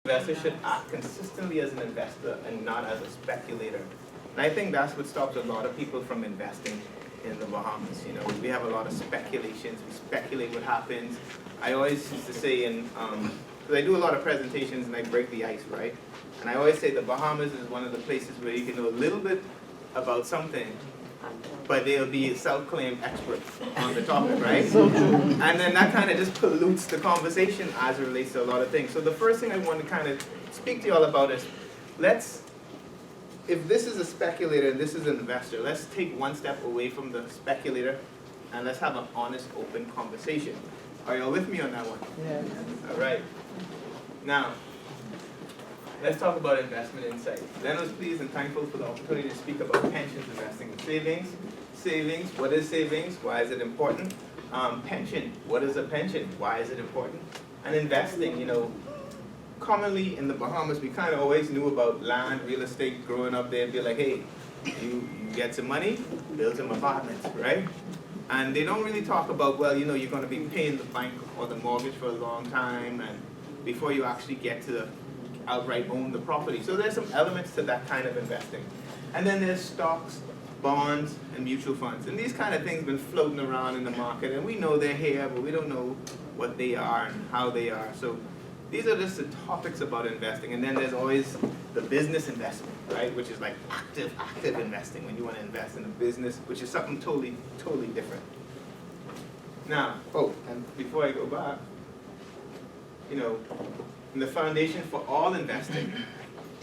Investor should act consistently as an investor and not as a speculator. And I think that's what stops a lot of people from investing in the Bahamas. You know, we have a lot of speculations. We speculate what happens. I always used to say, because I do a lot of presentations and I break the ice, right? And I always say the Bahamas is one of the places where you can know a little bit about something, but they'll be a self-claimed expert on the topic, right? So true. And then that kind of just pollutes the conversation as it relates to a lot of things. So the first thing I want to kind of speak to you all about is, if this is a speculator and this is an investor, let's take one step away from the speculator and let's have an honest, open conversation. Are y'all with me on that one? Yes. All right. Now, let's talk about investment insight. Len was pleased and thankful for the opportunity to speak about pensions, investing, and savings. Savings, what is savings? Why is it important? Pension, what is a pension? Why is it important? And investing, you know, commonly in the Bahamas, we kind of always knew about land, real estate. Growing up there, be like, hey, you get some money, build some apartments, right? And they don't really talk about, well, you know, you're going to be paying the bank or the mortgage for a long time, and before you actually get to outright own the property. So there's some elements to that kind of investing. And then there's stocks, bonds, and mutual funds. And these kind of things have been floating around in the market, and we know they're here, but we don't know what they are and how they are. So these are just the topics about investing. And then there's always the business investment, right? Which is like active investing, when you want to invest in a business, which is something totally different. Now, and before I go back, you know, the foundation for all investing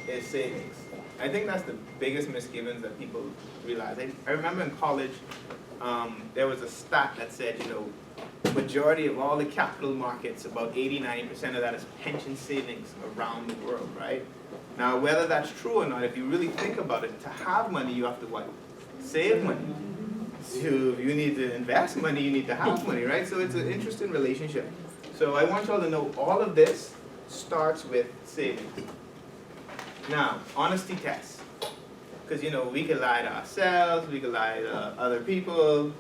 is savings. I think that's the biggest misgivings that people realize. I remember in college, there was a stat that said, you know, majority of all the capital markets, about 80–90% of that is pension savings around the world, right? Now, whether that's true or not, if you really think about it, to have money, you have to what? Save money. So if you need to invest money, you need to have money, right? So it's an interesting relationship. So I want y'all to know all of this starts with savings. Now, honesty tests. Because, you know, we can lie to ourselves, we can lie to other people.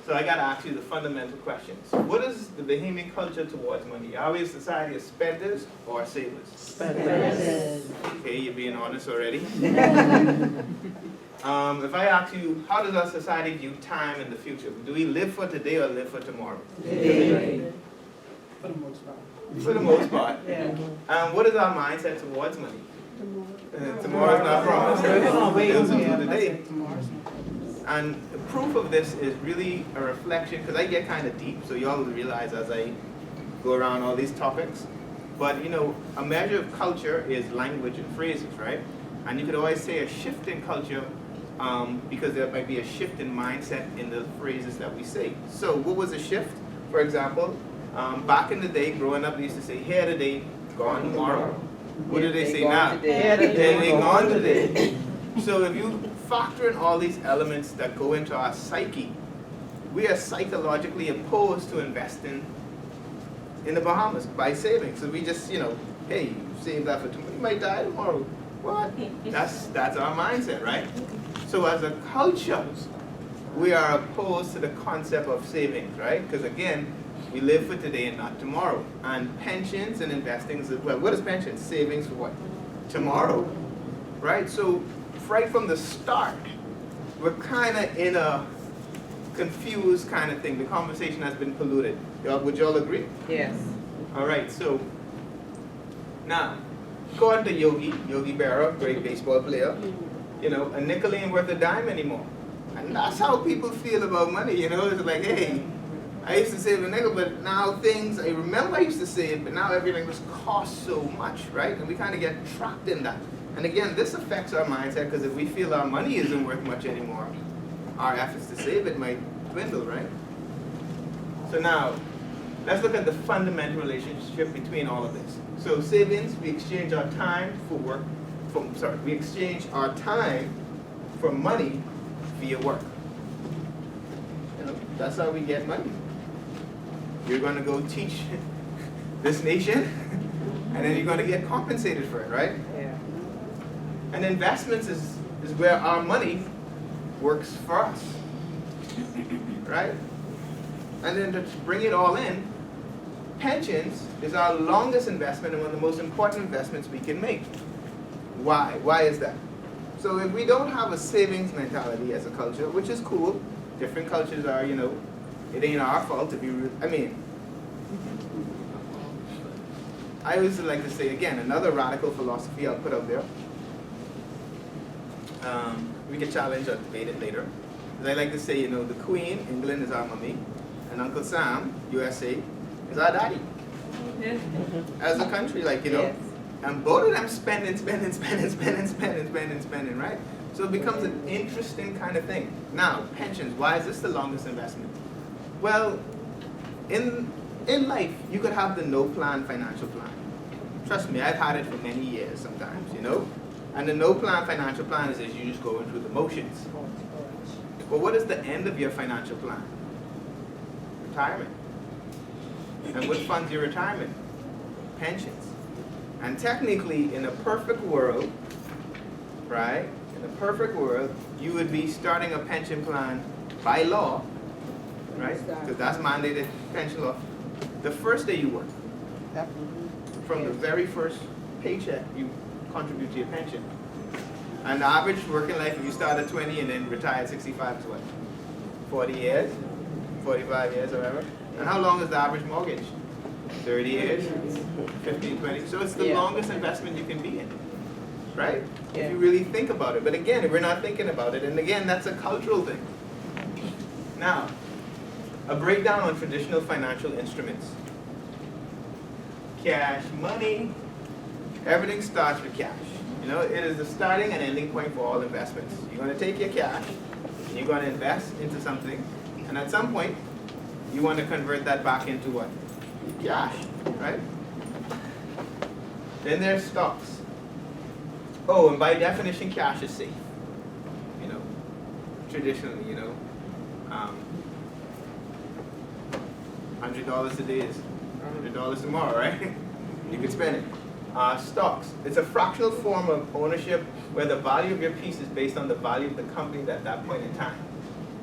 So I got to ask you the fundamental questions. What is the Bahamian culture towards money? Are we a society of spenders or savers? Spenders. Okay, you're being honest already. If I ask you, how does our society view time in the future? Do we live for today or live for tomorrow? Today. For the most part. For the most part. Yeah. What is our mindset towards money? Tomorrow's not promised. Bills are due today. And the proof of this is really a reflection, because I get kind of deep, so y'all will realize as I go around all these topics. But, you know, a measure of culture is language and phrases, right? And you could always say a shift in culture, because there might be a shift in mindset in the phrases that we say. So what was a shift? For example, back in the day, growing up, they used to say, here today, gone tomorrow. What do they say now? Here today, gone today. So if you factor in all these elements that go into our psyche, we are psychologically opposed to investing in the Bahamas by saving. So we just, you know, hey, you save that for tomorrow, you might die tomorrow. What? That's our mindset, right? So as a culture, we are opposed to the concept of savings, right? Because again, we live for today and not tomorrow. And pensions and investing, well, what is pensions? Savings for what? Tomorrow, right? So right from the start, we're kind of in a confused kind of thing. The conversation has been polluted. Would y'all agree? Yes. All right, so now, according to Yogi Berra, great baseball player, you know, a nickel ain't worth a dime anymore. And that's how people feel about money, you know? It's like, hey, I used to save a nickel, but now I remember I used to save, but now everything just costs so much, right? And we kind of get trapped in that. And again, this affects our mindset, because if we feel our money isn't worth much anymore, our efforts to save it might dwindle, right? So now, let's look at the fundamental relationship between all of this. So savings, we exchange our time we exchange our time for money via work. You know, that's how we get money. You're going to go teach this nation, and then you're going to get compensated for it, right? Yeah. And investments is where our money works for us, right? And then to bring it all in, pensions is our longest investment and one of the most important investments we can make. Why? Why is that? So if we don't have a savings mentality as a culture, which is cool, different cultures are, you know, it ain't our fault if you, I always like to say, again, another radical philosophy I'll put out there. We can challenge or debate it later. As I like to say, you know, the Queen, England, is our mummy, and Uncle Sam, USA, is our daddy. As a country, like, you know, Yes. and both of them spending, right? So it becomes an interesting kind of thing. Now, pensions, why is this the longest investment? Well, in life, you could have the no plan financial plan. Trust me, I've had it for many years sometimes, you know? And the no plan financial plan is you just going through the motions. But what is the end of your financial plan? Retirement. And what funds your retirement? Pensions. And technically, in a perfect world, right? In a perfect world, you would be starting a pension plan by law, right? Because that's mandated pension law. The first day you work. From the very first paycheck, you contribute to your pension. And the average working life, if you start at 20 and then retire at 65, is what? 40 years? 45 years or whatever? And how long is the average mortgage? 30 years? 15, 20? So it's the longest investment you can be in, right? If you really think about it. But again, we're not thinking about it. And again, that's a cultural thing. Now, a breakdown on traditional financial instruments. Cash, money, everything starts with cash. You know, it is the starting and ending point for all investments. You're going to take your cash, and you're going to invest into something, and at some point, you want to convert that back into what? Cash, right? Then there's stocks. Oh, and by definition, cash is safe. You know, traditionally, you know, $100 today is $100 tomorrow, right? You can spend it. Stocks. It's a fractional form of ownership where the value of your piece is based on the value of the company at that point in time.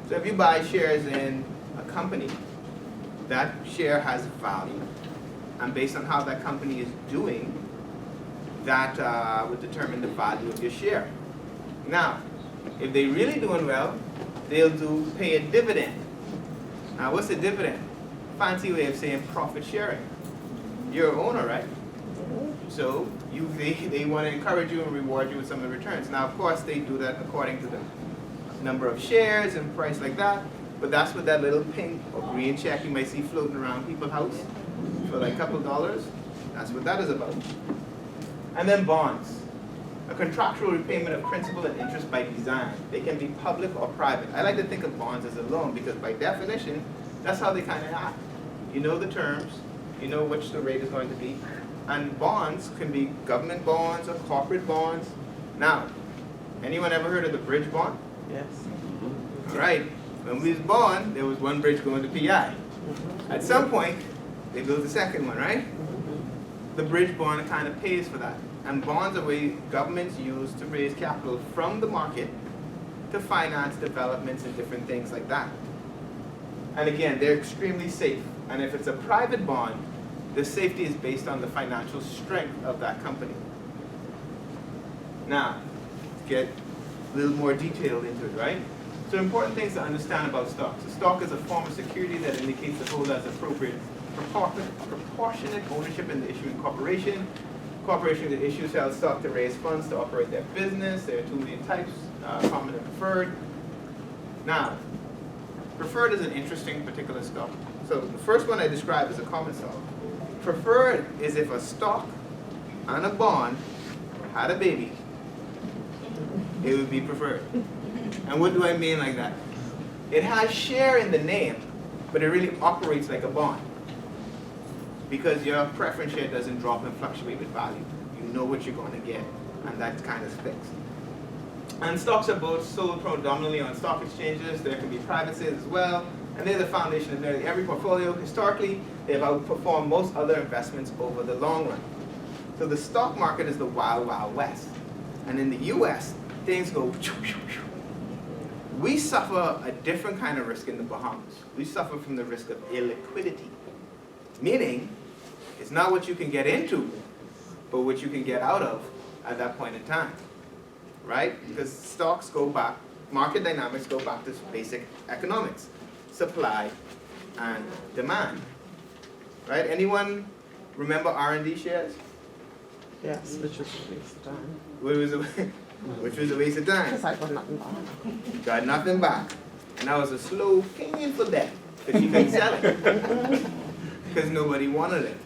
So if you buy shares in a company, that share has value. And based on how that company is doing, that would determine the value of your share. Now, if they're really doing well, they'll pay a dividend. Now, what's a dividend? Fancy way of saying profit sharing. You're an owner, right? So they want to encourage you and reward you with some of the returns. Now, of course, they do that according to the number of shares and price like that. But that's what that little pink or green check you might see floating around people's house for like a couple dollars. That's what that is about. And then bonds. A contractual repayment of principal and interest by design. They can be public or private. I like to think of bonds as a loan because by definition, that's how they kind of act. You know the terms, you know which the rate is going to be. And bonds can be government bonds or corporate bonds. Now, anyone ever heard of the bridge bond? Yes. All right. When we was born, there was one bridge going to PI. At some point, they built the second one, right? The bridge bond kind of pays for that. And bonds are ways governments use to raise capital from the market to finance developments and different things like that. And again, they're extremely safe. And if it's a private bond, the safety is based on the financial strength of that company. Now, let's get a little more detailed into it, right? So important things to understand about stocks. A stock is a form of security that indicates the holder's appropriate proportionate ownership in the issuing corporation. Corporation that issues sell stock to raise funds to operate their business. There are two main types, common and preferred. Now, preferred is an interesting particular stock. So the first one I described is a common stock. Preferred is if a stock and a bond had a baby, it would be preferred. And what do I mean like that? It has share in the name, but it really operates like a bond. Because your preference share doesn't drop and fluctuate with value. You know what you're going to get, and that's kind of fixed. And stocks are both sold predominantly on stock exchanges. There can be private sales as well. And they're the foundation of nearly every portfolio. Historically, they've outperformed most other investments over the long run. So the stock market is the wild, wild west. And in the US, things go. We suffer a different kind of risk in the Bahamas. We suffer from the risk of illiquidity. Meaning, It's not what you can get into, but what you can get out of at that point in time, right? Because stocks go back, market dynamics go back to basic economics, supply and demand, right? Anyone remember R&D shares? Yes, which was a waste of time. Which was a waste of time. Because I got nothing back. Got nothing back. And that was a slow, painful death, because you couldn't sell it. Because nobody wanted it.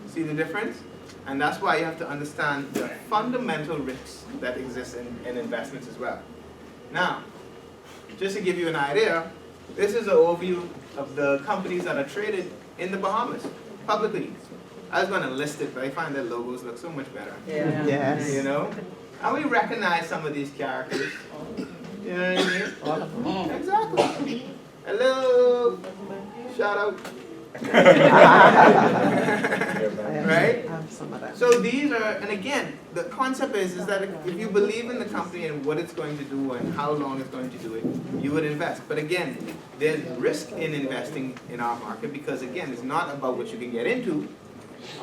See the difference? And that's why you have to understand the fundamental risks that exist in investments as well. Now, just to give you an idea, this is an overview of the companies that are traded in the Bahamas, publicly. I was going to list it, but I find their logos look so much better. Yeah. Yes. You know? And we recognize some of these characters. You know what I mean? All of them. Exactly. Hello. Shout out. Right? I have some of that. So these are, and again, the concept is that if you believe in the company and what it's going to do and how long it's going to do it, you would invest. But again, there's risk in investing in our market because again, it's not about what you can get into,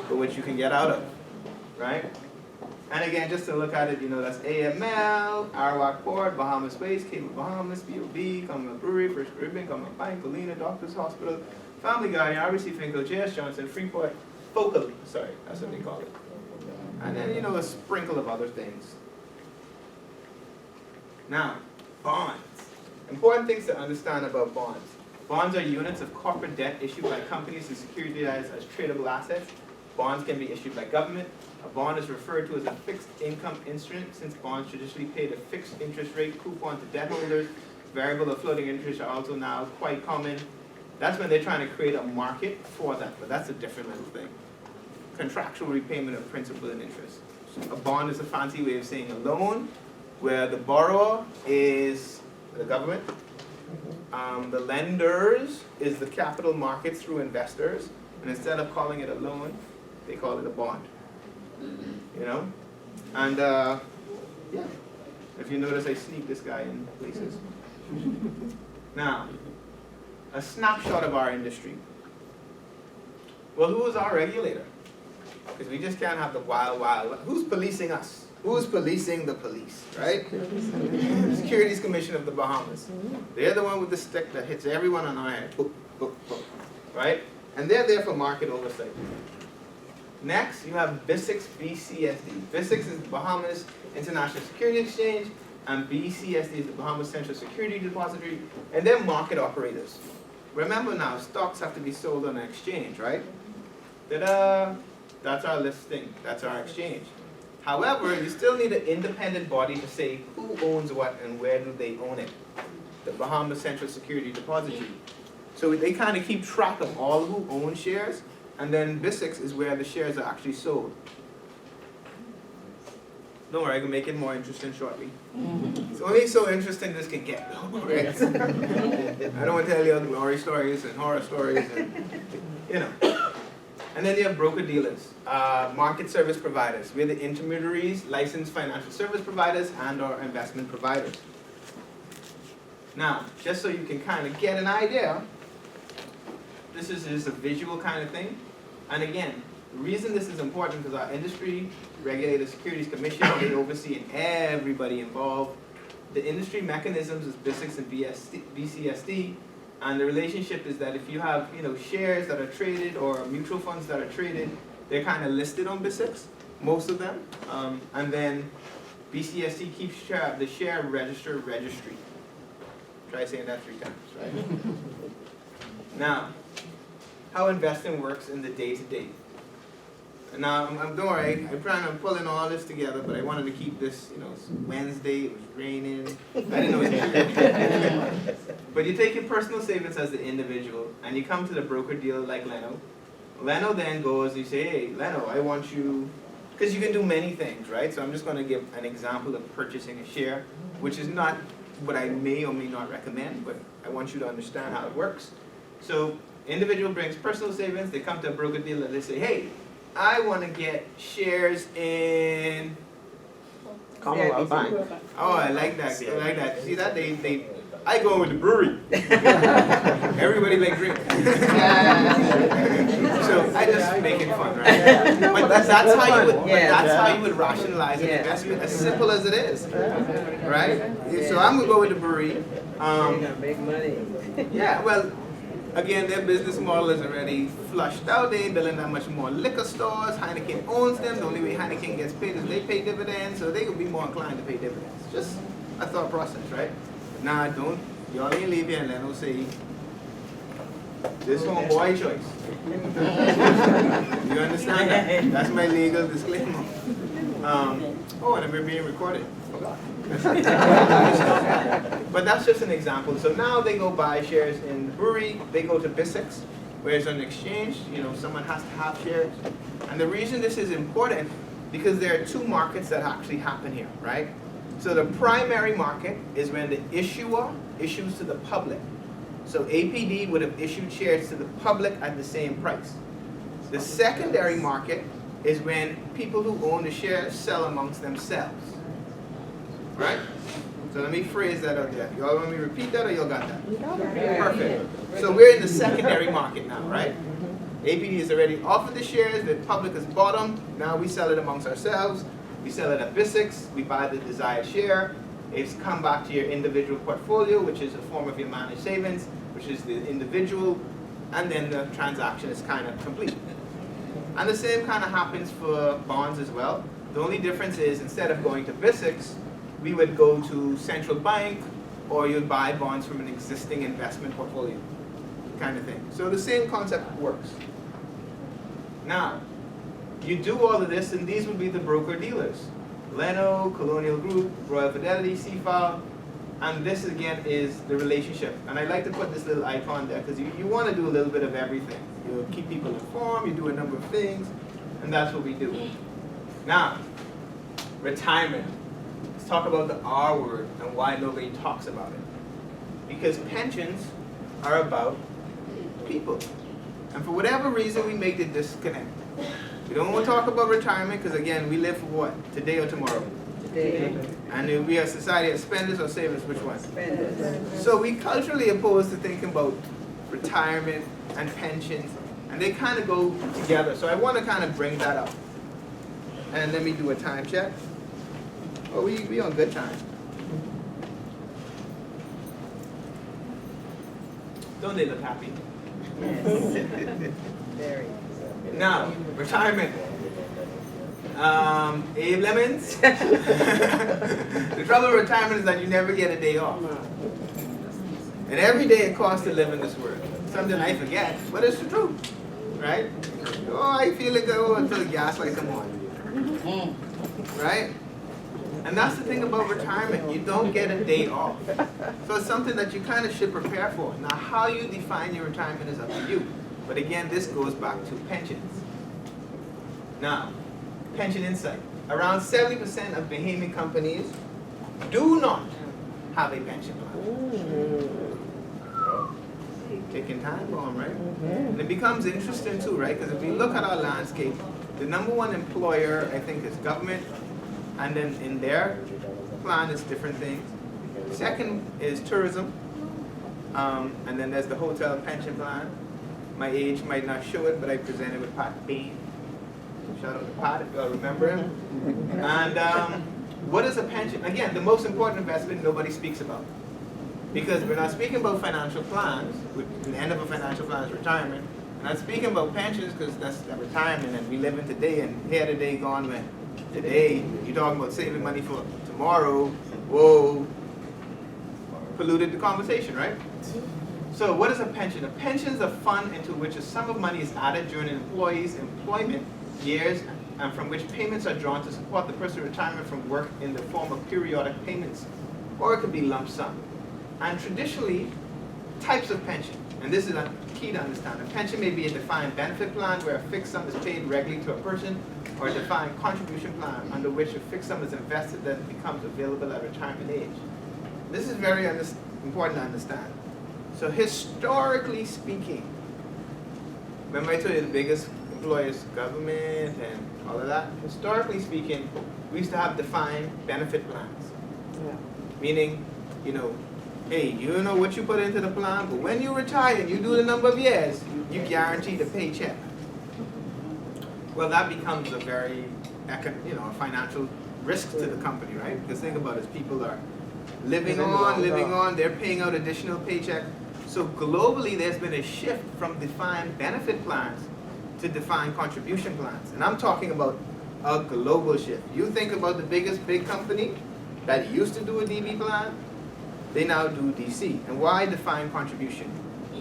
but what you can get out of, right? And again, just to look at it, you know, that's AML, Arawak Port, Bahamas Space, Cape of Bahamas, BOB, Commonwealth Brewery, First Caribbean, Commonwealth Bank, Colina, Doctors Hospital, Family Guardian, RBC Finco, JS Johnson, Freeport, Focal, sorry, that's what they call it. And then, you know, a sprinkle of other things. Now, bonds. Important things to understand about bonds. Bonds are units of corporate debt issued by companies and securitized as tradable assets. Bonds can be issued by government. A bond is referred to as a fixed income instrument since bonds traditionally paid a fixed interest rate coupon to debt holders. Variable or floating interest are also now quite common. That's when they're trying to create a market for that, but that's a different little thing. Contractual repayment of principal and interest. A bond is a fancy way of saying a loan, where the borrower is the government, the lenders is the capital markets through investors, and instead of calling it a loan, they call it a bond. You know? And yeah, if you notice I sneak this guy in places. Now, a snapshot of our industry. Well, who is our regulator? Because we just can't have the wild, who's policing us? Who's policing the police, right? Securities Commission of the Bahamas. They're the one with the stick that hits everyone on our head, boop, boop, boop, right? And they're there for market oversight. Next, you have BISX BCSD. BISX is the Bahamas International Security Exchange, and BCSD is the Bahamas Central Security Depository, and they're market operators. Remember now, stocks have to be sold on an exchange, right? Ta-da! That's our listing, that's our exchange. However, you still need an independent body to say who owns what and where do they own it. The Bahamas Central Security Depository. So they kind of keep track of all who own shares, and then BISX is where the shares are actually sold. Don't worry, I can make it more interesting shortly. It's only so interesting this can get, right? I don't want to tell you all the glory stories and horror stories, and, you know. And then you have broker-dealers, market service providers. We're the intermediaries, licensed financial service providers, and our investment providers. Now, just so you can kind of get an idea, this is just a visual kind of thing. And again, the reason this is important is our industry regulated Securities Commission, they oversee everybody involved. The industry mechanisms is BISX and BCSD. And the relationship is that if you have, you know, shares that are traded or mutual funds that are traded, they're kind of listed on BISX, most of them. And then BCSD keeps track of the share register registry. Try saying that 3 times, right? Now, how investing works in the day-to-day. Now, don't worry, I'm trying to pull in all this together, but I wanted to keep this, you know, it's Wednesday, it was raining. I didn't know it was raining. But you take your personal savings as the individual, and you come to the broker dealer like Leno. Leno then goes, you say, hey, Leno, I want you, because you can do many things, right? So I'm just going to give an example of purchasing a share, which is not what I may or may not recommend, but I want you to understand how it works. So individual brings personal savings, they come to a broker dealer, they say, hey, I want to get shares in Commonwealth Bank. Oh, I like that. I like that. See that? I go with the brewery. Everybody like drink. So I just make it fun. But that's how you would, but Yeah. that's how you would rationalize an Yeah. investment, as simple as it is, right? So I'm gonna go with the brewery. They got big money. Yeah, well, again, their business model is already flushed out. They ain't building that much more liquor stores. Heineken owns them. The only way Heineken gets paid is they pay dividends, so they would be more inclined to pay dividends. Just a thought process, right? Nah, don't, y'all ain't leave here and let no say, this homeboy choice. You understand that? That's my legal disclaimer. Oh, and we're being recorded. Forgot. But that's just an example. So now they go buy shares in the brewery, they go to BISX, where it's an exchange, someone has to have shares. And the reason this is important, because there are two markets that actually happen here, right? So the primary market is when the issuer issues to the public. So APD would have issued shares to the public at the same price. The secondary market is when people who own the shares sell amongst themselves. Right? So let me phrase that out there. Y'all want me to repeat that or y'all got that? Perfect. So we're in the secondary market now, right? APD has already offered the shares, the public has bought them, now we sell it amongst ourselves. We sell it at BISX, we buy the desired share. It's come back to your individual portfolio, which is a form of your managed savings, which is the individual, and then the transaction is kind of complete. And the same kind of happens for bonds as well. The only difference is instead of going to BISX, we would go to central bank, or you'd buy bonds from an existing investment portfolio, kind of thing. So the same concept works. Now, you do all of this, and these would be the broker-dealers. Leno, Colonial Group, Royal Fidelity, CFAL, and this again is the relationship. And I like to put this little icon there because you want to do a little bit of everything. You keep people informed, you do a number of things, and that's what we do. Now, retirement. Let's talk about the R word and why nobody talks about it. Because pensions are about people. And for whatever reason, we make the disconnect. We don't want to talk about retirement because, again, we live for what? Today or tomorrow? Today. And if we are a society of spenders or savers, which one? Spenders. So we culturally opposed to thinking about retirement and pensions, and they kind of go together. So I want to kind of bring that up. And let me do a time check. Oh, we on good time. Don't they look happy? Very. Now, retirement. Abe Lemons. The trouble with retirement is that you never get a day off. And every day it costs to live in this world. Something I forget, but it's the truth. Right? Oh, I feel it go until the gas lights come on. Right? And that's the thing about retirement. You don't get a day off. So it's something that you kind of should prepare for. Now, how you define your retirement is up to you. But again, this goes back to pensions. Now, pension insight. Around 70% of Bahamian companies do not have a pension plan. Taking time for them, right? And it becomes interesting too, right? Because if we look at our landscape, the number one employer, I think, is government. And then in their plan is different things. Second is tourism. And then there's the hotel pension plan. My age might not show it, but I presented with Pat Bain. Shout out to Pat if y'all remember him. And what is a pension? Again, the most important investment nobody speaks about. Because we're not speaking about financial plans. The end of a financial plan is retirement. We're not speaking about pensions because that's the retirement and we live in today and here today, gone when. Today, you're talking about saving money for tomorrow. Whoa. Polluted the conversation, right? So what is a pension? A pension is a fund into which a sum of money is added during an employee's employment years and from which payments are drawn to support the person's retirement from work in the form of periodic payments. Or it could be lump sum. And traditionally, types of pension, and this is a key to understand. A pension may be a defined benefit plan where a fixed sum is paid regularly to a person, or a defined contribution plan under which a fixed sum is invested that becomes available at retirement age. This is very important to understand. So historically speaking, remember I told you the biggest employers, government and all of that? Historically speaking, we used to have defined benefit plans. Yeah. Meaning, hey, you know what you put into the plan, but when you retire and you do the number of years, you guarantee the paycheck. well, that becomes a very, a financial risk to the company, right? Because think about it, people are living on, they're paying out additional paycheck. So globally, there's been a shift from defined benefit plans to defined contribution plans. And I'm talking about a global shift. You think about the biggest big company that used to do a DB plan, they now do DC. And why defined contribution?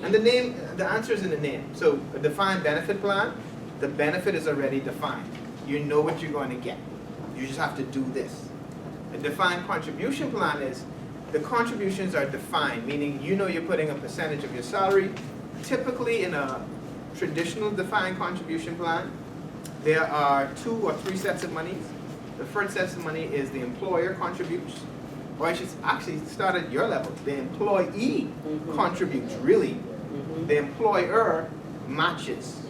And the answer is in the name. So a defined benefit plan, the benefit is already defined. You know what you're going to get. You just have to do this. A defined contribution plan is the contributions are defined, meaning you know you're putting a percentage of your salary. Typically in a traditional defined contribution plan, there are 2 or 3 sets of monies. The first set of money is the employer contributes, or I should actually start at your level. The employee contributes, really. The employer matches.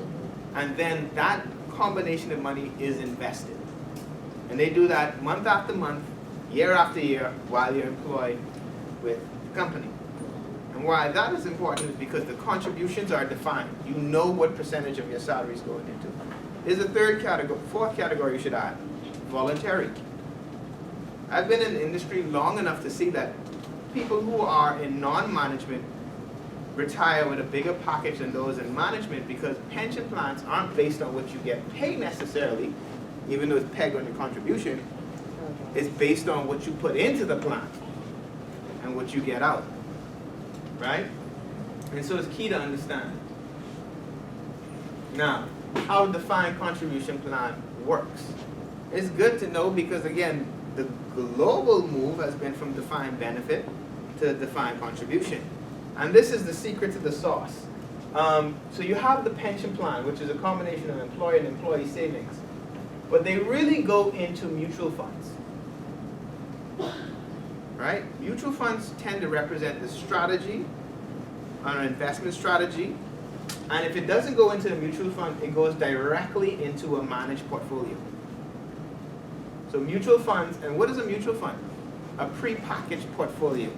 And then that combination of money is invested. And they do that month after month, year after year, while you're employed with the company. And why that is important is because the contributions are defined. You know what percentage of your salary is going into. There's a fourth category you should add, voluntary. I've been in the industry long enough to see that people who are in non-management retire with a bigger package than those in management, because pension plans aren't based on what you get paid necessarily, even though it's pegged on your contribution. It's based on what you put into the plan and what you get out, right? And so it's key to understand. Now, how a defined contribution plan works. It's good to know because, again, the global move has been from defined benefit to defined contribution. And this is the secret to the sauce. So you have the pension plan, which is a combination of employer and employee savings. But they really go into mutual funds. Right? Mutual funds tend to represent the strategy, an investment strategy. And if it doesn't go into the mutual fund, it goes directly into a managed portfolio. So mutual funds, and what is a mutual fund? A pre-packaged portfolio.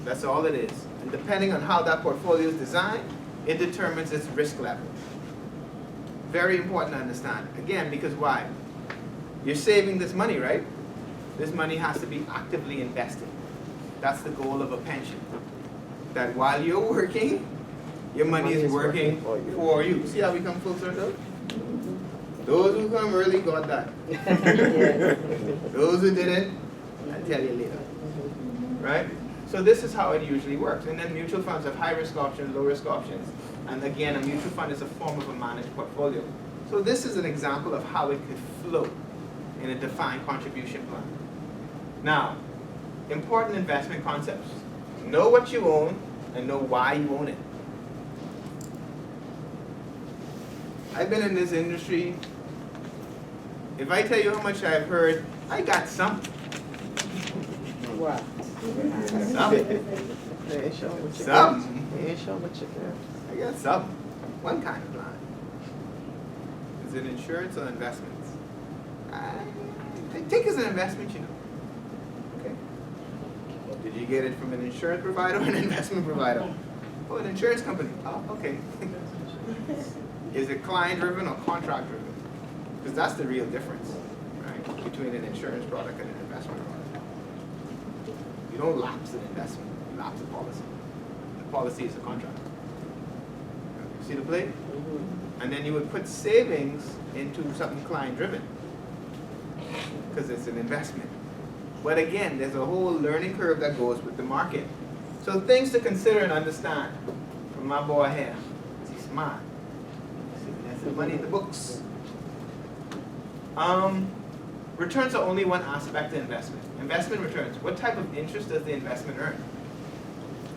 That's all it is. And depending on how that portfolio is designed, it determines its risk level. Very important to understand. Again, because why? You're saving this money, right? This money has to be actively invested. That's the goal of a pension. That while you're working, your money is working for you. See how we come full circle? Those who come early got that. Those who didn't, I'll tell you later. Right? So this is how it usually works. And then mutual funds have high risk options, low risk options. And again, a mutual fund is a form of a managed portfolio. So this is an example of how it could flow in a defined contribution plan. Now, important investment concepts. Know what you own and know why you own it. I've been in this industry. If I tell you how much I've heard, I got some. Wow. Some. They ain't showing what you Some. got. They ain't showing what you got. I got some. One kind of plan. Is it insurance or investments? I think it's an investment, you know. Okay. Did you get it from an insurance provider or an investment provider? Oh, an insurance company. Oh, okay. Is it client-driven or contract-driven? Because that's the real difference, right, between an insurance product and an investment product. You don't lapse an investment, you lapse a policy. The policy is a contract. See the play? And then you would put savings into something client-driven because it's an investment. But again, there's a whole learning curve that goes with the market. So things to consider and understand from my boy here. He's smart. That's the money in the books. Returns are only one aspect of investment. Investment returns. What type of interest does the investment earn?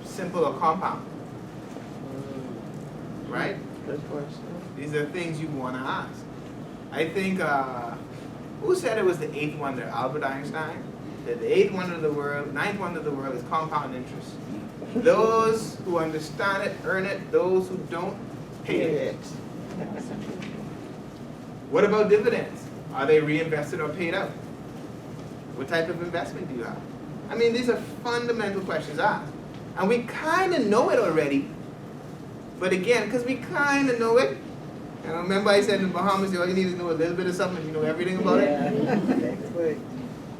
Simple or compound? Right? Good question. These are things you want to ask. I think, who said it was the 8th wonder? Albert Einstein? That the 8th wonder of the world, 9th wonder of the world is compound interest. Those who understand it, earn it. Those who don't, pay it. What about dividends? Are they reinvested or paid out? What type of investment do you have? I mean, these are fundamental questions asked. And we kind of know it already. But again, because we kind of know it, And remember I said in the Bahamas, all you need to know a little bit of something, you know everything about it? Quick.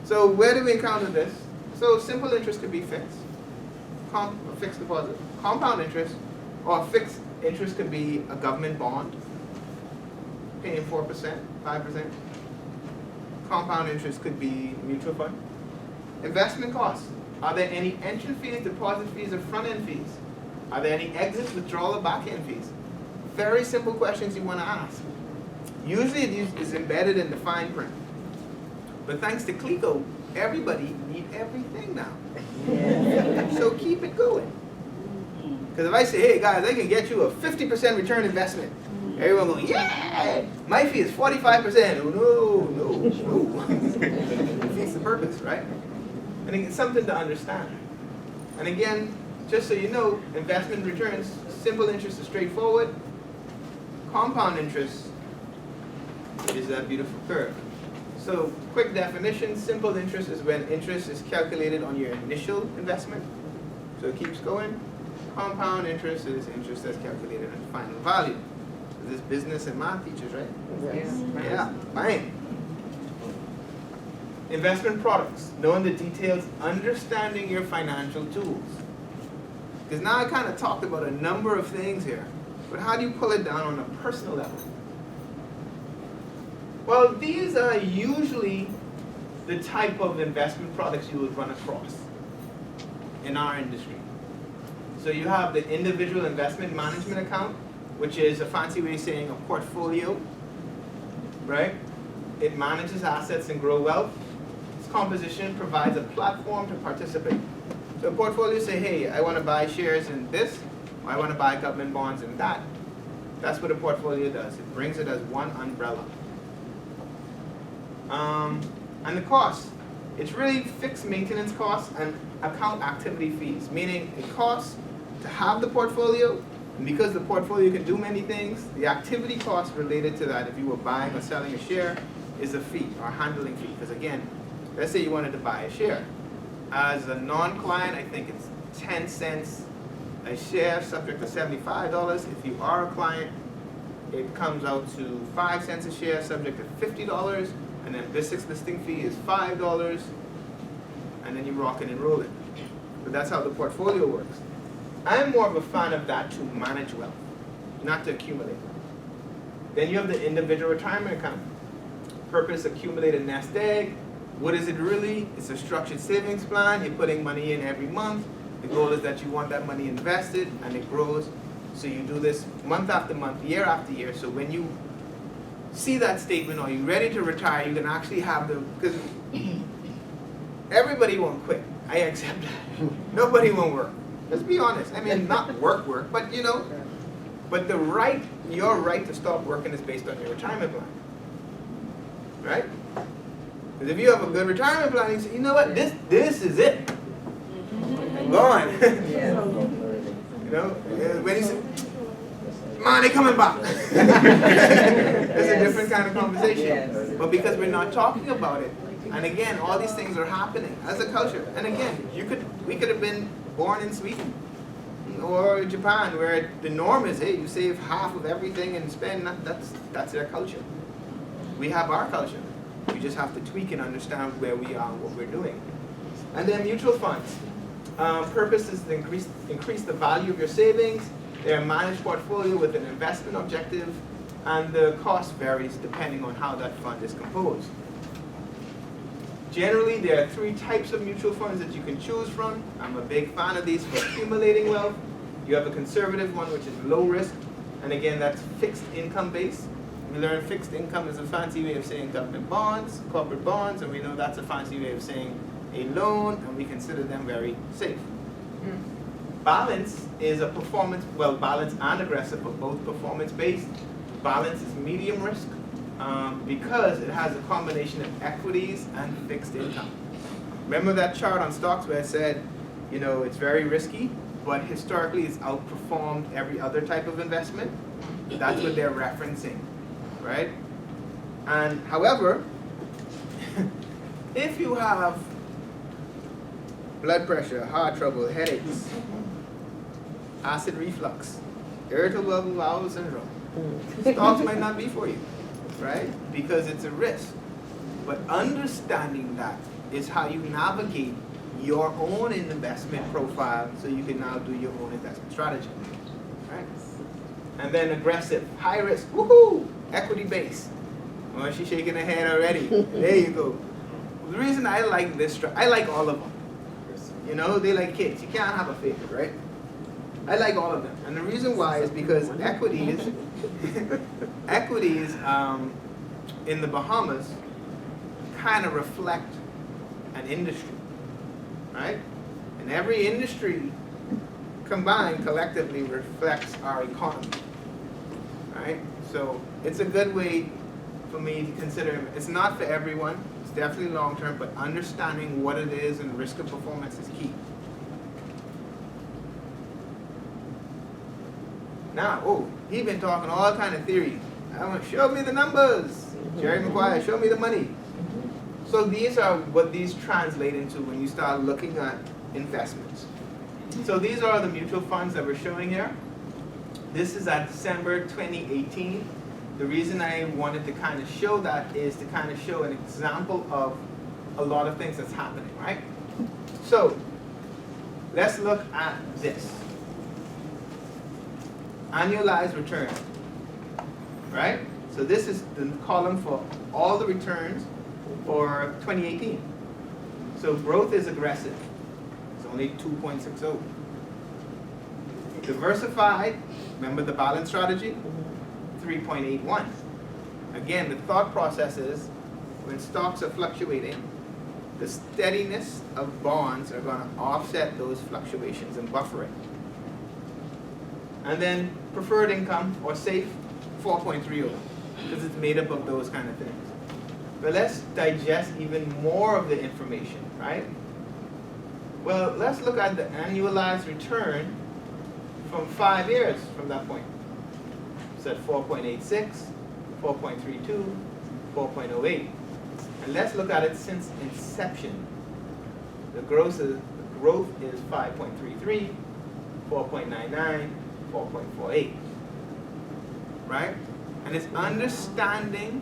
So where do we encounter this? So simple interest could be fixed. A fixed deposit. Compound interest or fixed interest could be a government bond paying 4%, 5%. Compound interest could be mutual fund. Investment costs. Are there any entry fees, deposit fees, or front-end fees? Are there any exit, withdrawal, or back-end fees? Very simple questions you want to ask. Usually it is embedded in the fine print. But thanks to Clico, everybody needs everything now. So keep it going. Because if I say, hey guys, I can get you a 50% return investment, everyone going, yeah! My fee is 45%. Oh, no. Defeats the purpose, right? And it's something to understand. And again, just so you know, investment returns, simple interest is straightforward. Compound interest is that beautiful curve. So, quick definition, simple interest is when interest is calculated on your initial investment. So it keeps going. Compound interest is interest that's calculated on the final value. So this business and math teachers, right? Yes. Yeah, fine. Investment products, knowing the details, understanding your financial tools. Because now I kind of talked about a number of things here, but how do you pull it down on a personal level? Well, these are usually the type of investment products you would run across in our industry. So you have the individual investment management account, which is a fancy way of saying a portfolio, right? It manages assets and grow wealth. Its composition provides a platform to participate. So a portfolio say, hey, I want to buy shares in this, or I want to buy government bonds in that. That's what a portfolio does. It brings it as one umbrella. And the cost, it's really fixed maintenance costs and account activity fees, meaning it costs to have the portfolio, and because the portfolio can do many things, the activity costs related to that, if you were buying or selling a share, is a fee or handling fee. Because again, let's say you wanted to buy a share. As a non-client, I think it's 10 cents a share, subject to $75. If you are a client, it comes out to 5 cents a share, subject to $50. And then BIS6 listing fee is $5, and then you rock it and roll it. But that's how the portfolio works. I'm more of a fan of that to manage wealth, not to accumulate. Then you have the individual retirement account. Purpose, accumulate a nest egg. What is it really? It's a structured savings plan. You're putting money in every month. The goal is that you want that money invested, and it grows. So you do this month after month, year after year. So when you see that statement or you're ready to retire, you can actually have the, because everybody won't quit. I accept that. Nobody won't work. Let's be honest. I mean, not work, but you know, but your right to stop working is based on your retirement plan. Right? Because if you have a good retirement plan, you say, you know what, this is it. I'm gone. You know, when you say, money coming back. It's a different kind of conversation. Yes. But because we're not talking about it, and again, all these things are happening as a culture. And again, we could have been born in Sweden or Japan, where the norm is, hey, you save half of everything and spend. That's their culture. We have our culture. We just have to tweak and understand where we are and what we're doing. And then mutual funds. Purpose is to increase the value of your savings. They're a managed portfolio with an investment objective, and the cost varies depending on how that fund is composed. Generally, there are 3 types of mutual funds that you can choose from. I'm a big fan of these for accumulating wealth. You have a conservative one, which is low risk, and again, that's fixed income based. We learned fixed income is a fancy way of saying government bonds, corporate bonds, and we know that's a fancy way of saying a loan, and we consider them very safe. Balance is a performance, well, balance and aggressive, but both performance-based. Balance is medium risk because it has a combination of equities and fixed income. Remember that chart on stocks where I said, you know, it's very risky, but historically it's outperformed every other type of investment? That's what they're referencing, right? And however, if you have blood pressure, heart trouble, headaches, acid reflux, irritable bowel syndrome, Stocks might not be for you, right? Because it's a risk. But understanding that is how you navigate your own investment profile so you can now do your own investment strategy, right? And then aggressive, high risk, woohoo, equity base. Oh, she's shaking her head already. There you go. The reason I like this, I like all of them. You know, they like kids. You can't have a favorite, right? I like all of them. And the reason why is because equities in the Bahamas kind of reflect an industry, right? And every industry combined collectively reflects our economy, right? So it's a good way for me to consider. It's not for everyone. It's definitely long term, but understanding what it is and risk of performance is key. Now, he's been talking all kind of theories. I want show me the numbers. Jerry Maguire, show me the money. So these are what these translate into when you start looking at investments. So these are the mutual funds that we're showing here. This is at December 2018. The reason I wanted to kind of show that is to kind of show an example of a lot of things that's happening, right? So let's look at this. Annualized return, right? So this is the column for all the returns for 2018. So growth is aggressive. It's only 2.60. Diversified, remember the balance strategy? 3.81. Again, the thought process is when stocks are fluctuating, the steadiness of bonds are going to offset those fluctuations and buffer it. And then preferred income or safe, 4.30, because it's made up of those kind of things. But let's digest even more of the information, right? Well, let's look at the annualized return from 5 years from that point. It's at 4.86, 4.32, 4.08. And let's look at it since inception. The growth is 5.33, 4.99, 4.48, right? And it's understanding,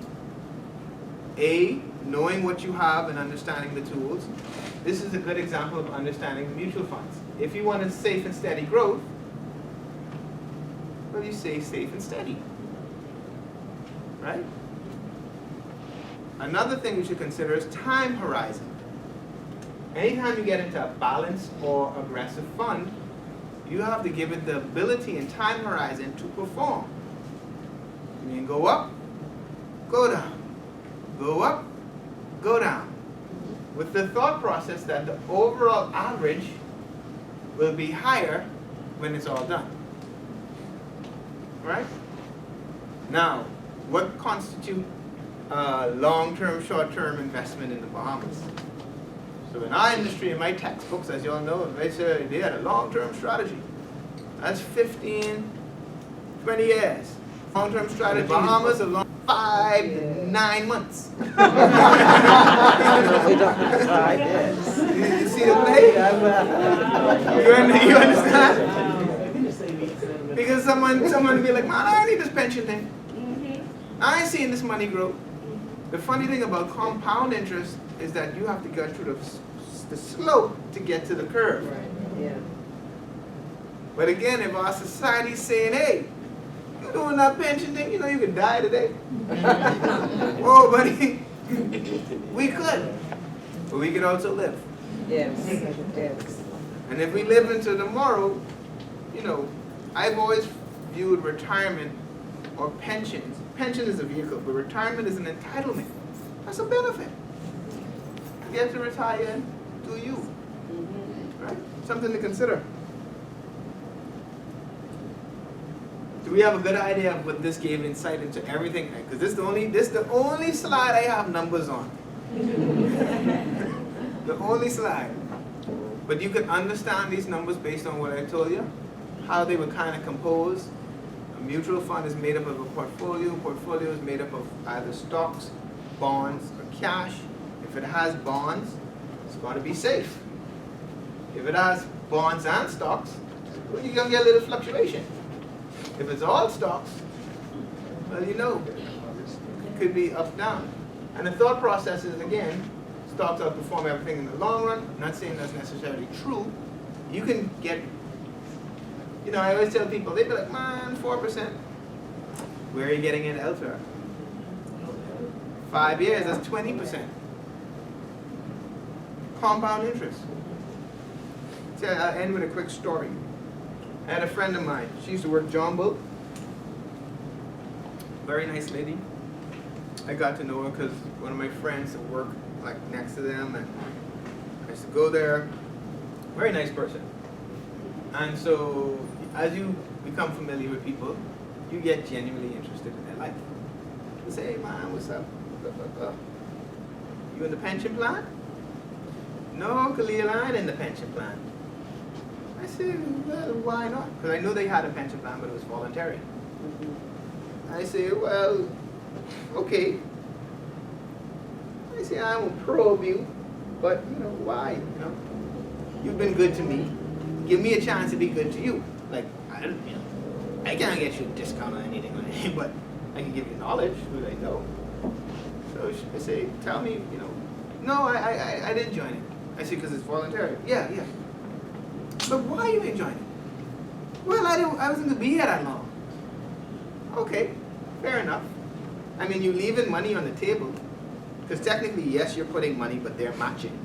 knowing what you have and understanding the tools. This is a good example of understanding the mutual funds. If you want a safe and steady growth, well, you say safe and steady, right? Another thing we should consider is time horizon. Anytime you get into a balanced or aggressive fund, you have to give it the ability and time horizon to perform. You can go up, go down, go up, go down. With the thought process that the overall average will be higher when it's all done. Right? Now, what constitutes long-term, short-term investment in the Bahamas? So in our industry, in my textbooks, as you all know, they say they had a long-term strategy. That's 15, 20 years. Long-term strategy. Bahamas are long 5 to 9 months. We don't decide this. You see the play? You understand? Because someone will be like, man, I need this pension thing. I ain't seeing this money grow. The funny thing about compound interest is that you have to go through the slope to get to the curve. Right, yeah. But again, if our society's saying, hey, you're doing that pension thing, you know you could die today. Oh, buddy, we could. But we could also live. Yes, yes. And if we live into tomorrow, you know, I've always viewed retirement or pensions. Pension is a vehicle, but retirement is an entitlement. That's a benefit. You get to retire and do you. Right? Something to consider. Do we have a good idea of what this gave insight into everything? Because this is the only slide I have numbers on. The only slide. But you can understand these numbers based on what I told you, how they were kind of composed. A mutual fund is made up of a portfolio. Portfolio is made up of either stocks, bonds, or cash. If it has bonds, it's going to be safe. If it has bonds and stocks, well, you're going to get a little fluctuation. If it's all stocks, Well, you know, it could be up, down. And the thought process is, again, stocks outperform everything in the long run. I'm not saying that's necessarily true. You can get, you know, I always tell people, they'd be like, man, 4%. Where are you getting it elsewhere? 5 years, that's 20%. Compound interest. So I'll end with a quick story. I had a friend of mine. She used to work John Bull. Very nice lady. I got to know her because one of my friends that worked like next to them, and I used to go there. Very nice person. And so, as you become familiar with people, you get genuinely interested in their life. You say, hey man, what's up? Blah, blah, blah. You in the pension plan? No, Khalil, I ain't in the pension plan. I said, well, why not? Because I knew they had a pension plan, but it was voluntary. I said, well, okay. I say, I won't probe you, but you know, why? You know, you've been good to me. Give me a chance to be good to you. Like, I don't, you know, I can't get you a discount on anything, but I can give you knowledge, who I know. So I say, tell me, you know, no, I didn't join it. I say, because it's voluntary. Yeah. But why you ain't joining? Well, I wasn't gonna be here that long. Okay, fair enough. I mean, you're leaving money on the table. Because technically, yes, you're putting money, but they're matching.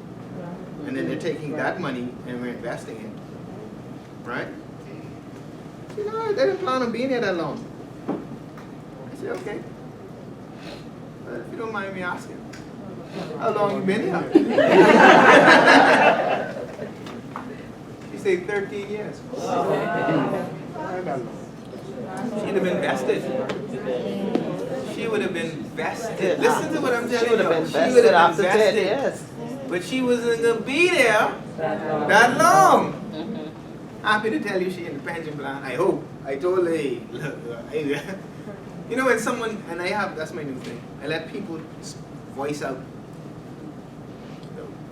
And then they're taking that money and we're investing it. Right? You know, I didn't plan on being here that long. I said, okay. If you don't mind me asking, how long you been here? She said 13 years. She'd have been vested. She would have been vested. Listen to what I'm telling you. She would have been vested after 10 years. But she wasn't going to be there that long. Happy to tell you she in the pension plan. I hope. I told her, hey, look, you know when someone, and that's my new thing. I let people voice out,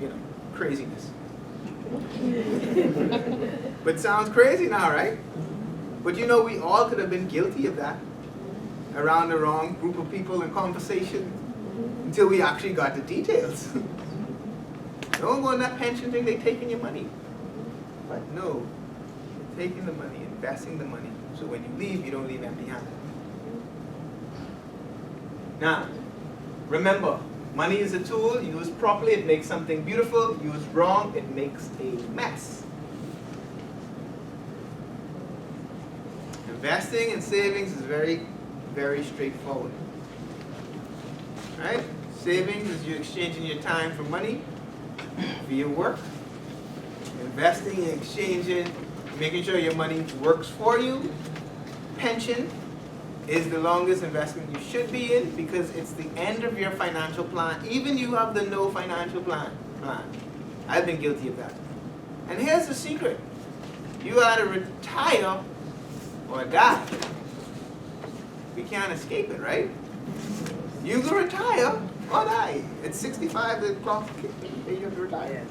you know, craziness. But sounds crazy now, right? But you know, we all could have been guilty of that around the wrong group of people in conversation until we actually got the details. Don't go on that pension thing, they taking your money. But no, they're taking the money, investing the money, so when you leave, you don't leave empty-handed. Now, remember, money is a tool. Used properly, it makes something beautiful. Used wrong, it makes a mess. Investing and savings is very, very straightforward. Right? Savings is you exchanging your time for money via work. Investing and exchanging, making sure your money works for you. Pension is the longest investment you should be in because it's the end of your financial plan. Even you have the no financial plan. I've been guilty of that. And here's the secret. You either retire or die. We can't escape it, right? You can retire or die. At 65, the clock you have to retire.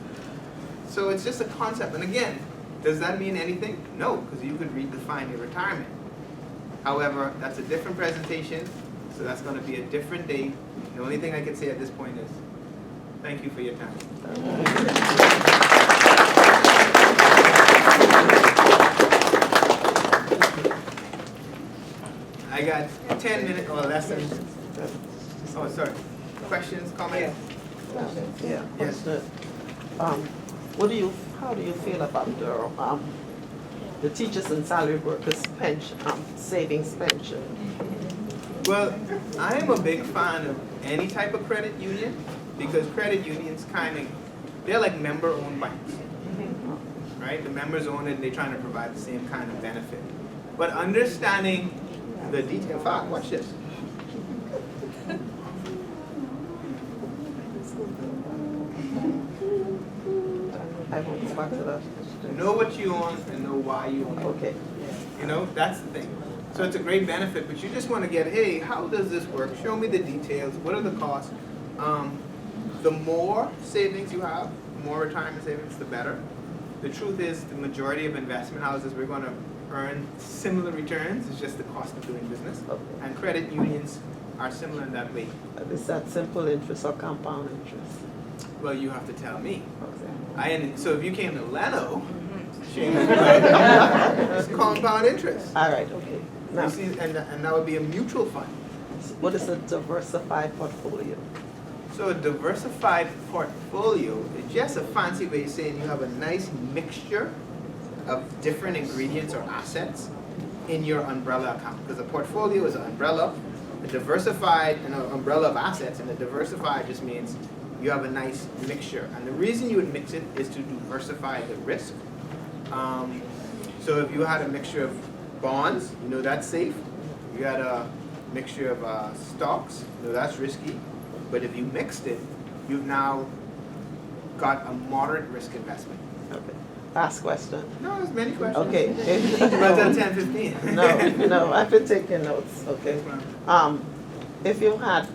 So it's just a concept. And again, does that mean anything? No, because you could redefine your retirement. However, that's a different presentation, so that's going to be a different day. The only thing I can say at this point is, thank you for your time. I got 10 minutes or less than, oh, sorry. Questions, comments? Yeah. Yes. How do you feel about the teachers and salary workers pension, savings pension? Well, I am a big fan of any type of credit union because credit unions they're like member-owned banks, right? The members own it and they're trying to provide the same kind of benefit. But understanding the detail, in fact, watch this. I won't go back to that. Know what you own and know why you own it. Okay. You know, that's the thing. So it's a great benefit, but you just want to get, hey, how does this work? Show me the details. What are the costs? The more savings you have, more retirement savings, the better. The truth is, the majority of investment houses, we're going to earn similar returns, it's just the cost of doing business. Okay. And credit unions are similar in that way. Is that simple interest or compound interest? Well, you have to tell me. Okay. So if you came to Leno, it's compound interest. All right, okay. Now, You see, and that would be a mutual fund. what is a diversified portfolio? So a diversified portfolio is just a fancy way of saying you have a nice mixture of different ingredients or assets in your umbrella account. Because a portfolio is an umbrella, a diversified, and an umbrella of assets, and a diversified just means you have a nice mixture. And the reason you would mix it is to diversify the risk. So if you had a mixture of bonds, you know that's safe. You had a mixture of stocks, you know that's risky. But if you mixed it, you've now got a moderate risk investment. Okay. Last question. No, there's many questions. Okay. If, Right till 10:15. no, I've been taking notes, okay? Yes, ma'am. If you had,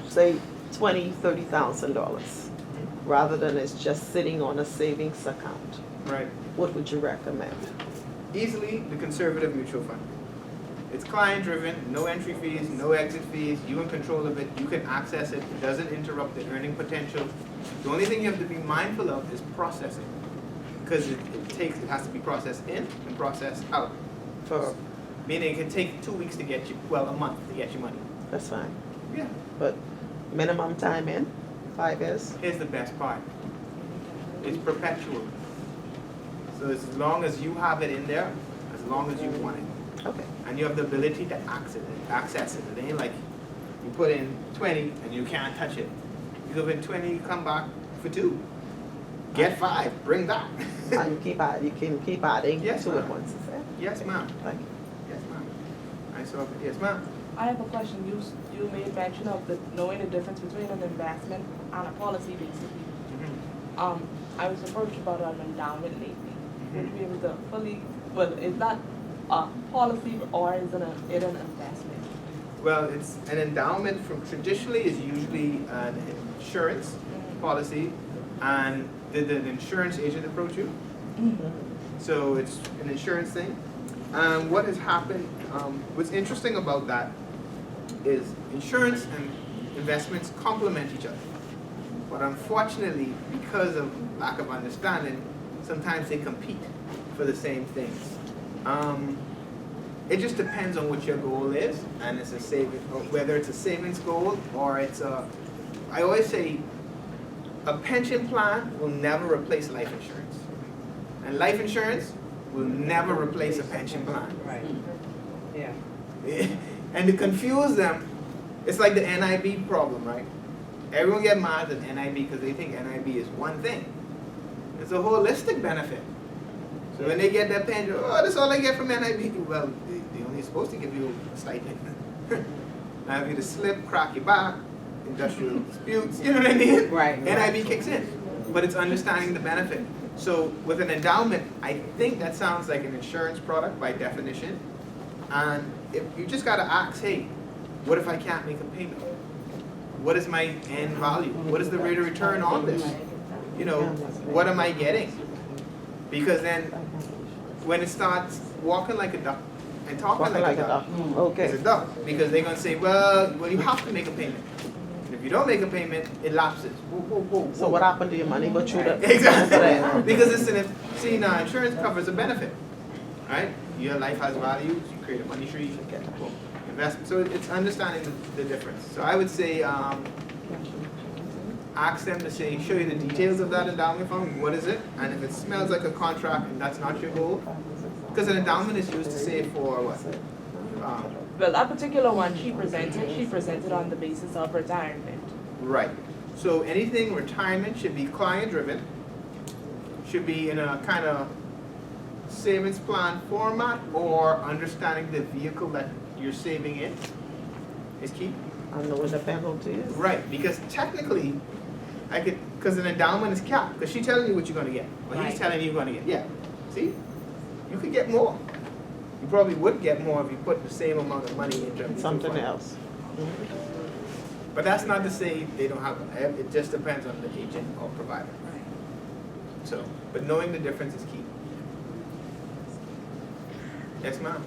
say, $20,000, rather than it's just sitting on a savings account, Right. what would you recommend? Easily the conservative mutual fund. It's client driven, no entry fees, no exit fees, you in control of it, you can access it, it doesn't interrupt the earning potential. The only thing you have to be mindful of is processing. Because it has to be processed in and processed out. For, Meaning it can take 2 weeks to get you, well, a month to get you money. that's fine. Yeah. But minimum time in, 5 years? Here's the best part. It's perpetual. So as long as you have it in there, as long as you want it. Okay. And you have the ability to access it. It ain't like you put in 20 and you can't touch it. You go in 20, you come back for 2. Get 5, bring that. And you can keep adding Yes, to it ma'am. once it's there? Yes, ma'am. Thank you. Yes, ma'am. I saw it. Yes, ma'am. I have a question. You made mention of knowing the difference between an investment and a policy, basically. Mhm. I was approached about an endowment lately. Would Mhm. you be able to fully, well, is that a policy or is it an investment? Well, it's an endowment from traditionally is usually an insurance policy. And did the insurance agent approach you? So it's an insurance thing. What has happened, what's interesting about that is insurance and investments complement each other. But unfortunately, because of lack of understanding, sometimes they compete for the same things. It just depends on what your goal is, and it's a saving, or whether it's a savings goal or it's a, I always say, a pension plan will never replace life insurance. And life insurance will never replace a pension plan. Right. Yeah. And to confuse them, it's like the NIB problem, right? Everyone get mad at NIB because they think NIB is one thing. It's a holistic benefit. So when they get their pension, oh, that's all I get from NIB. Well, they only supposed to give you a stipend. Now if you just slip, crack your back, industrial disputes, you know what I mean? Right. NIB kicks in. But it's understanding the benefit. So with an endowment, I think that sounds like an insurance product by definition. And if you just gotta ask, hey, what if I can't make a payment? What is my end value? What is the rate of return on this? You know, what am I getting? Because then when it starts walking like a duck and talking Walking like a duck, Okay. it's a duck. Because they're gonna say, well, you have to make a payment. And if you don't make a payment, it lapses. Whoa, whoa, whoa, So whoa. what happened to your money? Go through the. Exactly. Because see now insurance covers a benefit, right? Your life has values. You create a money tree. You get investment. So it's understanding the difference. So I would say ask them to show you the details of that endowment fund. What is it? And if it smells like a contract and that's not your goal, because an endowment is used to save for what? Well, that particular one she presented on the basis of retirement. Right. So anything retirement should be client driven, should be in a kind of savings plan format, or understanding the vehicle that you're saving in is key. I know what the penalty is. Right, because technically, because an endowment is capped, because she's telling you what you're gonna get, or he's Right. telling you you're gonna get, yeah. See, you could get more. You probably would get more if you put the same amount of money into a mutual Something fund. else. But that's not to say they don't have, it just depends on the agent or provider. So, but knowing the difference is key. Yes, ma'am.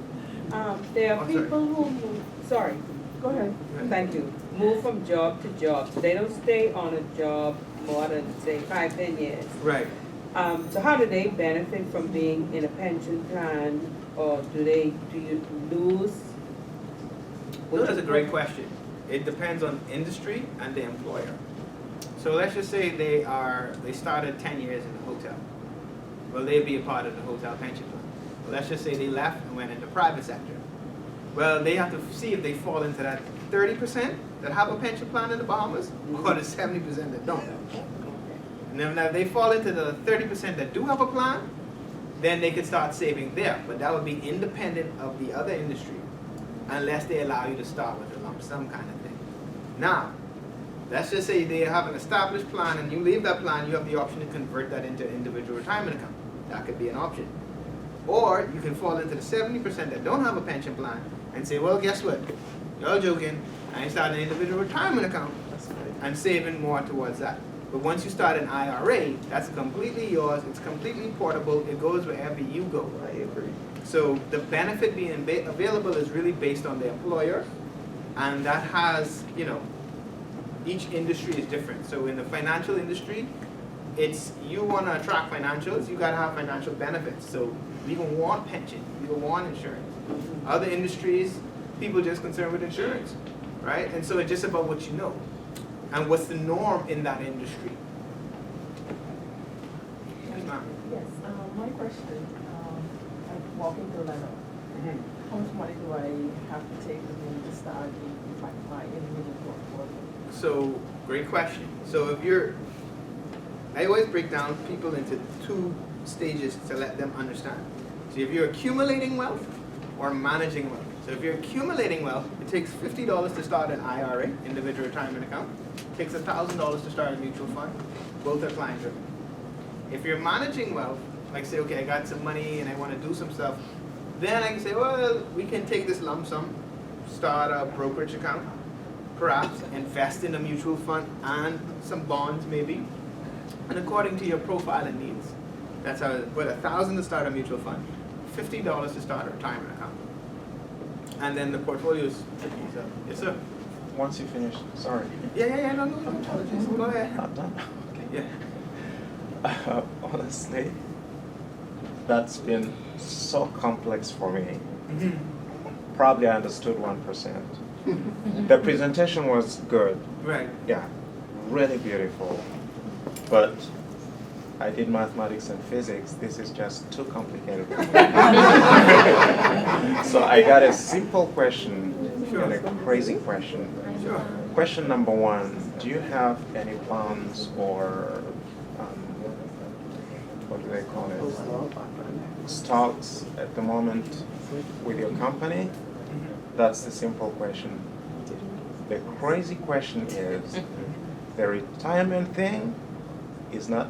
There Oh, are sorry. people who move, sorry, Go ahead. thank you, move from job to job, so they don't stay on a job more than, say, 5, 10 years. Right. So how do they benefit from being in a pension plan, or do you lose? Well, that's a great question. It depends on industry and the employer. So let's just say they started 10 years in the hotel. Well, they'd be a part of the hotel pension plan. Well, let's just say they left and went into private sector. Well, they have to see if they fall into that 30% that have a pension plan in the Bahamas or the 70% that don't. And then if they fall into the 30% that do have a plan, then they could start saving there. But that would be independent of the other industry, unless they allow you to start with a lump sum kind of thing. Now, let's just say they have an established plan and you leave that plan, you have the option to convert that into individual retirement account. That could be an option. Or you can fall into the 70% that don't have a pension plan and say, well, guess what? Y'all joking, I ain't starting an individual retirement account. I'm saving more towards that. But once you start an IRA, that's completely yours, it's completely portable, it goes wherever you go. I agree. So the benefit being available is really based on the employer, and that has, each industry is different. So in the financial industry, it's you want to attract financials, you got to have financial benefits. So people want pension, people want insurance. Other industries, people just concerned with insurance, right? And so it's just about what you know and what's the norm in that industry. Yes, ma'am. Yes, my question, I'm walking through Leno. How much money do I have to take with me to start my individual portfolio? So, great question. So I always break down people into 2 stages to let them understand. So if you're accumulating wealth or managing wealth. So if you're accumulating wealth, it takes $50 to start an IRA, individual retirement account. It takes $1,000 to start a mutual fund. Both are client driven. If you're managing wealth, like say, okay, I got some money and I want to do some stuff, then I can say, well, we can take this lump sum, start a brokerage account, perhaps invest in a mutual fund and some bonds maybe, and according to your profile and needs. That's how, but $1,000 to start a mutual fund, $50 to start a retirement account. And then the portfolio is tricky, so, yes sir? Once you finish, sorry. Yeah, no apologies, go ahead. Not done? Okay. Yeah. Honestly, that's been so complex for me. Probably I understood 1%. The presentation was good. Right. Yeah, really beautiful. But I did mathematics and physics. This is just too complicated. So I got a simple question and a crazy question. Sure. Question number 1, do you have any plans or what do they call it? Stocks at the moment with your company? That's the simple question. The crazy question is, the retirement thing is not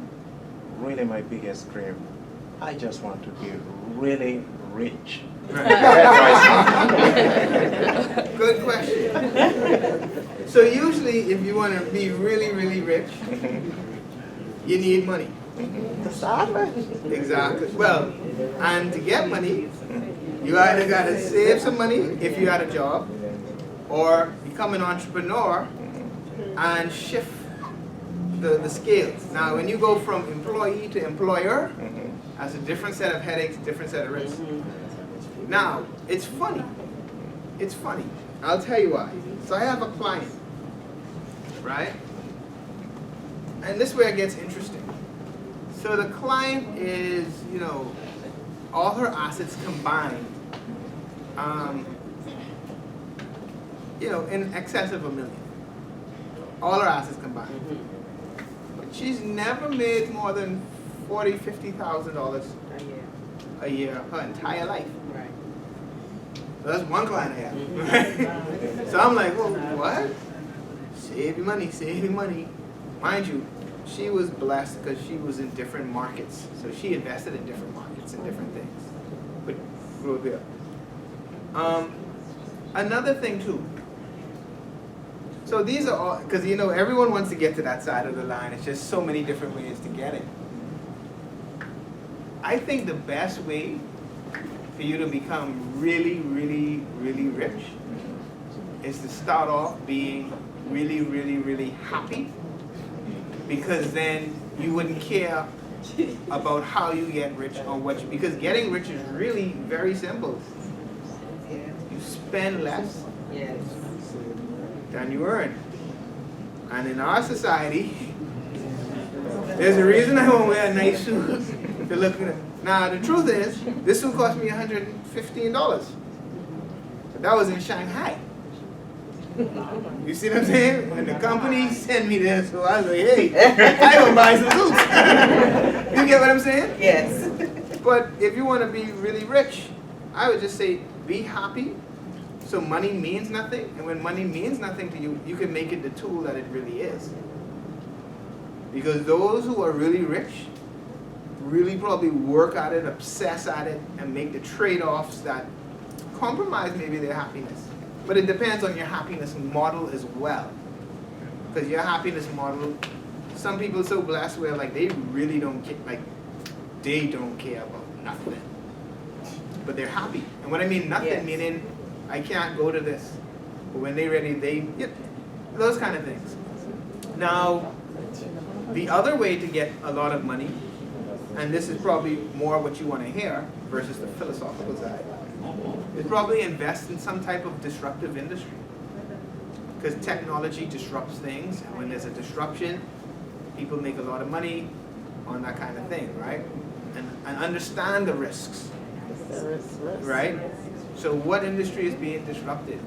really my biggest dream. I just want to be really rich. Good question. So usually if you want to be really, really rich, you need money. To start with. Exactly. Well, and to get money, you either got to save some money if you had a job, or become an entrepreneur and shift the scales. Now, when you go from employee to employer, that's a different set of headaches, different set of risks. Now, it's funny. It's funny. I'll tell you why. So I have a client, right? And this is where it gets interesting. So the client is, all her assets combined, in excess of $1 million. All her assets combined. She's never made more than $40,000, $50,000 a year her entire life. Right. So that's one client I have. Right? So I'm like, well, what? Save your money, save your money. Mind you, she was blessed because she was in different markets. So she invested in different markets and different things. But grew up here. Another thing too. So these are all, because everyone wants to get to that side of the line. It's just so many different ways to get it. I think the best way for you to become really, really, really rich is to start off being really, really, really happy, because then you wouldn't care about how you get rich or what you, because getting rich is really very simple. You spend less Yes. than you earn. And in our society, there's a reason I won't wear a nice suit to look good. Now, the truth is, this suit cost me $115. But that was in Shanghai. You see what I'm saying? And the company sent me this, so I was like, hey, I gonna buy some suits. You get what I'm saying? Yes. But if you want to be really rich, I would just say be happy. So money means nothing, and when money means nothing to you, you can make it the tool that it really is. Because those who are really rich really probably work at it, obsess at it, and make the trade-offs that compromise maybe their happiness. But it depends on your happiness model as well. Because your happiness model, some people are so blessed where like they really don't care, like they don't care about nothing. But they're happy. And when I mean nothing, Yes. meaning I can't go to this. But when they're ready, they, yeah, those kind of things. Now, the other way to get a lot of money, and this is probably more what you want to hear versus the philosophical side, is probably invest in some type of disruptive industry. Because technology disrupts things, and when there's a disruption, people make a lot of money on that kind of thing, right? And understand the risks, There is risk. right? So what industry is being disrupted?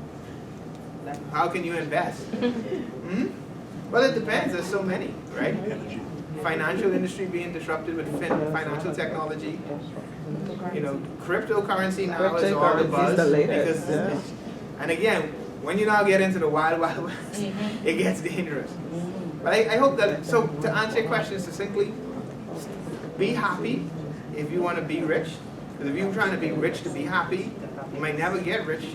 How can you invest? Hmm? Well, it depends. There's so many, right? Financial industry being disrupted with financial technology. You know, cryptocurrency now is all the Cryptocurrency buzz. is the latest, Because, yeah. and again, when you now get into the wild, wild west, it gets dangerous. But I hope that, so to answer your question succinctly, be happy if you want to be rich. Because if you're trying to be rich to be happy, you might never get rich.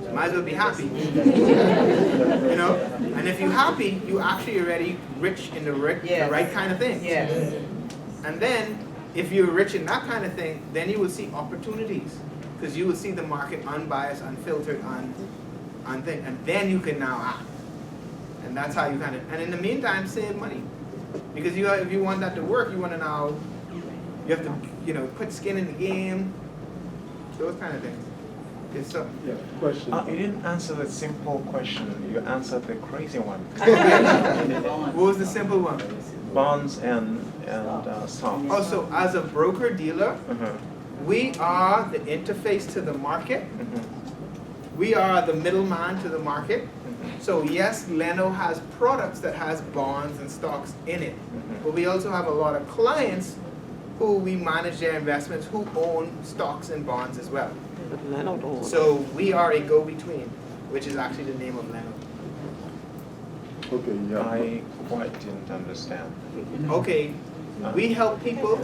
So might as well be happy. You know? And if you're happy, you actually already rich in the Yes. right kind of thing. Yes. And then, if you're rich in that kind of thing, then you will see opportunities. Because you will see the market unbiased, unfiltered, on thing. And then you can now act. And that's how you kind of, and in the meantime, save money. Because if you want that to work, you want to now, you have to, you know, put skin in the game, those kind of things. Yes, sir. Yeah, question. You didn't answer the simple question. You answered the crazy one. What was the simple one? Bonds and stocks. Also, as a broker dealer, Uh-huh. we are the interface to the market. Mhm. We are the middleman to the market. Mhm. So yes, Leno has products that has bonds and stocks in it. Mhm. But we also have a lot of clients who we manage their investments who own stocks and bonds as well. But Leno don't. So we are a go-between, which is actually the name of Leno. Okay, yeah. I quite didn't understand. Okay, we help people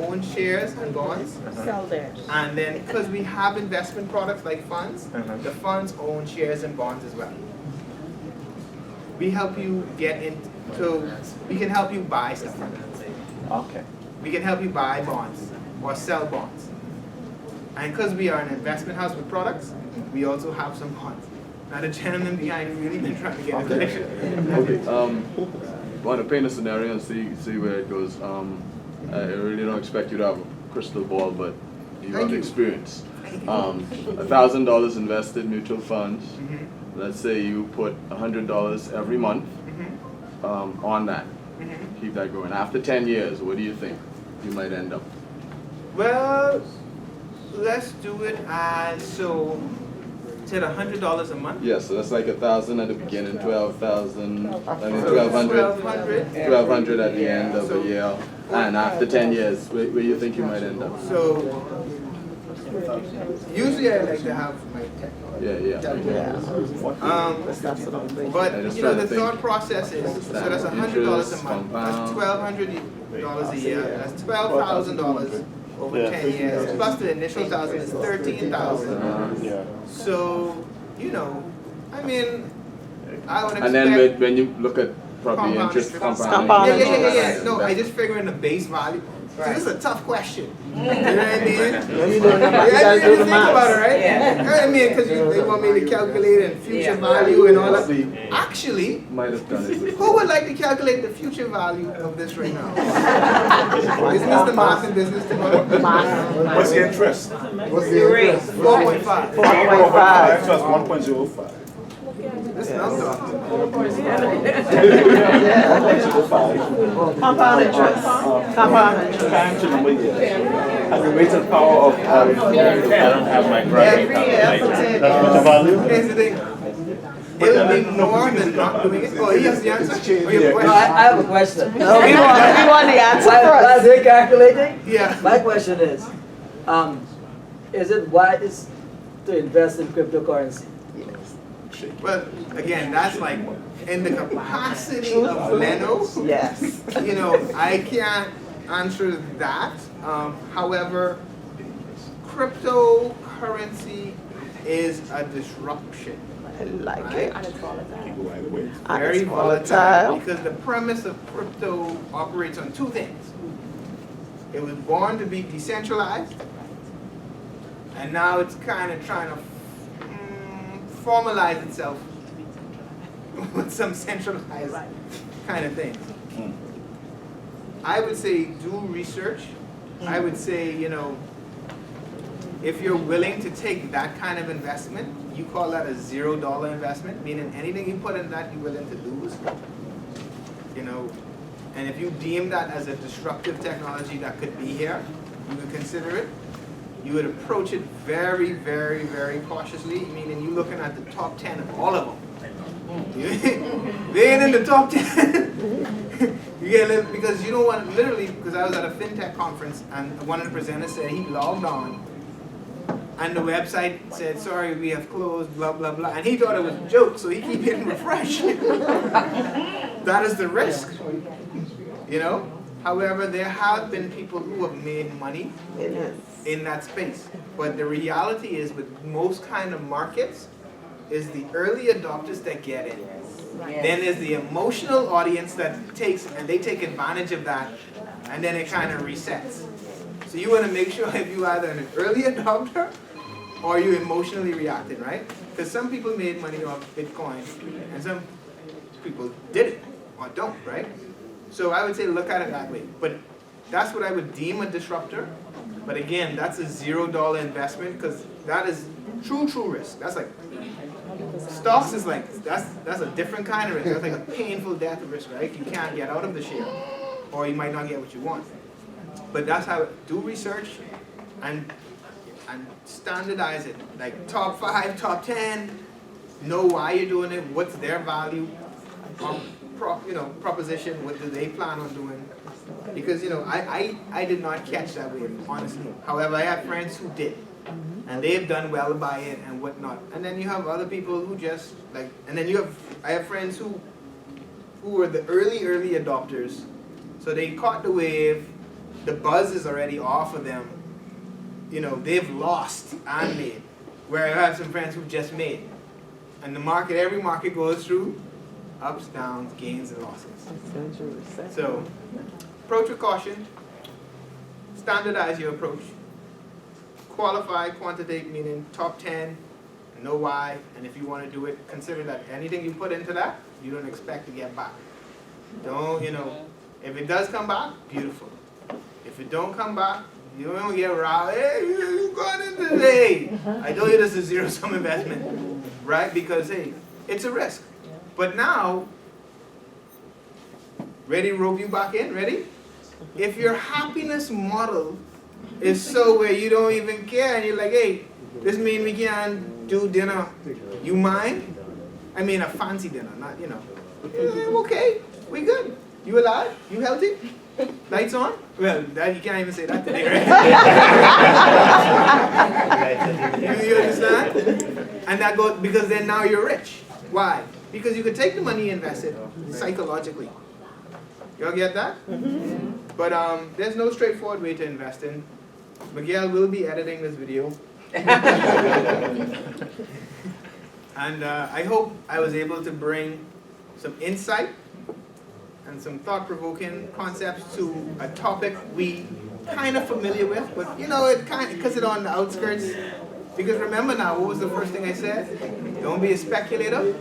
own shares and bonds. Uh-huh. Sell theirs. And then, because we have investment products like funds, Uh-huh. the funds own shares and bonds as well. We help you get into, we can help you buy stuff. Okay. We can help you buy bonds or sell bonds. And because we are an investment house with products, we also have some bonds. Now the gentleman behind really been trying to get his attention. Okay, want to paint a scenario and see where it goes. I really don't expect you to have a crystal ball, but you Thank have you. experience. $1,000 invested mutual funds. Mhm, Let's say you put $100 every month mhm, on that. mhm. Keep that going. After 10 years, what do you think you might end up? Well, let's do it as, so, said $100 a month? Yeah, so that's like 1,000 at the beginning, 12,000, I mean So 1,200. 1,200. 1,200 at the end of the year, and after 10 years, where you think you might end up? So, usually I like to have my technology. Yeah. That's what I'm thinking. But, I just you know, try to the think. thought process is, so that's $100 a month, that's $1,200 a year, that's $12,000 over 10 years, plus the initial 1,000 is 13,000. Yeah. So, you know, I mean, I would expect. And then when you look at probably Compound interest interest. compounding. Compound Yeah. interest. No, I just figure in the base value. So this is a tough question. You know what I mean? When you do the math, you Yeah, gotta you do the think about it, math. right? Yeah. You know what I mean? Because they want me to calculate and future value and all that. Actually, Might have done it. who would like to calculate the future value of this right now? Isn't this the math and business tomorrow? What's the interest? What's the interest? 4.5. 4.5. So it's 1.05. This number. Compound interest. Compound interest. Time to number years. And the weighted power of I don't have my graphic Every year for calculator. 10 That's what the years. value? Here's the thing. It'll be more than not doing it. Oh, he has the answer? Or you have a Yeah. question? I have a question. No, we want the answer While first. they're calculating, Yeah. my question is it wise to invest in cryptocurrency? Well, again, that's like in the capacity of Leno. Yes. You know, I can't answer that. However, cryptocurrency is a disruption. I like Right? it. People either way. And Very it's volatile. Because the premise of crypto operates on two things. It was born to be decentralized, and now it's kind of trying to formalize itself with some centralized kind of things. I would say do research. I would say, you know, if you're willing to take that kind of investment, you call that a $0 investment, meaning anything you put in that you're willing to lose. You know, and if you deem that as a disruptive technology that could be here, you would consider it. You would approach it very, very, very cautiously, meaning you're looking at the top 10 of all of them. They ain't in the top 10. You get a little, because you don't want, literally, because I was at a fintech conference and one of the presenters said he logged on and the website said, sorry, we have closed, blah, blah, blah. And he thought it was a joke, so he keep hitting refresh. That is the risk, you know? However, there have been people who have made money in that space. But the reality is with most kind of markets, is the early adopters that get in. Then there's the emotional audience that takes, and they take advantage of that, and then it kind of resets. So you want to make sure if you either an early adopter or you emotionally reacting, right? Because some people made money off Bitcoin, and some people didn't or don't, right? So I would say look at it that way. But that's what I would deem a disruptor. But again, that's a $0 investment because that is true risk. That's like stocks is like that's a different kind of risk. That's like a painful death risk, right? You can't get out of the share, or you might not get what you want. But that's how do research and standardize it. Like top 5, top 10. Know why you're doing it. What's their value? Proposition. What do they plan on doing? Because I did not catch that wave, honestly. However, I have friends who did, and they've done well by it and whatnot. And then you have other people who just like, and then I have friends who were the early adopters, so they caught the wave. The buzz is already off of them. You know, they've lost and made. Where I have some friends who just made, and the market, every market goes through ups, downs, gains, and losses. So, approach with caution, standardize your approach, qualify, quantitate, meaning top 10, know why, and if you want to do it, consider that anything you put into that, you don't expect to get back. Don't, if it does come back, beautiful. If it don't come back, you don't get around, hey, you got into today. I told you this is zero-sum investment, right? Because, hey, it's a risk. But now, ready to rope you back in? Ready? If your happiness model is so where you don't even care and you're like, hey, this means we can't do dinner. You mind? I mean a fancy dinner, not, okay, we good. You alive? You healthy? Lights on? Well, that you can't even say that today, right? you understand? And that goes, because then now you're rich. Why? Because you could take the money and invest it psychologically. Y'all get that? Mm-hmm. But there's no straightforward way to invest in. Miguel will be editing this video. And I hope I was able to bring some insight and some thought-provoking concepts to a topic we kind of familiar with, but you know, it kind of, because it's on the outskirts. Because remember now, what was the first thing I said? Don't be a speculator,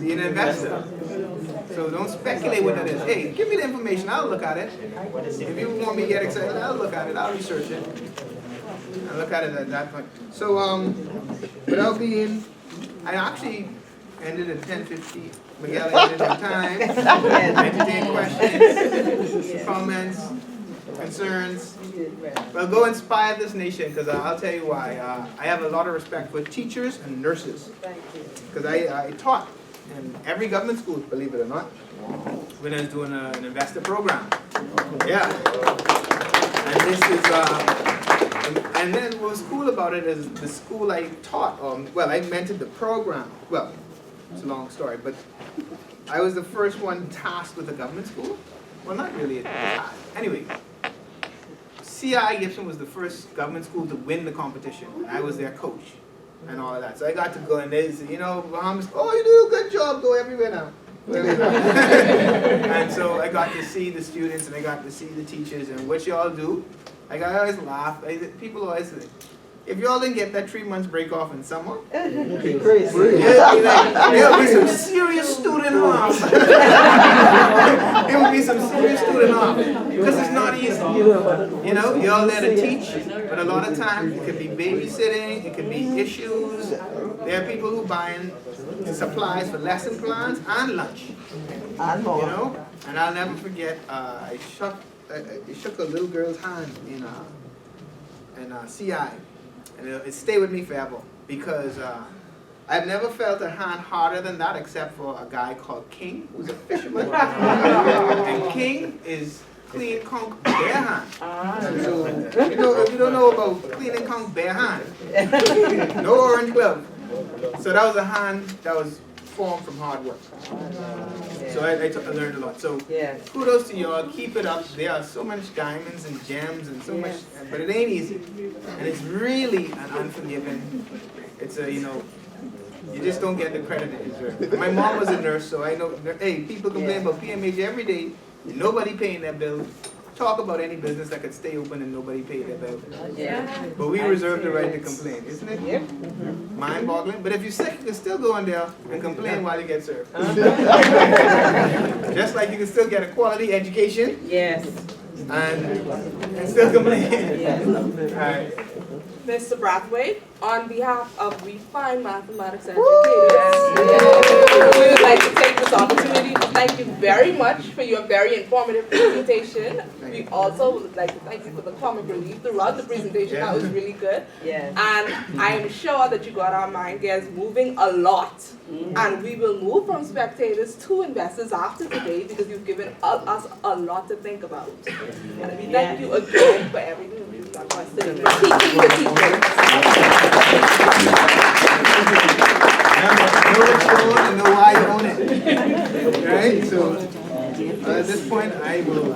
be an investor. So don't speculate what that is. Hey, give me the information, I'll look at it. If you want me to get excited, I'll look at it, I'll research it. I'll look at it at that point. So, without being, I actually ended at 10:50. Miguel ended on time. Entertain questions, comments, concerns. Well, go inspire this nation, because I'll tell you why. I have a lot of respect for teachers and nurses. Because I taught in every government school, believe it or not, when I was doing an investor program. Yeah. And this is, and then what was cool about it is the school I taught, well, I mentored the program. Well, it's a long story, but I was the first one tasked with a government school. Well, not really a task. Anyway, CI Gibson was the first government school to win the competition. I was their coach and all of that. So I got to go and they said, you know, Bahamas, oh, you do a good job, go everywhere now. Go everywhere. And so I got to see the students and I got to see the teachers and what y'all do. Like I always laugh. People always say, if y'all didn't get that 3 months break off in summer, Be crazy. there'll be some serious student harm. It will be some serious student harm. Because it's not easy. You know, y'all there to teach, but a lot of times it could be babysitting, it could be issues. There are people who buying supplies for lesson plans and lunch. And more. You know? And I'll never forget, I shook a little girl's hand in CI. And it stayed with me forever because I've never felt a hand harder than that except for a guy called King, who's a fisherman. And King is clean conch bare hand. So, you know, if you don't know about clean and conch bare hand, no orange glove. So that was a hand that was formed from hard work. So I learned a lot. So kudos to y'all. Keep it up. There are so much diamonds and gems and so much, but it ain't easy. And it's really an unforgiving. It's a, you know, you just don't get the credit it deserves. My mom was a nurse, so I know. Hey, people complain about PMH every day. Nobody paying their bill. Talk about any business that could stay open and nobody pay their bill. But we reserve the right to complain, isn't it? Mind-boggling. But if you're sick, you can still go in there and complain while you get served. Just like you can still get a quality education. Yes. And still complain. All right. Mr. Brathwaite, on behalf of Refine Mathematics Educators, we would like to take this opportunity to thank you very much for your very informative presentation. We also would like to thank you for the comic relief throughout the presentation. That was really good. Yes. And I am sure that you got our mind gears moving a lot. And we will move from spectators to investors after today because you've given us a lot to think about. And we thank you again for everything you've done for us today, for teaching the teachers. Know what you own and know why you own it. Alright, so at this point I will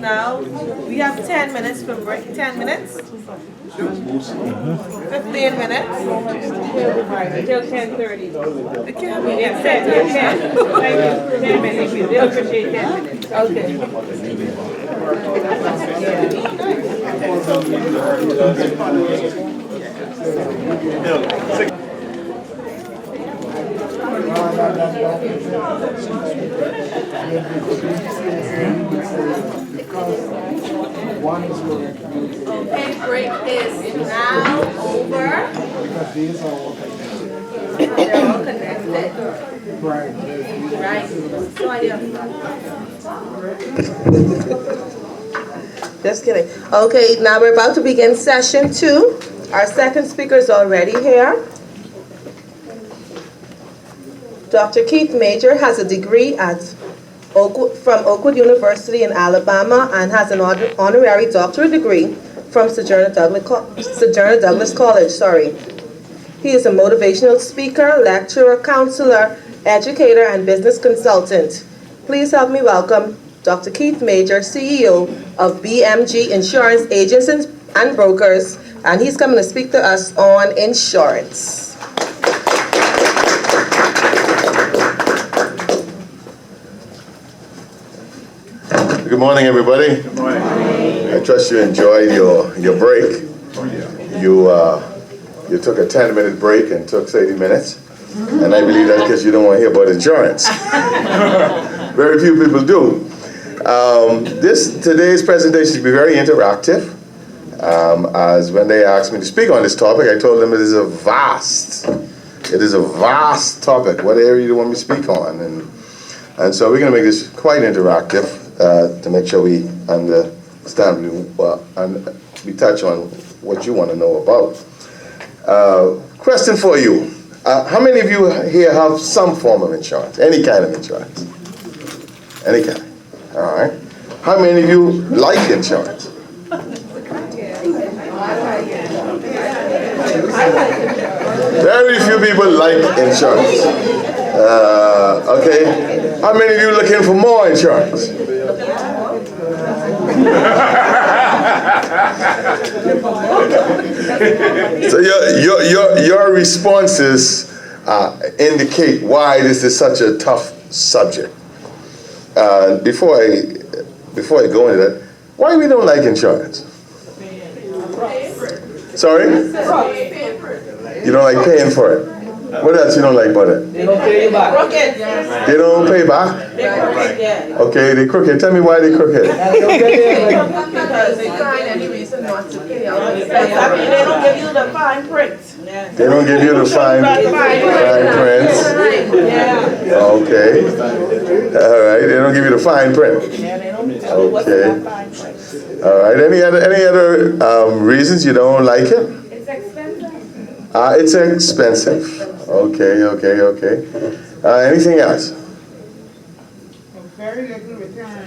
Now, we have 10 minutes for break. 10 minutes? 15 minutes? Until 10:30. It can't be. Yes, 10. Thank you. 10 minutes. We will appreciate 10 minutes. Okay, break is now over. They're all connected. Right. So I Just kidding. Okay, now we're about to begin session 2. Our second speaker is already here. Dr. Keith Major has a degree from Oakwood University in Alabama and has an honorary doctorate degree from Sojourner Douglas College. He is a motivational speaker, lecturer, counselor, educator, and business consultant. Please help me welcome Dr. Keith Major, CEO of BMG Insurance Agents and Brokers, and he's coming to speak to us on insurance. Good morning, everybody. Good morning. I trust you enjoyed your break. You took a 10-minute break and took 30 minutes. And I believe that's because you don't want to hear about insurance. Very few people do. Today's presentation will be very interactive. As when they asked me to speak on this topic, I told them it is a vast topic. What area do you want me to speak on? And so we're going to make this quite interactive to make sure we understand and we touch on what you want to know about. Question for you. How many of you here have some form of insurance? Any kind of insurance? Any kind? All right. How many of you like insurance? Very few people like insurance. Okay. How many of you looking for more insurance? So your responses indicate why this is such a tough subject. Before I go into that, why we don't like insurance? Sorry? You don't like paying for it. What else you don't like about it? They don't pay you back. They don't pay back? Okay, they crooked. Tell me why they crooked. Because they find any reason not to pay out. They don't give you the fine print. They don't give you the fine prints? Okay. All right, they don't give you the fine print. Okay. All right, any other reasons you don't like it? It's expensive. It's expensive. Okay. Anything else? Very little return.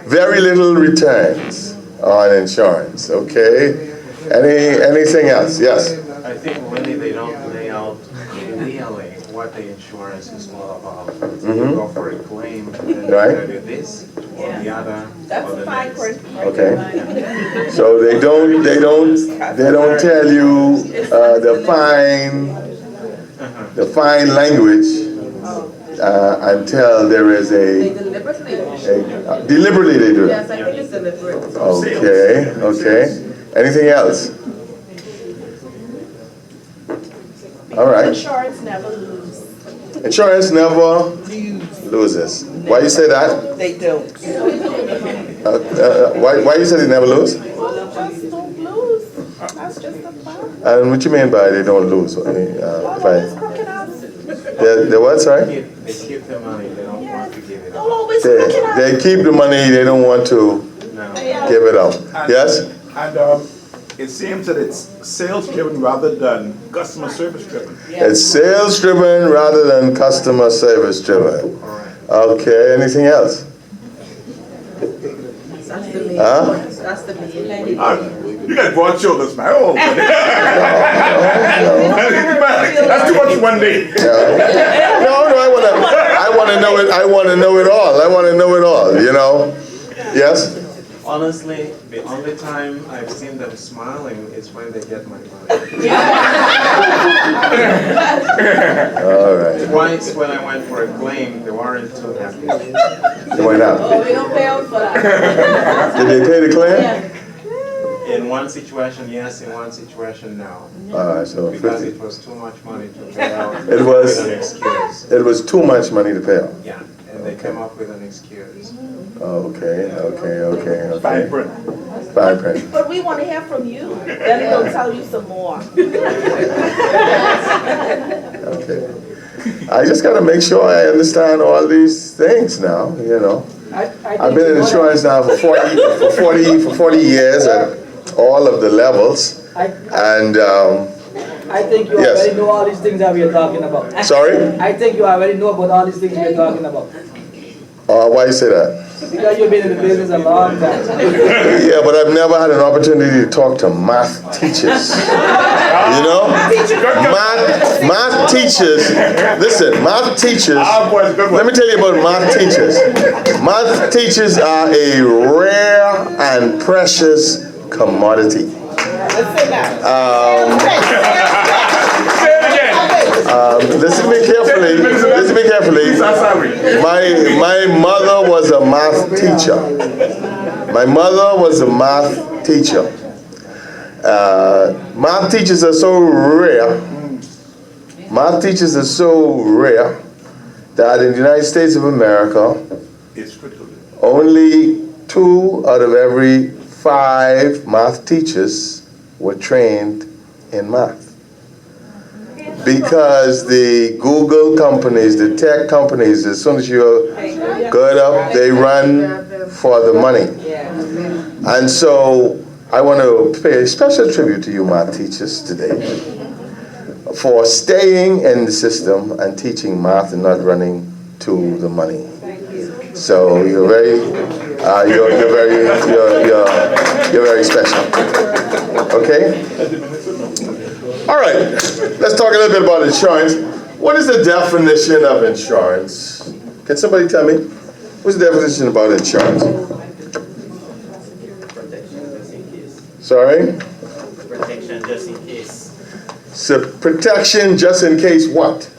Very little returns on insurance. Okay. Anything else? Yes. I think really they don't lay out clearly what the insurance is all about. You go for a claim, and then Right. you do this or the other. That's or the the fine next. print. Okay. So they don't tell you the fine language until there is They a deliberately. deliberately they do it. Yes, I think it's deliberate. Okay. Anything else? All right. Insurance never lose. Insurance never loses. Why you say that? They don't. Why you say they never lose? Well, they just don't lose. That's just a fact. And what you mean by they don't lose? If Always crooked us. the what? Sorry. They keep the money, they don't want to give it They'll up. always crooked us. They keep the money. They don't want to No. give it out. Yes. And it seems that it's sales driven rather than customer service driven. It's sales driven rather than customer service driven. Okay. Anything else? That's the main. Huh? That's the main. You got broad shoulders, man. Oh, that's too much one day. No. I want to know it. I want to know it all. You know. Yes. Honestly, the only time I've seen them smiling is when they get my money. All right. Twice when I went for a claim, they weren't too happy. Why not? Oh, we don't pay out for that. Did they pay the claim? In one situation, yes. In one situation, no. All right. So Because it was too much money to pay out. It was- with an excuse. it was too much money to pay out. Yeah, and they came up with an excuse. Okay. Fine print. Fine print. But we want to hear from you. Then they'll tell you some more. Okay. I just got to make sure I understand all these things now. You know. I've been in insurance now for 40 years at all of the levels. And I think you Yes. already know all these things that we are talking about. sorry. I think you already know about all these things we are talking about. Why you say that? Because you've been in the business a long time. Yeah, but I've never had an opportunity to talk to math teachers. You know? Math teachers, listen, math teachers, let me tell you about math teachers. Math teachers are a rare and precious commodity. Listen to me carefully. Listen to me carefully. My mother was a math teacher. My mother was a math teacher. Math teachers are so rare. Math teachers are so rare that in the United States of America, It's critical. only 2 out of every 5 math teachers were trained in math. Because the Google companies, the tech companies, as soon as you're good up, they run for the money. And so I want to pay a special tribute to you math teachers today for staying in the system and teaching math and not running to the money. So you're very, you're very special. Okay? All right, let's talk a little bit about insurance. What is the definition of insurance? Can somebody tell me? What's the definition about insurance? Sorry? Protection just in case. So protection just in case what?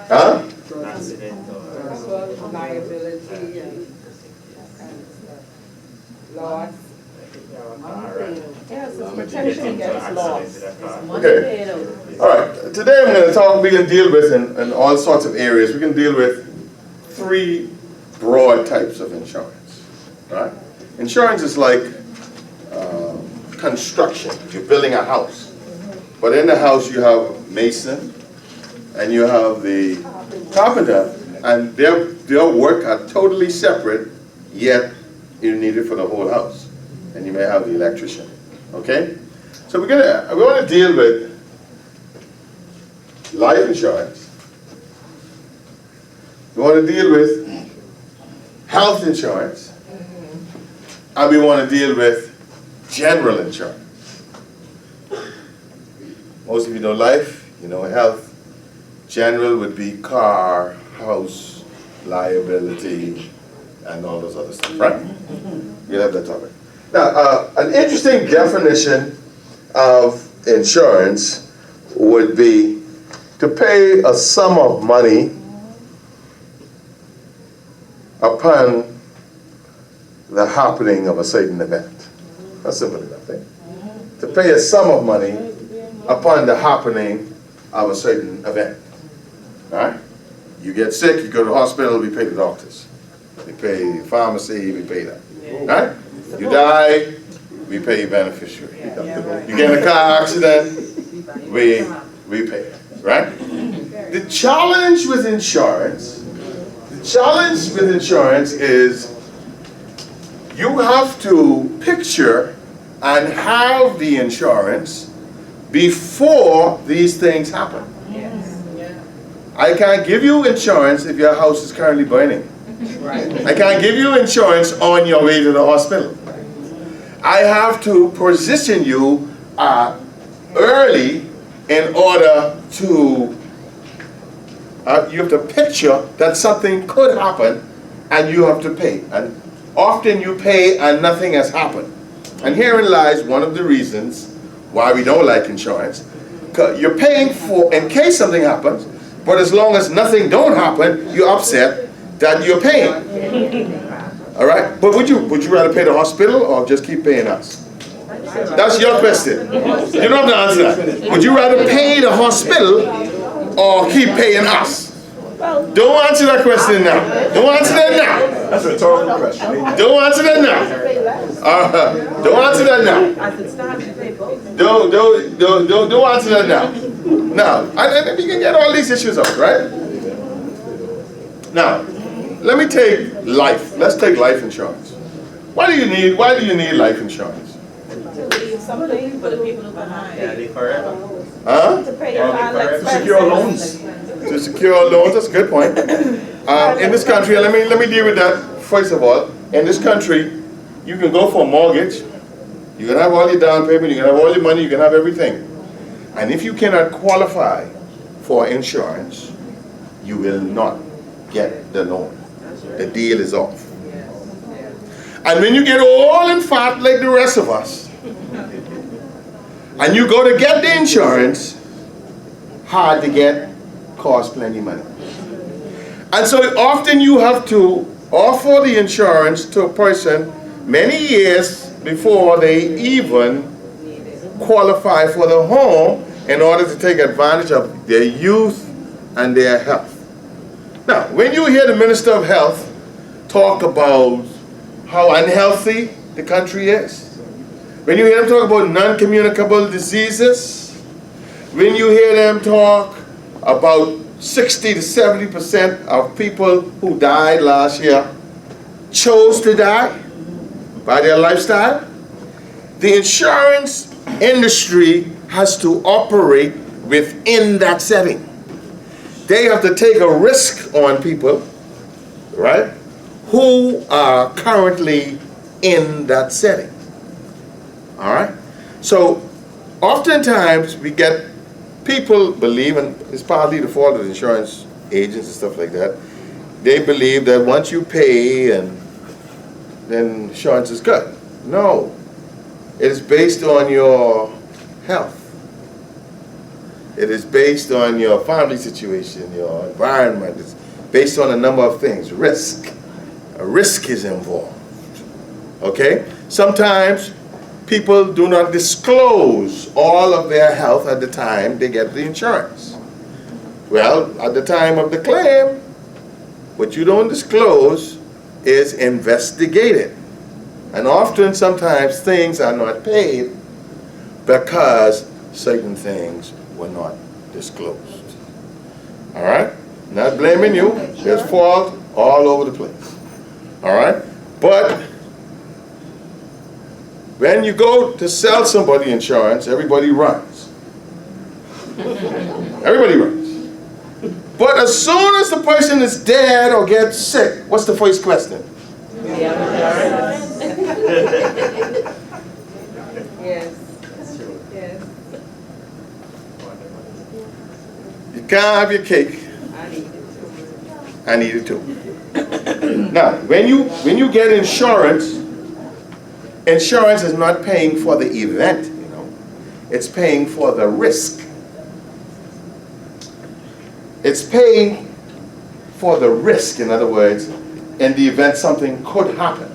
Huh? Accident or Liability and loss. Yes, it's protection against loss. Okay. All right. Today I'm going to talk, we can deal with in all sorts of areas. We can deal with 3 broad types of insurance. Right? Insurance is like construction. You're building a house. But in the house you have mason and you have the carpenter, and their work are totally separate, yet you need it for the whole house. And you may have the electrician. Okay? So we want to deal with life insurance. We want to deal with health insurance. And we want to deal with general insurance. Most of you know life, you know health. General would be car, house, liability, and all those other stuff, right? You have that topic. Now, an interesting definition of insurance would be to pay a sum of money upon the happening of a certain event. That's simple enough, eh? To pay a sum of money upon the happening of a certain event. All right? You get sick, you go to the hospital, we pay the doctors. We pay the pharmacy, we pay that. All right? You die, we pay your beneficiary. You get in a car accident, we pay. Right? The challenge with insurance is you have to picture and have the insurance before these things happen. I can't give you insurance if your house is currently burning. I can't give you insurance on your way to the hospital. I have to position you early in order to, you have to picture that something could happen and you have to pay. And often you pay and nothing has happened. And herein lies one of the reasons why we don't like insurance. You're paying for in case something happens, but as long as nothing don't happen, you're upset that you're paying. All right? But would you rather pay the hospital or just keep paying us? That's your question. You don't have to answer that. Would you rather pay the hospital or keep paying us? Don't answer that question now. Don't answer that now. That's a rhetorical question. Don't answer that now. Don't answer that now. Don't answer that now. Now, and you can get all these issues out, right? Now, let me take life. Let's take life insurance. Why do you need life insurance? To leave something for the people who are behind. Yeah, they forever. Huh? To pay your final expenses. Secure loans. To secure loans, that's a good point. In this country, let me deal with that first of all. In this country, you can go for a mortgage. You can have all your down payment, you can have all your money, you can have everything. And if you cannot qualify for insurance, you will not get the loan. The deal is off. And when you get old and fat like the rest of us, And you go to get the insurance, hard to get, cost plenty money. And so often you have to offer the insurance to a person many years before they even qualify for the home in order to take advantage of their youth and their health. Now, when you hear the Minister of Health talk about how unhealthy the country is, when you hear them talk about non-communicable diseases, when you hear them talk about 60 to 70% of people who died last year chose to die by their lifestyle, the insurance industry has to operate within that setting. They have to take a risk on people, right, who are currently in that setting. All right? So oftentimes we get people believe, and it's partly the fault of the insurance agents and stuff like that, they believe that once you pay and then insurance is good. No. It is based on your health. It is based on your family situation, your environment. It's based on a number of things. Risk. A risk is involved. Okay? Sometimes people do not disclose all of their health at the time they get the insurance. Well, at the time of the claim, what you don't disclose is investigated. And often, sometimes, things are not paid because certain things were not disclosed. All right? Not blaming you. There's fault all over the place. All right? But when you go to sell somebody insurance, everybody runs. Everybody runs. But as soon as the person is dead or gets sick, what's the first question? Yes. Yes. You can't have your cake. I need it too. Now, when you get insurance, insurance is not paying for the event, you know. It's paying for the risk. It's paying for the risk, in other words, in the event something could happen.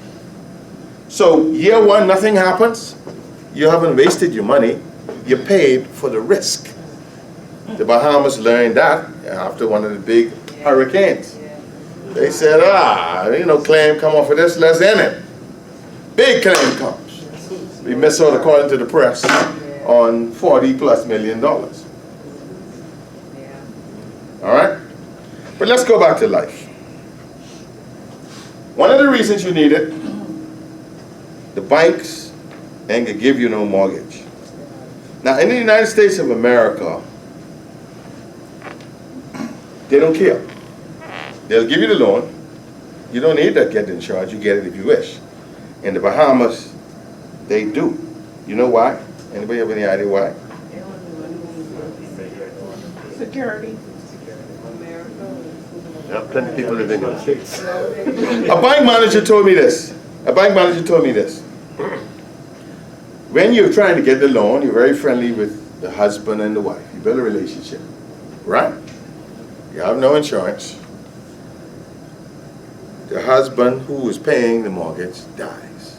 So year one, nothing happens. You haven't wasted your money. You paid for the risk. The Bahamas learned that after one of the big hurricanes. They said, claim come off of this, let's end it. Big claim comes. We miss out, according to the press, on $40+ million. All right? But let's go back to life. One of the reasons you need it, the banks ain't gonna give you no mortgage. Now, in the United States of America, they don't care. They'll give you the loan. You don't need to get the insurance. You get it if you wish. In the Bahamas, they do. You know why? Anybody have any idea why? Security. Plenty of people live in the States. A bank manager told me this. When you're trying to get the loan, you're very friendly with the husband and the wife. You build a relationship, right? You have no insurance. The husband who is paying the mortgage dies.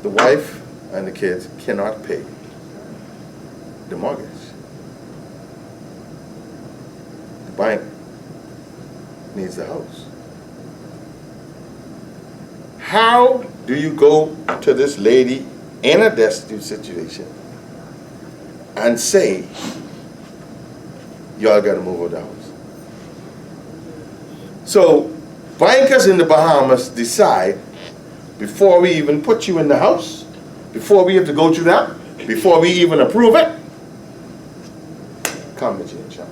The wife and the kids cannot pay the mortgage. The bank needs the house. How do you go to this lady in a destitute situation and say, y'all got to move out of the house? So bankers in the Bahamas decide, before we even put you in the house, before we have to go through that, before we even approve it, come with your insurance.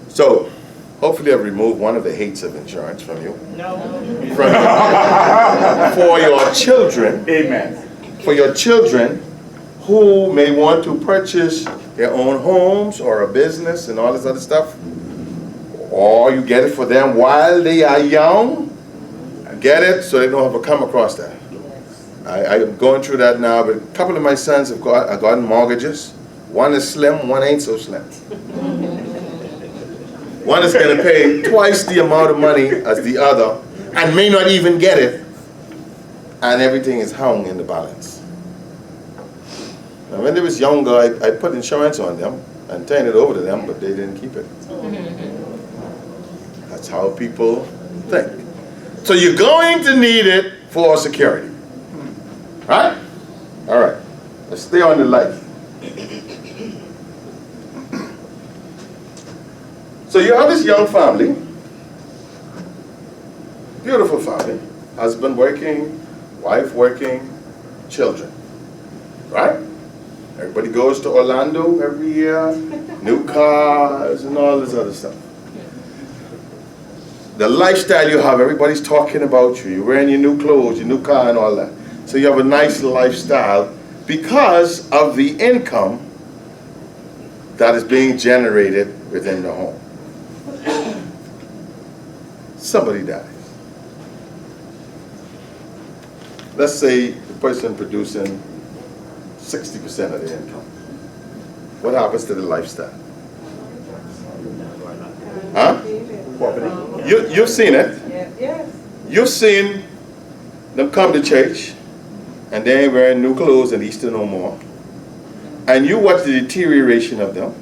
So, hopefully I've removed one of the hates of insurance from you. No. For your children. Amen. For your children who may want to purchase their own homes or a business and all this other stuff, or you get it for them while they are young. Get it so they don't have to come across that. I'm going through that now, but a couple of my sons have gotten mortgages. One is slim, one ain't so slim. One is going to pay twice the amount of money as the other and may not even get it, and everything is hung in the balance. Now, when they was younger, I put insurance on them and turned it over to them, but they didn't keep it. That's how people think. So you're going to need it for security. Right? All right. Let's stay on the life. So you have this young family, beautiful family, husband working, wife working, children. Right? Everybody goes to Orlando every year, new cars and all this other stuff. The lifestyle you have, everybody's talking about you. You're wearing your new clothes, your new car and all that. So you have a nice lifestyle because of the income that is being generated within the home. Somebody dies. Let's say the person producing 60% of the income. What happens to the lifestyle? Huh? You've seen it. Yes. You've seen them come to church and they ain't wearing new clothes and Easter no more. And you watch the deterioration of them.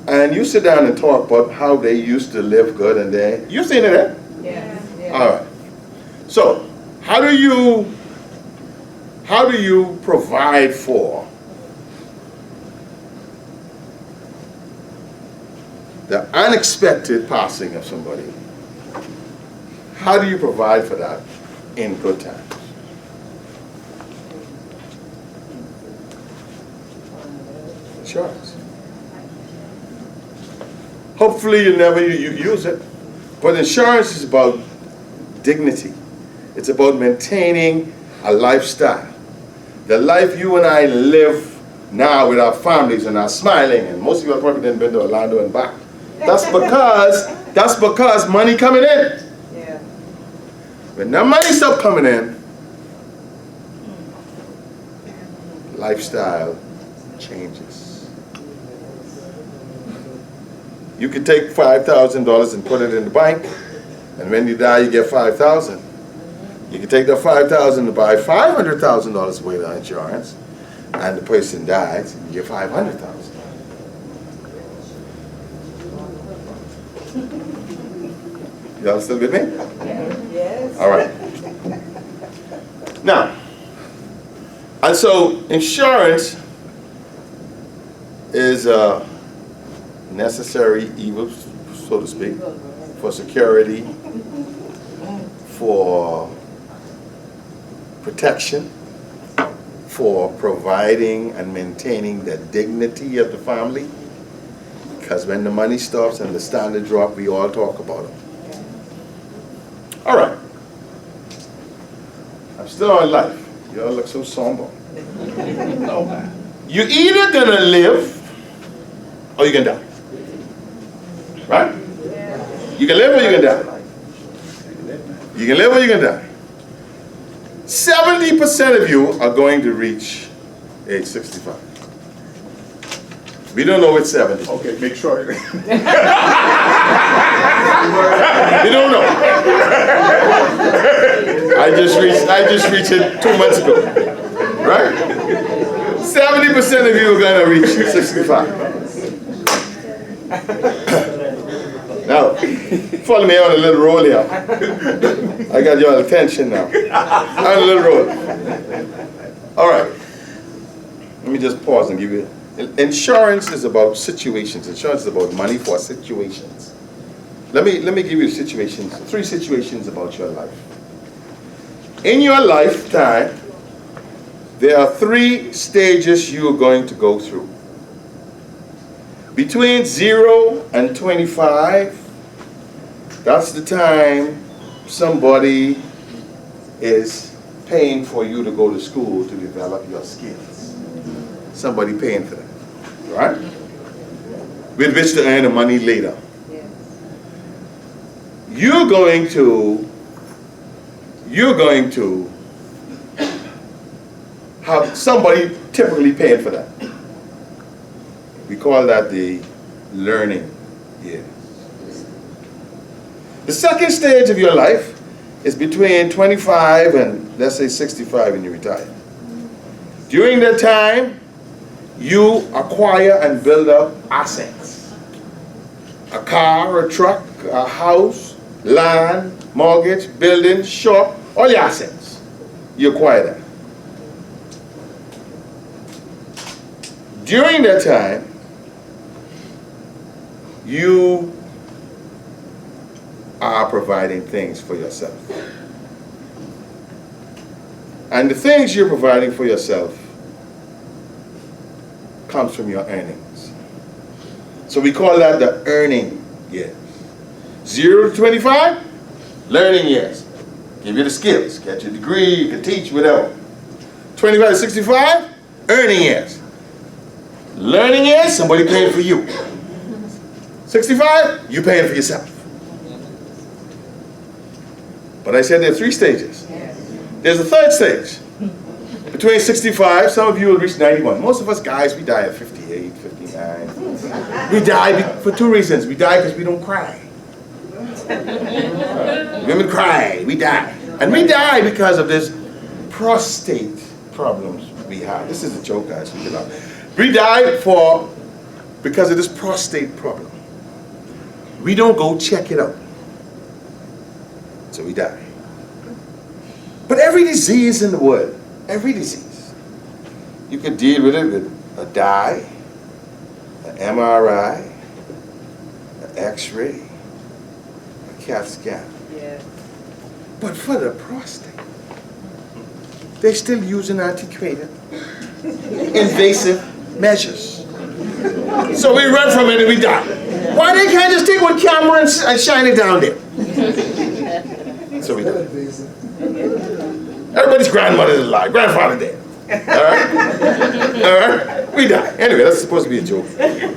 And you sit down and talk about how they used to live good and they, you've seen it, eh? Yes. All right. So, how do you provide for the unexpected passing of somebody? How do you provide for that in good times? Insurance. Hopefully you never use it, but insurance is about dignity. It's about maintaining a lifestyle. The life you and I live now with our families and are smiling, and most of you have probably didn't been to Orlando and back. That's because money coming in. Yeah. When that money stop coming in, lifestyle changes. You can take $5,000 and put it in the bank, and when you die, you get $5,000. You can take that $5,000 to buy $500,000 worth of insurance, and the person dies, and you get $500,000. Y'all still with me? Yes. All right. Now, and so insurance is a necessary evil, so to speak, for security, for protection, for providing and maintaining the dignity of the family. Because when the money stops and the standard drop, we all talk about it. All right. I'm still on life. You all look so somber. You're either gonna live or you can die. Right? You can live or you can die. You can live or you can die. 70% of you are going to reach age 65. We don't know it's 70. Okay, make sure. You don't know. I just reached it 2 months ago. Right? 70% of you are going to reach 65. Now, follow me on a little roll here. I got your attention now. On a little roll. All right. Let me just pause and give you. Insurance is about situations. Insurance is about money for situations. Let me give you situations, 3 situations about your life. In your lifetime, there are 3 stages you are going to go through. Between 0 and 25, that's the time somebody is paying for you to go to school to develop your skills. Somebody paying for that, right? With which to earn the money later. you're going to have somebody typically paying for that. We call that the learning years. The second stage of your life is between 25 and, let's say, 65 when you retire. During that time, you acquire and build up assets. A car, a truck, a house, land, mortgage, building, shop, all your assets. You acquire that. During that time, you are providing things for yourself. And the things you're providing for yourself comes from your earnings. So we call that the earning years. 0 to 25, learning years. Give you the skills, get your degree, you can teach, whatever. 25 to 65, earning years. Learning years, somebody paying for you. 65, you paying for yourself. But I said there are 3 stages. There's a third stage. Between 65, some of you will reach 91. Most of us guys, we die at 58, 59. We die for 2 reasons. We die because we don't cry. Women cry, we die. And we die because of this prostate problems we have. This is a joke, guys. We die because of this prostate problem. We don't go check it out. So we die. But every disease in the world, every disease, you can deal with it with a dye, an MRI, an X-ray, a CAT scan. Yeah. But for the prostate, they're still using antiquated, invasive measures. So we run from it and we die. Why they can't just take one camera and shine it down there? So we die. Everybody's grandmother is alive, grandfather dead. All right? All right? We die. Anyway, that's supposed to be a joke.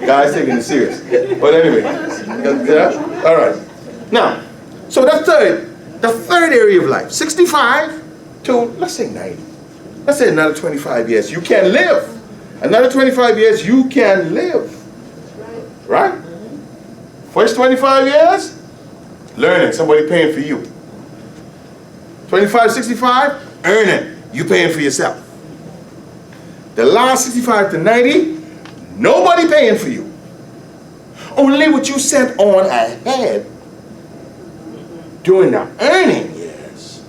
Guys taking it serious. But anyway, yeah? All right. Now, so the third area of life, 65 to, let's say 90. Let's say another 25 years, you can live. Another 25 years, you can live. Right? First 25 years, learning, somebody paying for you. 25, 65, earning, you paying for yourself. The last 65 to 90, nobody paying for you. Only what you sent on ahead during the earning years,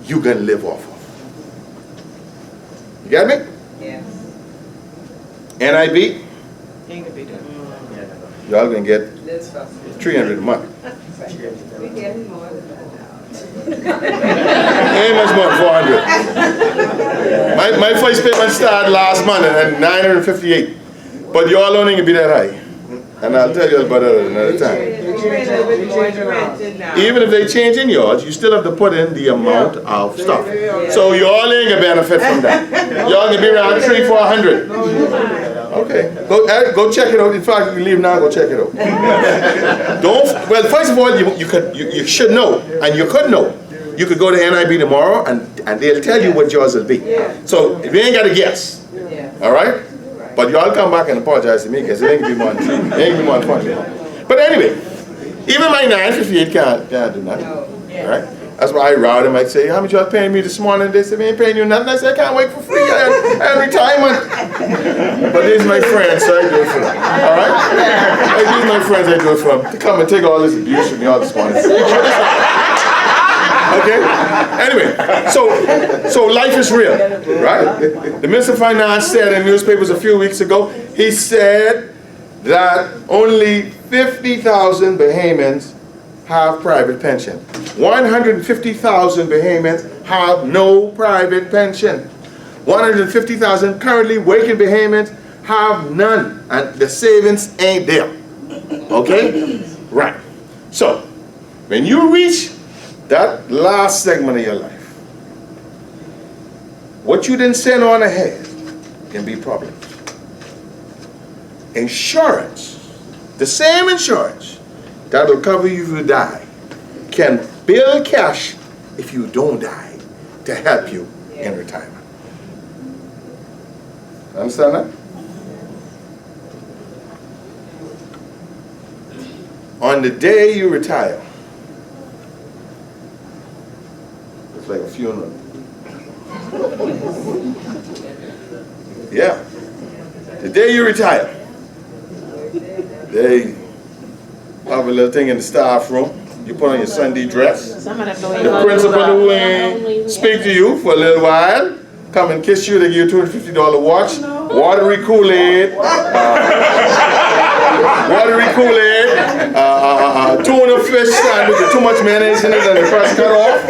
you gonna live off of. You got me? Yes. You NIB, can be there. y'all gonna get Let's stop. 300 a month. We getting more than that Ain't much more than 400. My first payment started last month at 958. But y'all only gonna be that high. And I'll tell you about that another time. Even if they change in yours, you still have to put in the amount of stuff. So y'all ain't gonna benefit from that. Y'all gonna be around 300, 400. Okay, go check it out. In fact, you can leave now, go check it out. Well, first of all, you should know, and you could know. You could go to NIB tomorrow, and they'll tell you what yours will be. So you ain't got to guess. All right? But y'all come back and apologize to me because it ain't gonna be more than 20. But anyway, even my 958 can't do nothing. All right? That's why I routed them. I say, how much y'all paying me this morning? They said, we ain't paying you nothing. I said, I can't wait for free. I have retirement. But these are my friends, so I do it for them. All right? These are my friends, I do it for them. To come and take all this abuse from y'all this morning. Okay? Anyway, so life is real, right? The Minister of Finance said in newspapers a few weeks ago, he said that only 50,000 Bahamians have private pension. 150,000 Bahamians have no private pension. 150,000 currently working Bahamians have none, and the savings ain't there. Okay? Right. So, when you reach that last segment of your life, what you didn't send on ahead can be problems. Insurance, the same insurance that will cover you if you die, can build cash if you don't die to help you in retirement. Understand that? On the day you retire, it's like a funeral. Yeah. The day you retire, they have a little thing in the staff room. You put on your Sunday dress. The principal will speak to you for a little while. Come and kiss you. They give you a $250 watch. Watery Kool-Aid. Watery Kool-Aid. Tuna fish sandwich with too much mayonnaise in it and the crust cut off.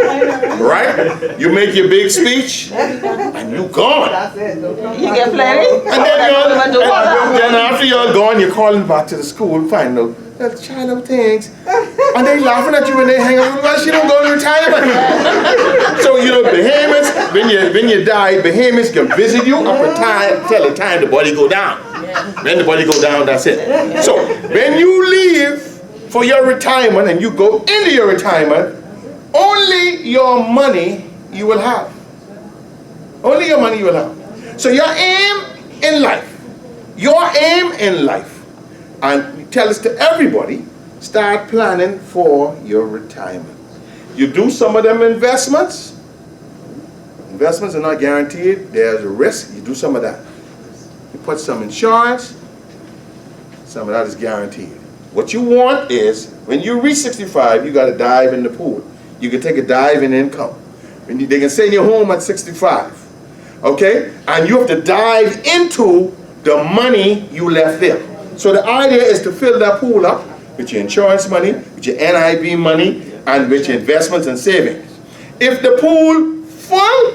Right? You make your big speech and you gone. You get plenty? And then after you're gone, you're calling back to the school, find out that child of things. And they laughing at you when they hang out because you don't go to retirement. So, you know, behemoths, when you die, behemoths can visit you up until the time the body go down. When the body go down, that's it. So, when you leave for your retirement and you go into your retirement, only your money you will have. Only your money you will have. So your aim in life, and we tell this to everybody, start planning for your retirement. You do some of them investments. Investments are not guaranteed. There's a risk. You do some of that. You put some insurance. Some of that is guaranteed. What you want is, when you reach 65, you got to dive in the pool. You can take a dive in income. They can send you home at 65. Okay? And you have to dive into the money you left there. So the idea is to fill that pool up with your insurance money, with your NIB money, and with your investments and savings. If the pool full,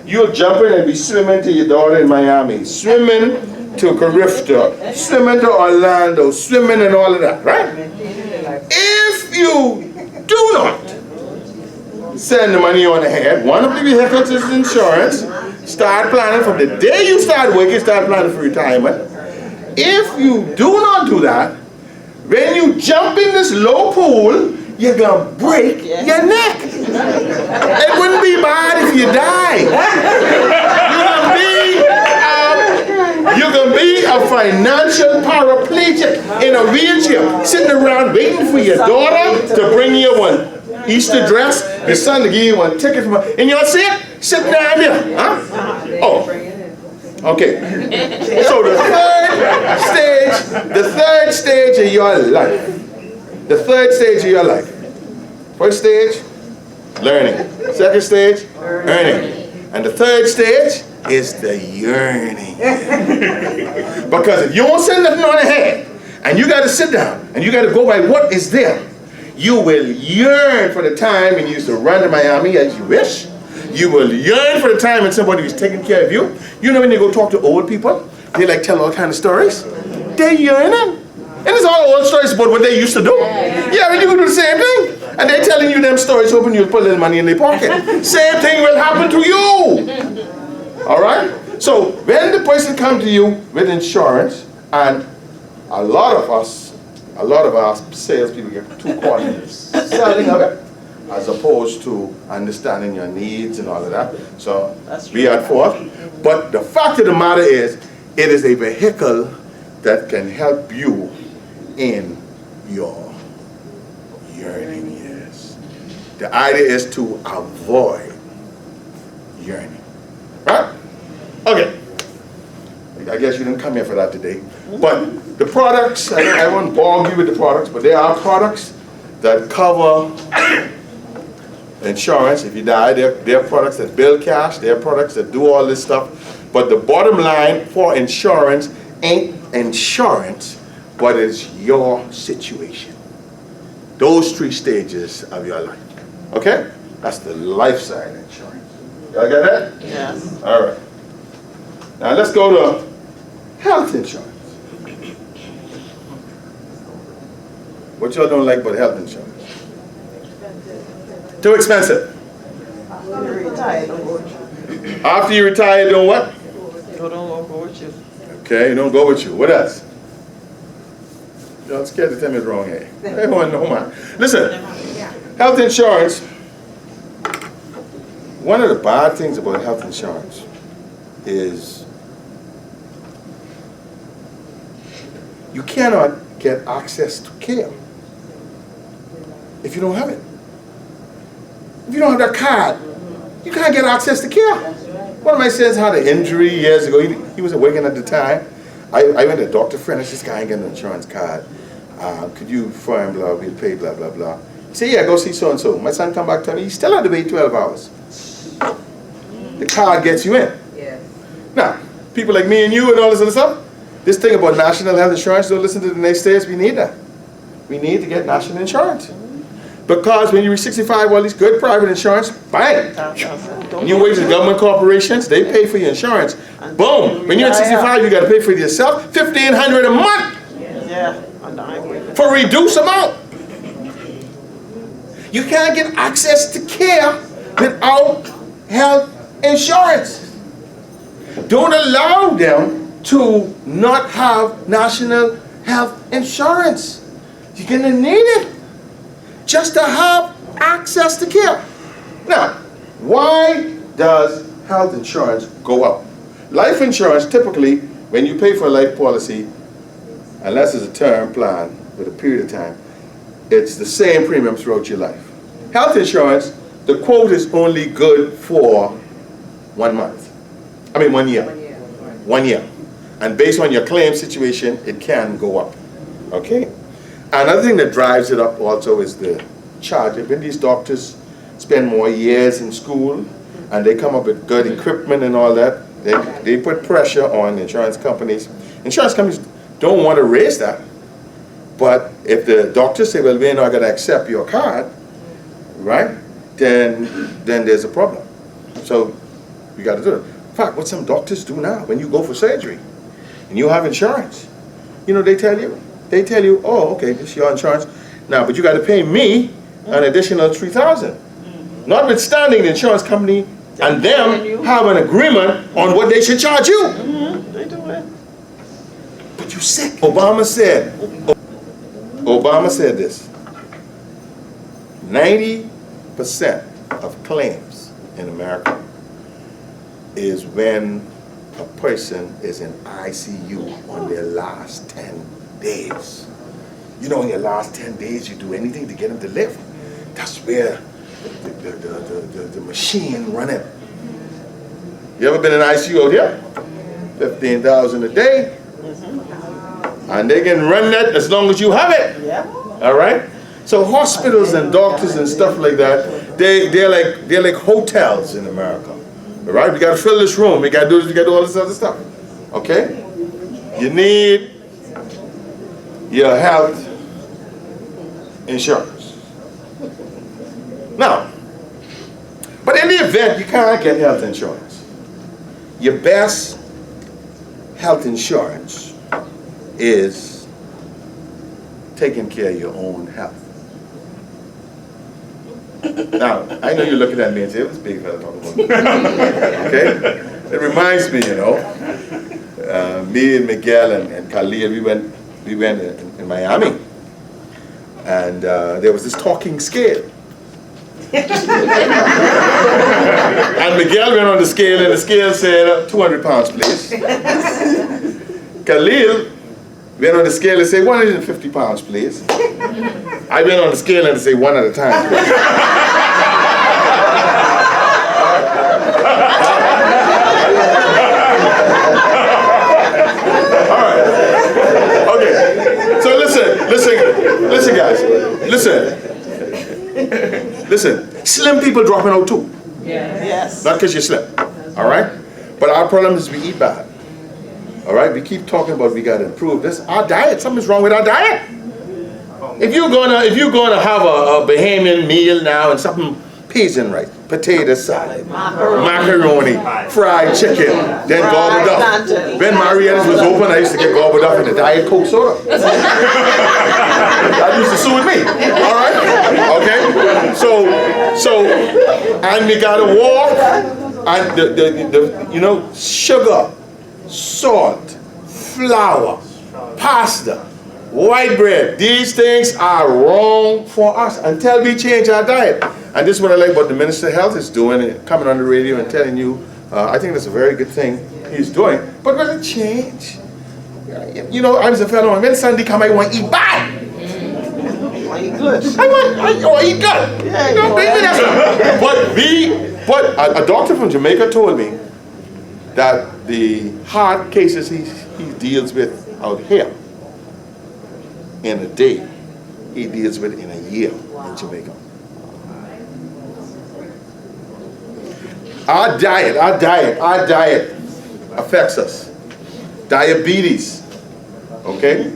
you'll jump in and be swimming to your daughter in Miami, swimming to Carifta, swimming to Orlando, swimming and all of that, right? If you do not send the money on ahead, one of the vehicles is insurance. Start planning from the day you start working, start planning for retirement. If you do not do that, when you jump in this low pool, you're gonna break your neck. It wouldn't be bad if you die. You're gonna be a financial paraplegic in a wheelchair, sitting around waiting for your daughter to bring you one Easter dress, your son to give you one ticket from her, and you'll see it sitting down there. Huh? Oh. Okay. So the third stage of your life. The third stage of your life. First stage, learning. Second stage, earning. And the third stage is the yearning. Because if you don't send nothing on ahead, and you got to sit down, and you got to go by what is there, you will yearn for the time when you used to run to Miami as you wish. You will yearn for the time when somebody was taking care of you. You know when you go talk to old people, they like tell all kind of stories. They're yearning. And it's all old stories about what they used to do. Yeah, when you do the same thing. And they're telling you them stories hoping you'll put a little money in their pocket. Same thing will happen to you. All right? So when the person comes to you with insurance, and a lot of our salespeople get too caught in selling of it, as opposed to understanding your needs and all of that. So we are at fault. But the fact of the matter is, it is a vehicle that can help you in your yearning years. The idea is to avoid yearning. Right? Okay. I guess you didn't come here for that today. But the products, I won't bog you with the products, but there are products that cover insurance. If you die, there are products that build cash, there are products that do all this stuff. But the bottom line for insurance ain't insurance, but it's your situation. Those three stages of your life. Okay? That's the life side insurance. Y'all got that? Yes. All right. Now let's go to health insurance. What y'all don't like about health insurance? Too expensive. After you retire, don't go with you. After you retire, you don't what? Don't go with you. Okay, you don't go with you. What else? Y'all scared to tell me it's wrong here. Everyone know man. Listen, Health insurance, one of the bad things about health insurance is you cannot get access to care if you don't have it. If you don't have that card, you can't get access to care. One of my sons had an injury years ago. He was working at the time. I went to Dr. French, this guy ain't got an insurance card. Could you firm, blah, we'll pay, blah, blah, blah. He said, yeah, go see so-and-so. My son come back to me, he still had to wait 12 hours. The card gets you in. Yes. Now, people like me and you and all this other stuff, this thing about national health insurance, don't listen to the naysayers, we need that. We need to get national insurance. Because when you reach 65, all these good private insurance, bang! New wages of government corporations, they pay for your insurance. Boom! When you're at 65, you got to pay for it yourself. $1,500 a month! Yeah. For a reduced amount. You can't get access to care without health insurance. Don't allow them to not have national health insurance. You're gonna need it just to have access to care. Now, why does health insurance go up? Life insurance, typically, when you pay for a life policy, unless it's a term plan with a period of time, it's the same premium throughout your life. Health insurance, the quote is only good for 1 month. I mean 1 year. 1 year. And based on your claim situation, it can go up. Okay? Another thing that drives it up also is the charge. When these doctors spend more years in school and they come up with good equipment and all that, they put pressure on insurance companies. Insurance companies don't want to raise that. But if the doctors say, well, we're not going to accept your card, right, then there's a problem. So we got to do it. In fact, what some doctors do now, when you go for surgery and you have insurance, you know, they tell you, oh, okay, this is your insurance. Now, but you got to pay me an additional $3,000. Notwithstanding the insurance company and them have an agreement on what they should charge you. They do it. But you sick. Obama said this. 90% of claims in America is when a person is in ICU on their last 10 days. You know, in your last 10 days, you do anything to get them to live. That's where the machine running. You ever been in ICU out here? 15,000 a day. And they can run that as long as you have it. Yeah. All right? So hospitals and doctors and stuff like that, they're like hotels in America. All right? We got to fill this room. We got to do this. We got to do all this other stuff. Okay? You need your health insurance. Now, but in the event you can't get health insurance, your best health insurance is taking care of your own health. Now, I know you're looking at me and say, it was big fella talking about me. Okay? It reminds me, you know, me and Miguel and Khalil, we went in Miami, and there was this talking scale. And Miguel went on the scale, and the scale said 200 pounds, please. Khalil went on the scale and said 150 pounds, please. I went on the scale and said one at a time, please. All right. Okay. So listen, guys. Listen. Slim people dropping out too. Yes. Not because you're slim. All right? But our problem is we eat bad. All right? We keep talking about we got to improve this. Our diet, something's wrong with our diet. If you're gonna have a Bahamian meal now and something peas and rice, potato salad, macaroni, fried chicken, then gobbled up. When Marietta's was open, I used to get gobbled up in a Diet Coke soda. That used to suit me. All right? Okay? So, and we gotta walk, and you know, sugar, salt, flour, pasta, white bread. These things are wrong for us until we change our diet. And this is what I like about the Minister of Health is doing, coming on the radio and telling you, I think that's a very good thing he's doing. But will it change? You know, I was a fellow, when Sunday come, I want to eat bad. I eat good. I want to eat good. Yeah, you know, maybe that's but a doctor from Jamaica told me that the heart cases he deals with out here in a day, he deals with in a year in Jamaica. Our diet affects us. Diabetes, okay?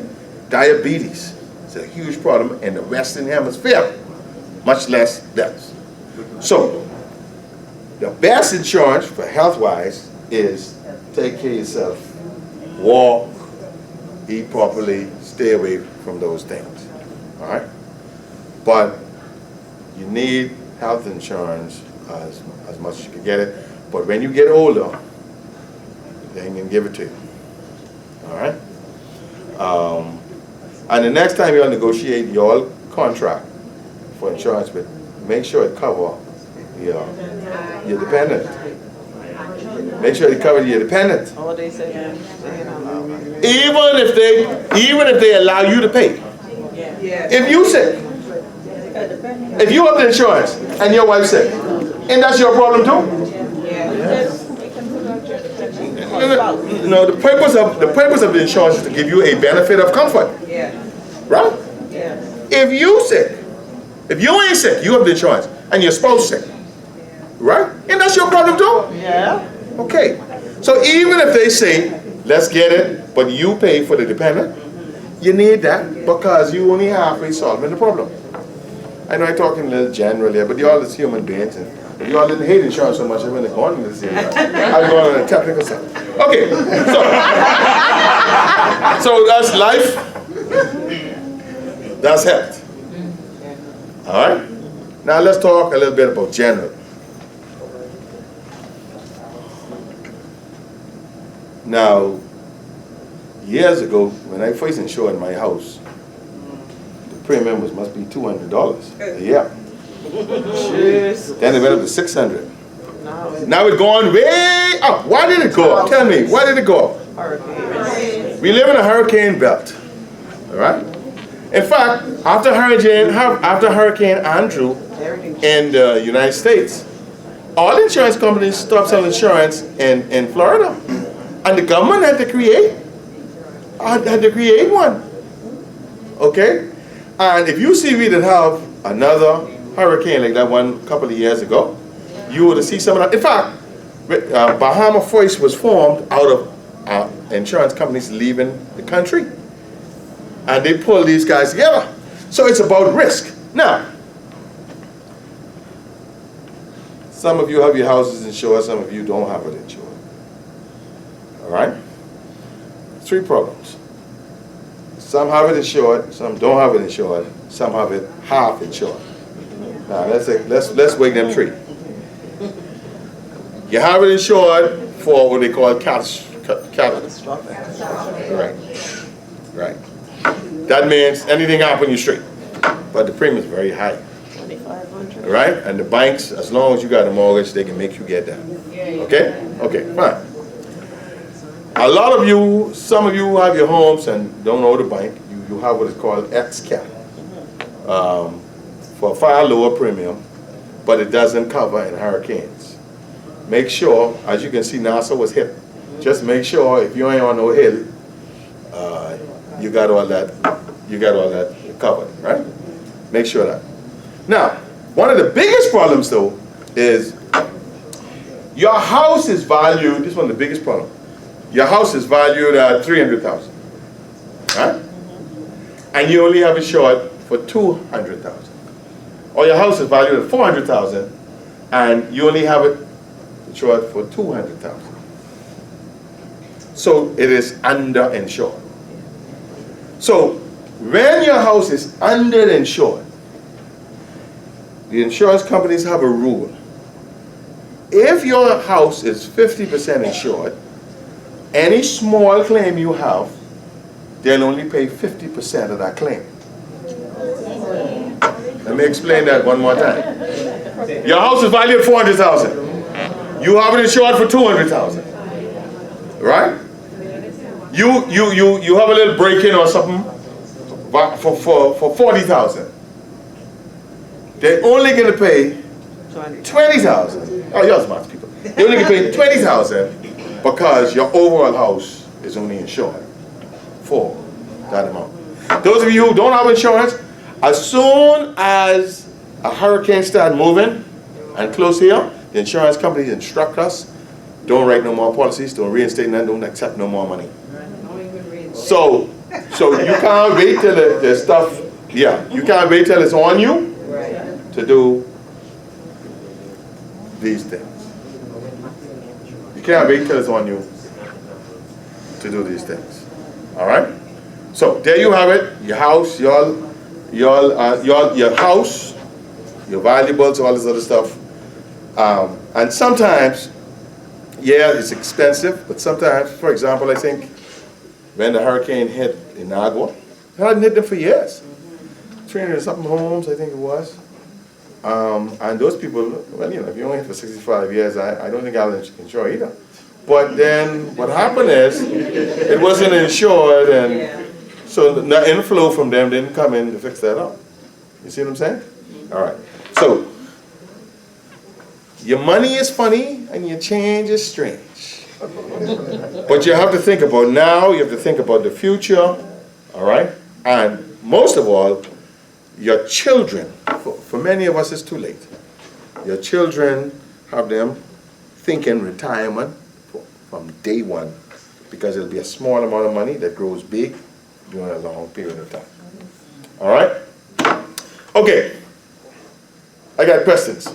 Diabetes is a huge problem in the Western Hemisphere, much less deaths. So, the best insurance for health-wise is take care of yourself, walk, eat properly, stay away from those things, all right? But you need health insurance as much as you can get it. But when you get older, they ain't gonna give it to you, all right? And the next time you'll negotiate your contract for insurance, but make sure it covers your dependent. Make sure it covers your dependent. Oh, they say Even if they allow you to pay. If you sick, if you have the insurance and your wife's sick, and that's your problem too. You know, the purpose of the insurance is to give you a benefit of comfort. Right? If you sick, if you ain't sick, you have the insurance, and your spouse sick. Right? And that's your problem too? Yeah. Okay. So even if they say, let's get it, but you pay for the dependent, you need that because you only halfway solving the problem. I know I'm talking a little generally, but you all is human beings, and you all didn't hate insurance so much, I'm going to go on this area. I'm going on the technical stuff. Okay, so that's life, that's health. All right? Now let's talk a little bit about general. Now, years ago, when I first insured my house, the premium must be $200 a year. Then it went up to $600. Now it's gone way up. Why did it go up? Tell me, why did it go up? We live in a hurricane belt, all right? In fact, after Hurricane Andrew in the United States, all insurance companies stopped selling insurance in Florida. And the government had to create one, okay? And if you see we did have another hurricane like that one a couple of years ago, you would see some of that. In fact, Bahama Voice was formed out of insurance companies leaving the country. And they pulled these guys together. So it's about risk. Now, some of you have your houses insured, some of you don't have it insured. All right? 3 problems. Some have it insured, some don't have it insured, some have it half insured. Now let's weigh them 3. You have it insured for what they call catastrophic. Right. That means anything happen, you're straight. But the premium is very high. $2,500. Right? And the banks, as long as you got a mortgage, they can make you get that. Okay? Okay, fine. A lot of you, some of you have your homes and don't know the bank. You have what is called XCAT for a far lower premium, but it doesn't cover in hurricanes. Make sure, as you can see, NASA was hit. Just make sure if you ain't on no hill, you got all that covered, right? Make sure that. Now, one of the biggest problems though is your house is valued. This is one of the biggest problems. Your house is valued at $300,000, right? And you only have it short for $200,000. Or your house is valued at $400,000, and you only have it short for $200,000. So it is underinsured. So when your house is underinsured, the insurance companies have a rule. If your house is 50% insured, any small claim you have, they'll only pay 50% of that claim. Let me explain that one more time. Your house is valued at $400,000. You have it insured for $200,000. Right? You have a little break-in or something for $40,000. They're only going to pay $20,000. Oh, you're smart people. They're only going to pay $20,000 because your overall house is only insured for that amount. Those of you who don't have insurance, as soon as a hurricane starts moving and close here, the insurance companies instruct us, don't write no more policies, don't reinstate none, don't accept no more money. So you can't wait till the stuff, you can't wait till it's on you to do these things. You can't wait till it's on you to do these things. All right? So there you have it. Your house, your house, your valuables, all this other stuff. And sometimes, yeah, it's expensive, but sometimes, for example, I think when the hurricane hit Inagua, it hadn't hit them for years. 300-something homes, I think it was. And those people, well, you know, if you only hit for 65 years, I don't think I'll insure either. But then what happened is, it wasn't insured, and so the inflow from them didn't come in to fix that up. You see what I'm saying? All right. So, your money is funny, and your change is strange. But you have to think about now, you have to think about the future, all right? And most of all, your children. For many of us, it's too late. Your children have them thinking retirement from day one, because it'll be a small amount of money that grows big during a long period of time. All right? Okay. I got questions.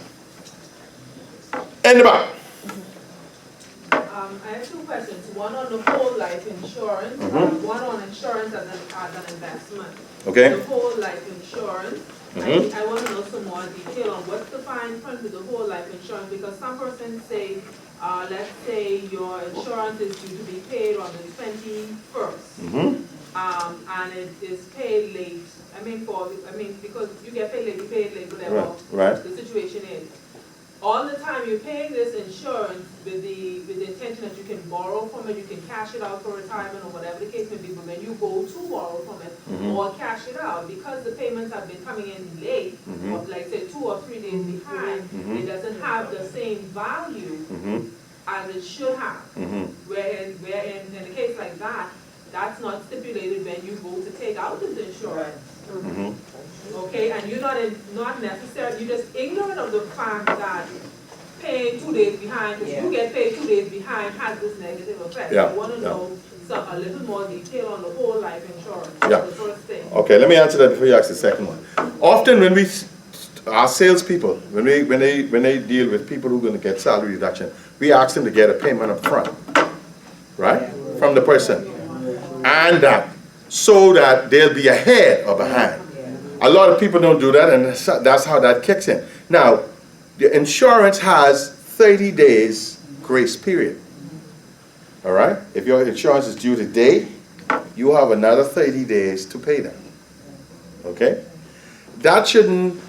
In the back. I have two questions. One on the whole life insurance, one on insurance as an investment. Okay. The whole life insurance. I want to know some more detail on what's the fine print with the whole life insurance, because some persons say, let's say your insurance is due to be paid on the 21st, and it is paid late. Because you get paid late, you pay it late, whatever the situation is. All the time you're paying this insurance with the intention that you can borrow from it, you can cash it out for retirement or whatever the case may be, but when you go to borrow from it or cash it out, because the payments have been coming in late, or like say 2 or 3 days behind, it doesn't have the same value as it should have. Where in a case like that, that's not stipulated when you go to take out this insurance. Okay, and you're not necessarily, you're just ignorant of the fact that paying 2 days behind, because you get paid 2 days behind, has this negative effect. I want to know a little more detail on the whole life insurance. That's the first thing. Okay, let me answer that before you ask the second one. Often when our salespeople, when they deal with people who are going to get salary reduction, we ask them to get a payment up front, right, from the person, and so that they'll be ahead or behind. A lot of people don't do that, and that's how that kicks in. Now, the insurance has 30 days grace period. All right? If your insurance is due today, you have another 30 days to pay them. Okay? That shouldn't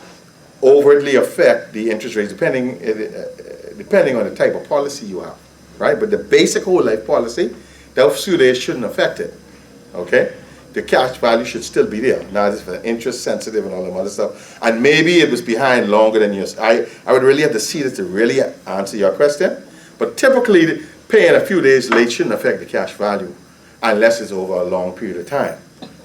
overtly affect the interest rates, depending on the type of policy you have. Right? But the basic whole life policy, those few days shouldn't affect it. Okay? The cash value should still be there. Now this is for interest sensitive and all that other stuff. And maybe it was behind longer than yours. I would really have to see this to really answer your question. But typically, paying a few days late shouldn't affect the cash value unless it's over a long period of time.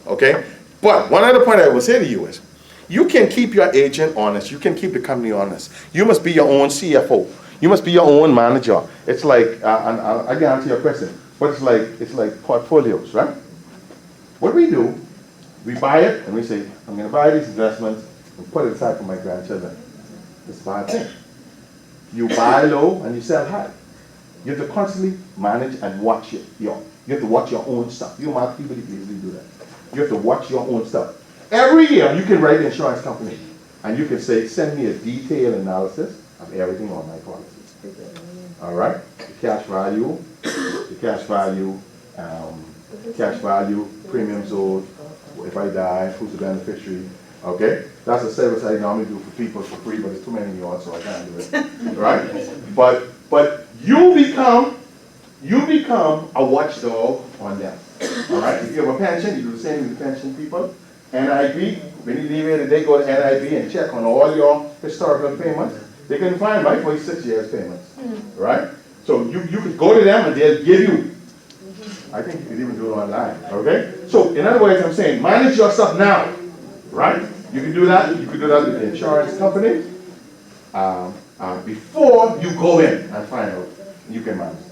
Okay? But one other point I will say to you is, you can keep your agent honest. You can keep the company honest. You must be your own CFO. You must be your own manager. It's like, and I can answer your question, but it's like portfolios, right? What we do, we buy it and we say, I'm going to buy these investments and put it aside for my grandchildren. It's a bad thing. You buy low and you sell high. You have to constantly manage and watch you have to watch your own stuff. You market people easily do that. You have to watch your own stuff. Every year you can write the insurance company and you can say, send me a detailed analysis of everything on my policies. All right? The cash value, cash value, premiums owed, if I die, who's the beneficiary, okay? That's a service I normally do for people for free, but there's too many of y'all, so I can't do it, right? But you become a watchdog on them, all right? If you have a pension, you do the same with the pension people. NIB, when you leave here today, go to NIB and check on all your historical payments. They can find my 46 years payments, right? So you could go to them and they'll give you. I think you could even do it online, okay? So in other words, I'm saying manage your stuff now, right? You can do that. You can do that with the insurance company before you go in and find out. You can manage.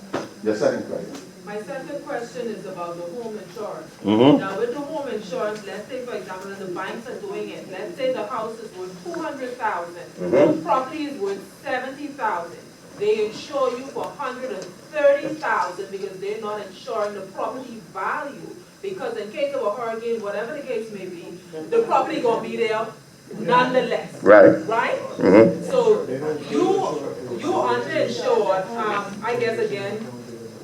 Your second question. My second question is about the home insurance. Mm-hmm. Now with the home insurance, let's say for example, and the banks are doing it, let's say the house is worth $200,000, the property is worth $70,000. They insure you for $130,000 because they're not insuring the property value. Because in case of a hurricane, whatever the case may be, the property gonna be there nonetheless. Right. Right? Mm-hmm. So you underinsured, I guess again,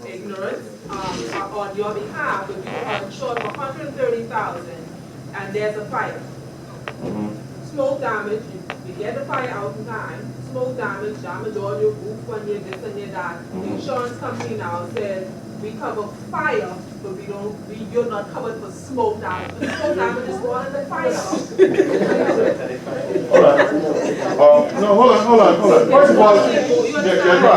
ignorance on your behalf, if you are insured for $130,000 and there's a fire. Smoke damage, you get the fire out in time, smoke damage all your roof on your this and your that. The insurance company now says we cover fire, but you're not covered for smoke damage. The smoke damage is more than the fire. Hold on. First of all, I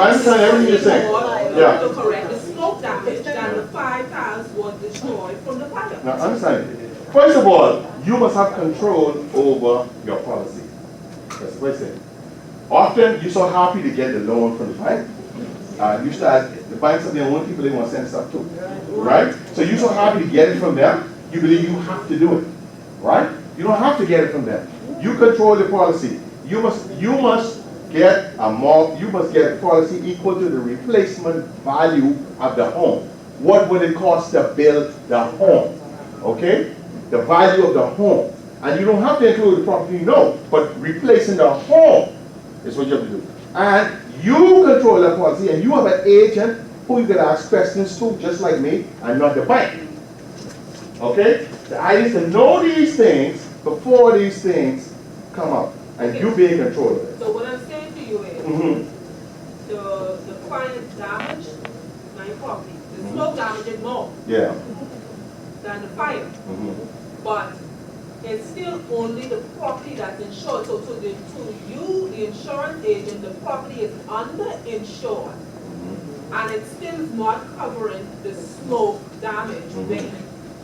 understand everything you're saying. Yeah. To correct the smoke damage that the 5,000 was destroyed from the fire. Now understand. First of all, you must have control over your policy. That's the first thing. Often you're so happy to get the loan from the bank. The banks are the only people they want to send stuff to, right? So you're so happy to get it from them, you believe you have to do it, right? You don't have to get it from them. You control the policy. You must get a policy equal to the replacement value of the home. What would it cost to build the home? Okay? The value of the home. And you don't have to include the property, no, but replacing the home is what you have to do. And you control that policy, and you have an agent who you can ask questions to, just like me, and not the bank. Okay? The idea is to know these things before these things come up, and you be in control of it. So what I'm saying to you is, the fire damage my property. The smoke damage is more than the fire. But it's still only the property that's insured. So to you, the insurance agent, the property is underinsured. And it's still not covering the smoke damage.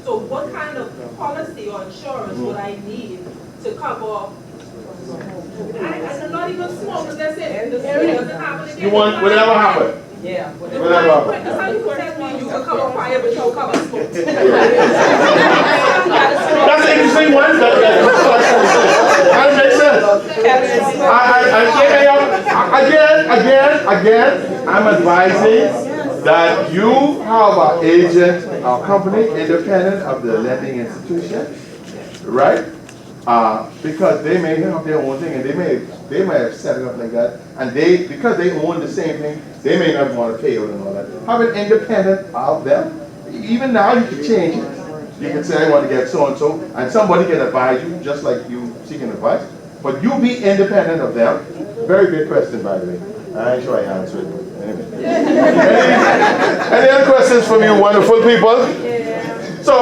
So what kind of policy or insurance would I need to cover? I'm not even smoke, because that's it. The area doesn't happen again. You want whatever happened? Yeah. Whatever happened. That's how you tell me you can cover fire, but you don't cover smoke. That's the interesting one. That makes sense. Again, I'm advising that you have an agent, a company independent of the lending institution, right? Because they may have their own thing, and they may have set it up like that, and because they own the same thing, they may not want to pay it and all that. Have it independent of them. Even now, you can change it. You can say, I want to get so-and-so, and somebody can advise you, just like you seeking advice. But you be independent of them. Very good question, by the way. I'm sure I answered it. Anyway. Any other questions from you wonderful people? So,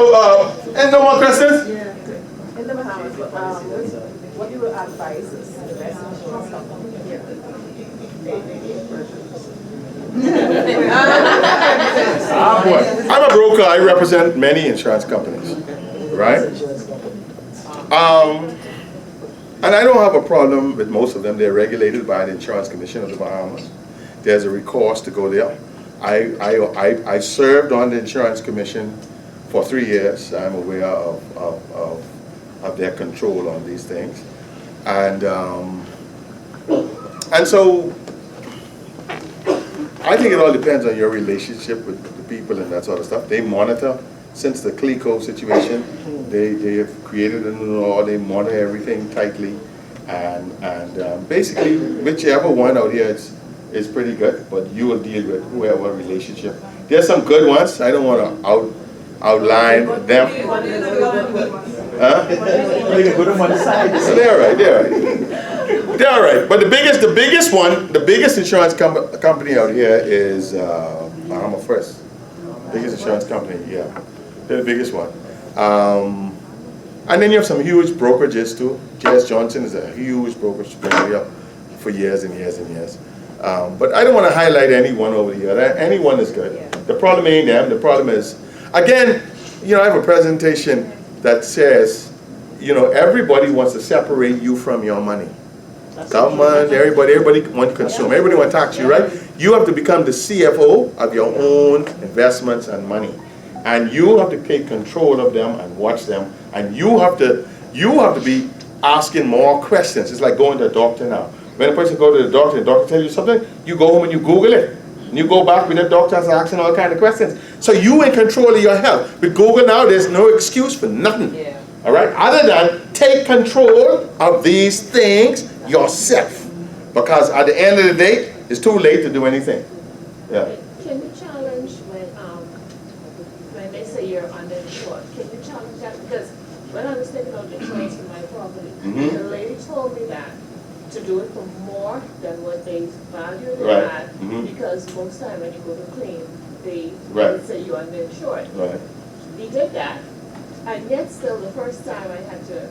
any no more questions? In the Bahamas, what you would advise is I'm a broker. I represent many insurance companies, right? And I don't have a problem with most of them. They're regulated by the Insurance Commission of the Bahamas. There's a recourse to go there. I served on the Insurance Commission for 3 years. I'm aware of their control on these things. And so I think it all depends on your relationship with the people and that sort of stuff. They monitor, since the CLECO situation, they have created a new law, they monitor everything tightly. And basically, whichever one out here is pretty good, but you will deal with whoever relationship. There's some good ones. I don't want to outline them. Huh? They're all right, they're all right. They're all right. But the biggest insurance company out here is Bahama First. Biggest insurance company, yeah. They're the biggest one. And then you have some huge brokerages too. J.S. Johnson is a huge brokerage for years and years and years. But I don't want to highlight any one over the other. Any one is good. The problem ain't them. The problem is, again, you know, I have a presentation that says, you know, everybody wants to separate you from your money. Government, everybody wants to consume. Everybody wants to tax you, right? You have to become the CFO of your own investments and money. And you have to take control of them and watch them. And you have to be asking more questions. It's like going to a doctor now. When a person goes to the doctor tells you something, you go home and you Google it. And you go back with the doctor asking all kinds of questions. So you in control of your health. With Google now, there's no excuse for nothing. Yeah. All right? Other than take control of these things yourself. Because at the end of the day, it's too late to do anything. Yeah. Can you challenge when they say you're underinsured? Can you challenge that? Because when I was taking out insurance for my property, the lady told me that to do it for more than what they value it at, because most time when you go to claim, they would say you're underinsured. Right. We did that, and yet still the first time I had to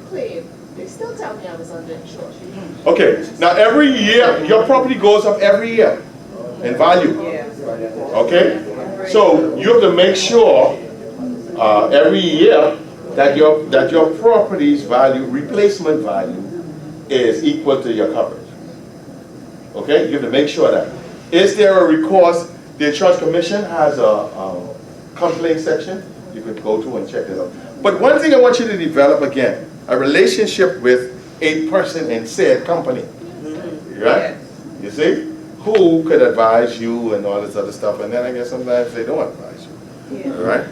claim, they still tell me I was underinsured. Okay, now every year, your property goes up every year in value. Okay? So you have to make sure every year that your property's value, replacement value, is equal to your coverage. Okay? You have to make sure that. Is there a recourse? The Insurance Commission has a complaint section you could go to and check it out. But one thing I want you to develop again, a relationship with a person in said company. Right? You see? Who could advise you and all this other stuff, and then I guess sometimes they don't advise you. Right?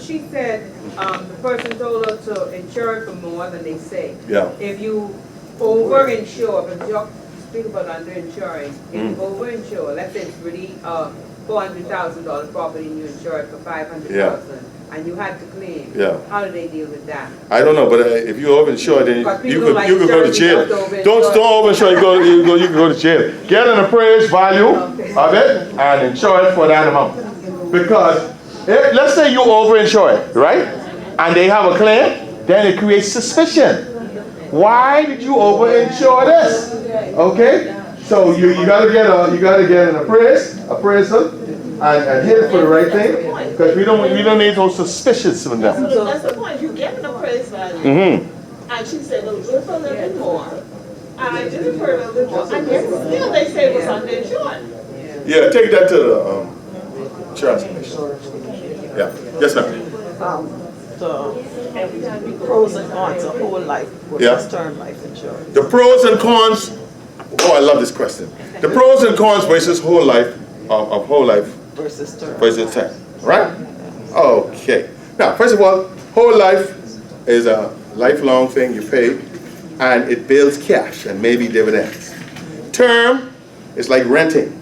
She said the person told her to insure it for more than they say. Yeah. If you over-insure, but you speak about under-insuring, if you over-insure, let's say it's really $400,000 property and you insure it for $500,000 and you had to claim, how do they deal with that? I don't know, but if you over-insure, then you could go to jail. Don't over-insure, you can go to jail. Get an appraised value of it and insure it for that amount. Because let's say you over-insure it, right? And they have a claim, then it creates suspicion. Why did you over-insure this? Okay? So you gotta get an appraisal and hit it for the right thing. Because we don't need those suspicions from them. So that's the point. You get an appraised value. And she said, well, we're for a little bit more. And I did it for a little bit more. And yet still they say it was underinsured. Yeah, take that to the Insurance Commission. Yeah. Yes, ma'am. The pros and cons of whole life versus term life insurance. The pros and cons. Oh, I love this question. The pros and cons versus whole life of whole life versus term. Right? Okay. Now, first of all, whole life is a lifelong thing you pay, and it builds cash and maybe dividends. Term is like renting.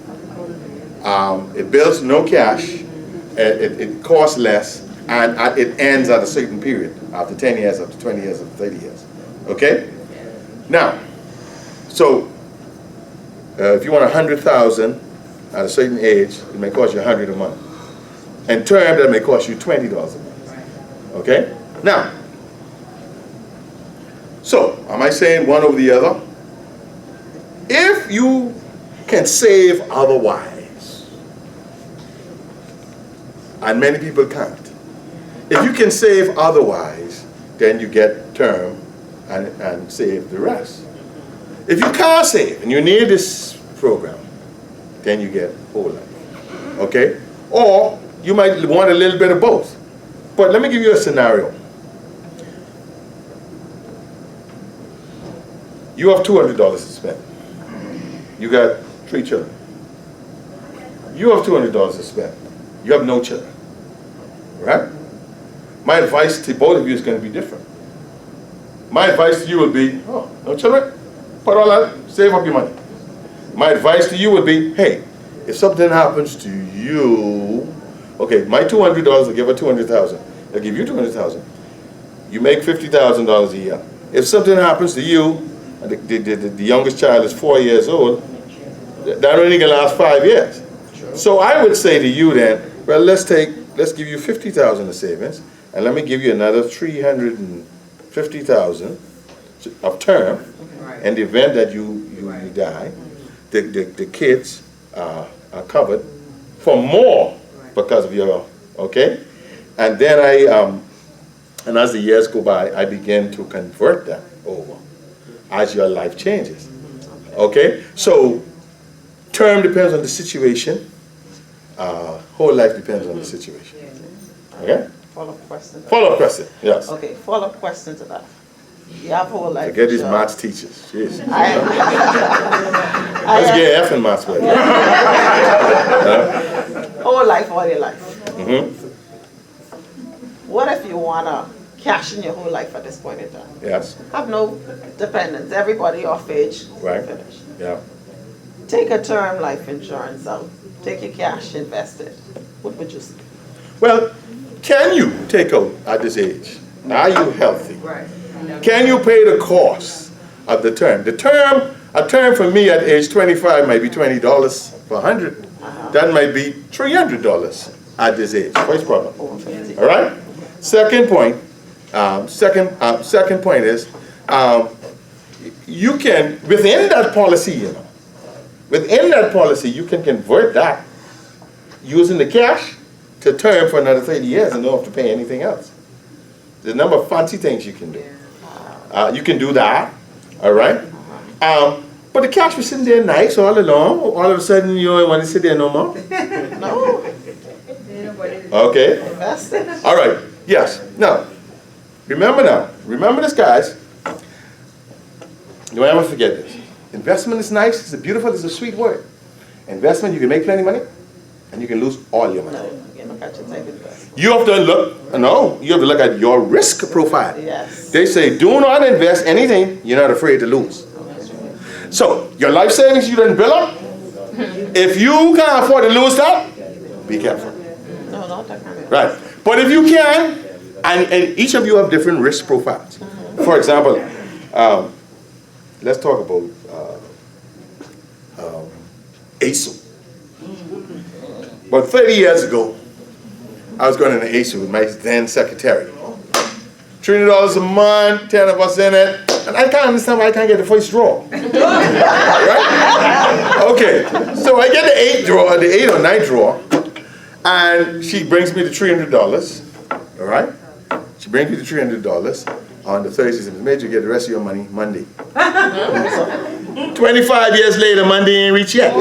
It builds no cash. It costs less, and it ends at a certain period, after 10 years, after 20 years, after 30 years. Okay? Now, so if you want 100,000 at a certain age, it may cost you 100 a month. And term, that may cost you $20 a month. Okay? Now, so am I saying one over the other? If you can save otherwise, and many people can't. If you can save otherwise, then you get term and save the rest. If you can't save and you need this program, then you get whole life. Okay? Or you might want a little bit of both. But let me give you a scenario. You have $200 to spend. You got 3 children. You have $200 to spend. You have no children. Right? My advice to both of you is going to be different. My advice to you would be, oh, no children? Put all that, save up your money. My advice to you would be, hey, if something happens to you, Okay, my $200, I give her 200,000. I give you 200,000. You make $50,000 a year. If something happens to you, and the youngest child is 4 years old, that only can last 5 years. So I would say to you then, well, let's give you 50,000 of savings, and let me give you another 350,000 of term. In the event that you die, the kids are covered for more because of your, okay? And then and as the years go by, I begin to convert that over as your life changes, okay? So term depends on the situation, whole life depends on the situation, okay? Follow-up question. Follow-up question, yes. Okay, follow-up question to that. You have whole life Forget these insurance. maths teachers, jeez. I Let's get F in maths, baby. Whole life, all your life. Mm-hmm. What if you wanna cash in your whole life at this point in time? Yes. Have no dependents, everybody off age. Right. Finish. Yeah. Take a term life insurance out. Take your cash, invest it. What would you say? Well, can you take out at this age? Are you healthy? Right. Can you pay the cost of the term? A term for me at age 25 might be $20 for 100. That might be $300 at this age. First problem. All right. Second point. Second point is you can within that policy, you can convert that using the cash to term for another 30 years and don't have to pay anything else. There's a number of fancy things you can do. You can do that, all right? But the cash was sitting there nice all along. All of a sudden, you don't want to sit there no more? No. Okay. Invest it. All right. Yes. Now, remember this, guys. Don't ever forget this. Investment is nice. It's a beautiful, it's a sweet word. Investment, you can make plenty of money, and you can lose all your money. You have to look at your risk profile. Yes. They say, do not invest anything you're not afraid to lose. So, your life savings you didn't build up, if you can't afford to lose that, be careful. No, not that kind of. Right. But if you can, and each of you have different risk profiles. For example, let's talk about ASU. About 30 years ago, I was going into ASU with my then secretary. $300 a month, 10 of us in it, and I can't understand why I can't get the first draw. Right? Okay, so I get the 8th draw, the 8th or 9th draw, and she brings me the $300. All right? She brings me the $300 on the Thursday. She says, Major, get the rest of your money Monday. 25 years later, Monday ain't reached yet.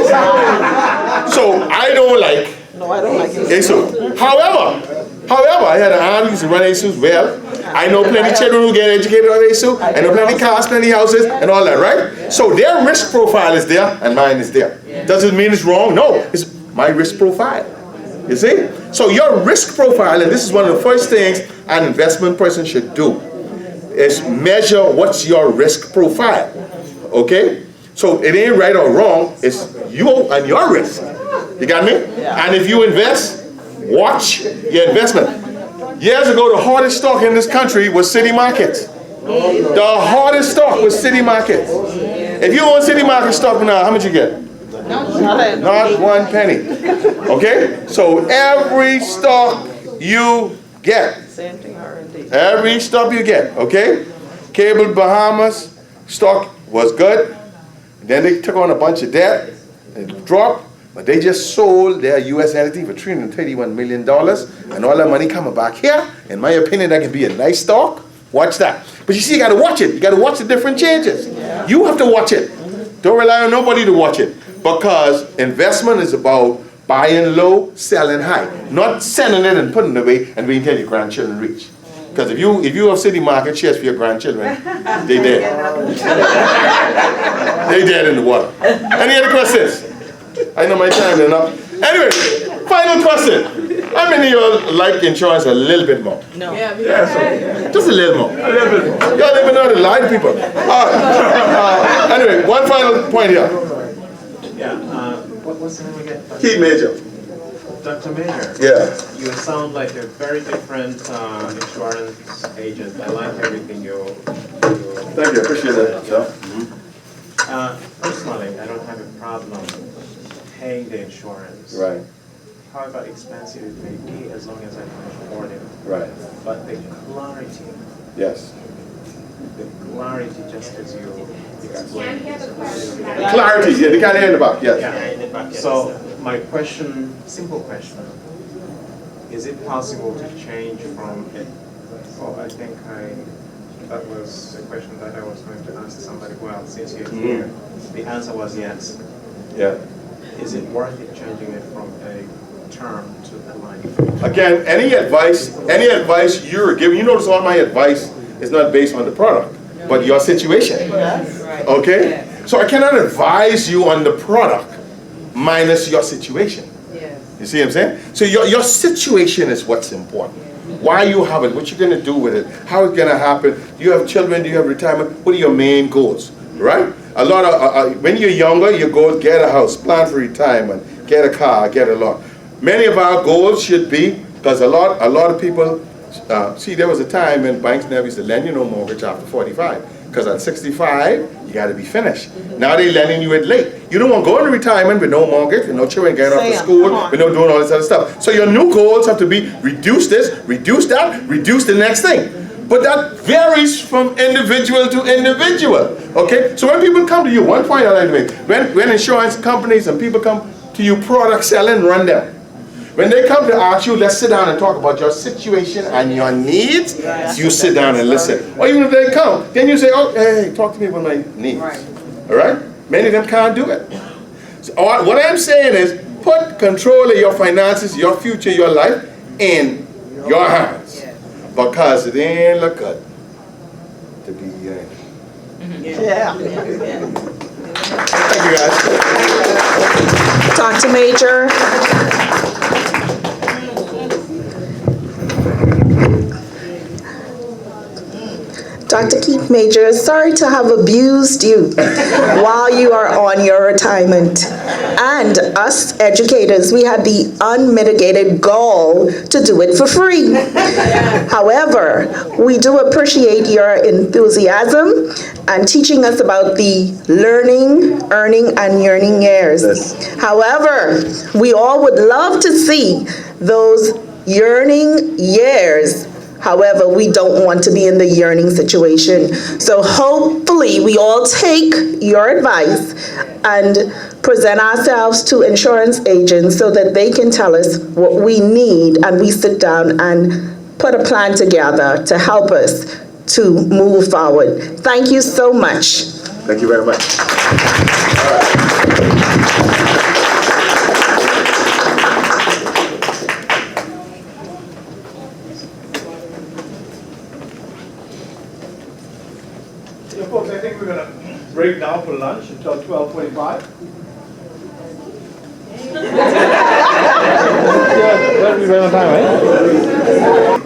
So I don't like ASU. However, I had an aunt who used to run ASUs well. I know plenty of children who get educated on ASU. I know plenty of cars, plenty of houses, and all that, right? So their risk profile is there, and mine is there. Does it mean it's wrong? No, it's my risk profile. You see? So your risk profile, and this is one of the first things an investment person should do, is measure what's your risk profile. Okay? So it ain't right or wrong, it's you and your risk. You got me? And if you invest, watch your investment. Years ago, the hardest stock in this country was City Markets. The hardest stock was City Markets. If you own City Market stock now, how much you get? Not one penny. Okay? So every stock you get. Same thing, R&D. Every stock you get, okay? Cable Bahamas stock was good. Then they took on a bunch of debt. It dropped. But they just sold their U.S. entity for $331 million. And all that money coming back here. In my opinion, that can be a nice stock. Watch that. But you see, you got to watch it. You got to watch the different changes. Yeah. You have to watch it. Don't rely on nobody to watch it. Because investment is about buying low, selling high. Not selling it and putting it away and waiting until your grandchildren reach. Because if you have City Market shares for your grandchildren, they dead. They dead in the water. Any other questions? I know my time is enough. Anyway, final question. How many of you like insurance a little bit more? No. Yeah, so just a little more. A little bit more. Y'all don't even know how to lie to people. Anyway, one final point here. Yeah, what's the name again? Keith Major. Dr. Major. Yeah. You sound like a very different insurance agent. I like everything you Thank you, I appreciate that, sir. Personally, I don't have a problem paying the insurance. Right, However expensive it may be, as long as I can afford it. right, But the clarity, yes. just as you explained. Clarity, yeah, they can't hear in the back, yes. Yeah. So my question, simple question, is it possible to change from it? Oh, I think that was a question that I was going to ask somebody. Well, since you're here, the answer was yes. Yeah. Is it worth it changing it from a term to a life? Again, any advice you're giving, you notice all my advice is not based on the product, but your situation. Okay? So I cannot advise you on the product minus your situation. You see what I'm saying? So your situation is what's important. Why you have it, what you're going to do with it, how it's going to happen. Do you have children? Do you have retirement? What are your main goals? Right? A lot of, when you're younger, your goals, get a house, plan for retirement, get a car, get a lot. Many of our goals should be, because a lot of people, see, there was a time when banks never used to lend you no mortgage after 45. Because at 65, you got to be finished. Now they're lending you it late. You don't want to go into retirement with no mortgage, with no children getting off to school, with no doing all this other stuff. So your new goals have to be reduce this, reduce that, reduce the next thing. But that varies from individual to individual. Okay? So when people come to you, one point I like to make, when insurance companies and people come to you product selling, run them. When they come to ask you, let's sit down and talk about your situation and your needs, you sit down and listen. Or even if they come, then you say, oh, hey, talk to me about my needs. All right? Many of them can't do it. So what I'm saying is, put control of your finances, your future, your life in your hands. Because it ain't look good to be Yeah. Thank you, guys. Dr. Major. Dr. Keith Major, sorry to have abused you while you are on your retirement. And us educators, we had the unmitigated gall to do it for free. However, we do appreciate your enthusiasm and teaching us about the learning, earning, and yearning years. However, we all would love to see those yearning years. However, we don't want to be in the yearning situation. So hopefully we all take your advice and present ourselves to insurance agents so that they can tell us what we need, and we sit down and put a plan together to help us to move forward. Thank you so much. Thank you very much. Folks, I think we're going to break down for lunch until 12:45. That'll be right on time, right?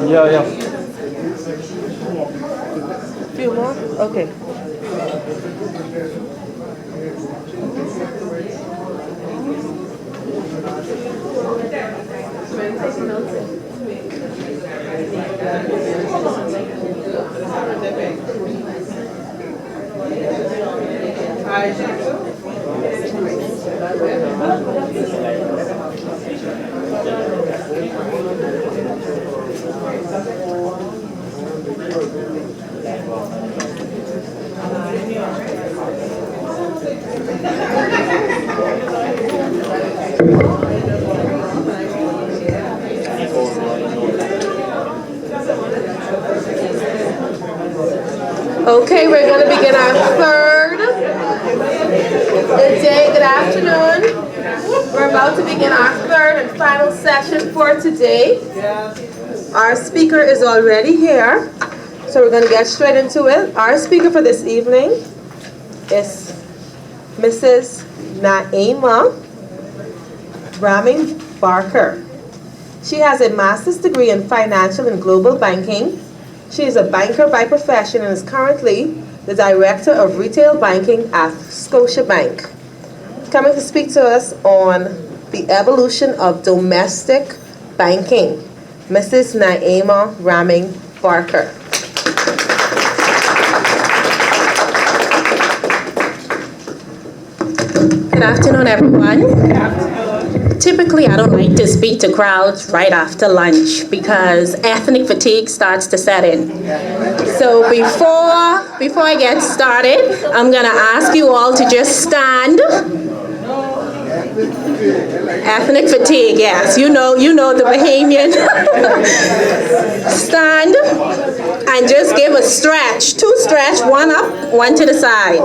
Yeah. Few more? Okay. Okay, we're going to begin our third. Good day, good afternoon. We're about to begin our third and final session for today. Our speaker is already here, so we're going to get straight into it. Our speaker for this evening is Mrs. Naima. Ramin Barker. She has a master's degree in financial and global banking. She is a banker by profession and is currently the director of retail banking at Scotiabank. Coming to speak to us on the evolution of domestic banking, Mrs. Naima Ramin Barker. Good afternoon, everyone. Typically, I don't like to speak to crowds right after lunch because ethnic fatigue starts to set in. So before I get started, I'm gonna ask you all to just stand. Ethnic fatigue, yes, you know the Bahamian. Stand and just give a stretch, 2 stretch, 1 up, 1 to the side.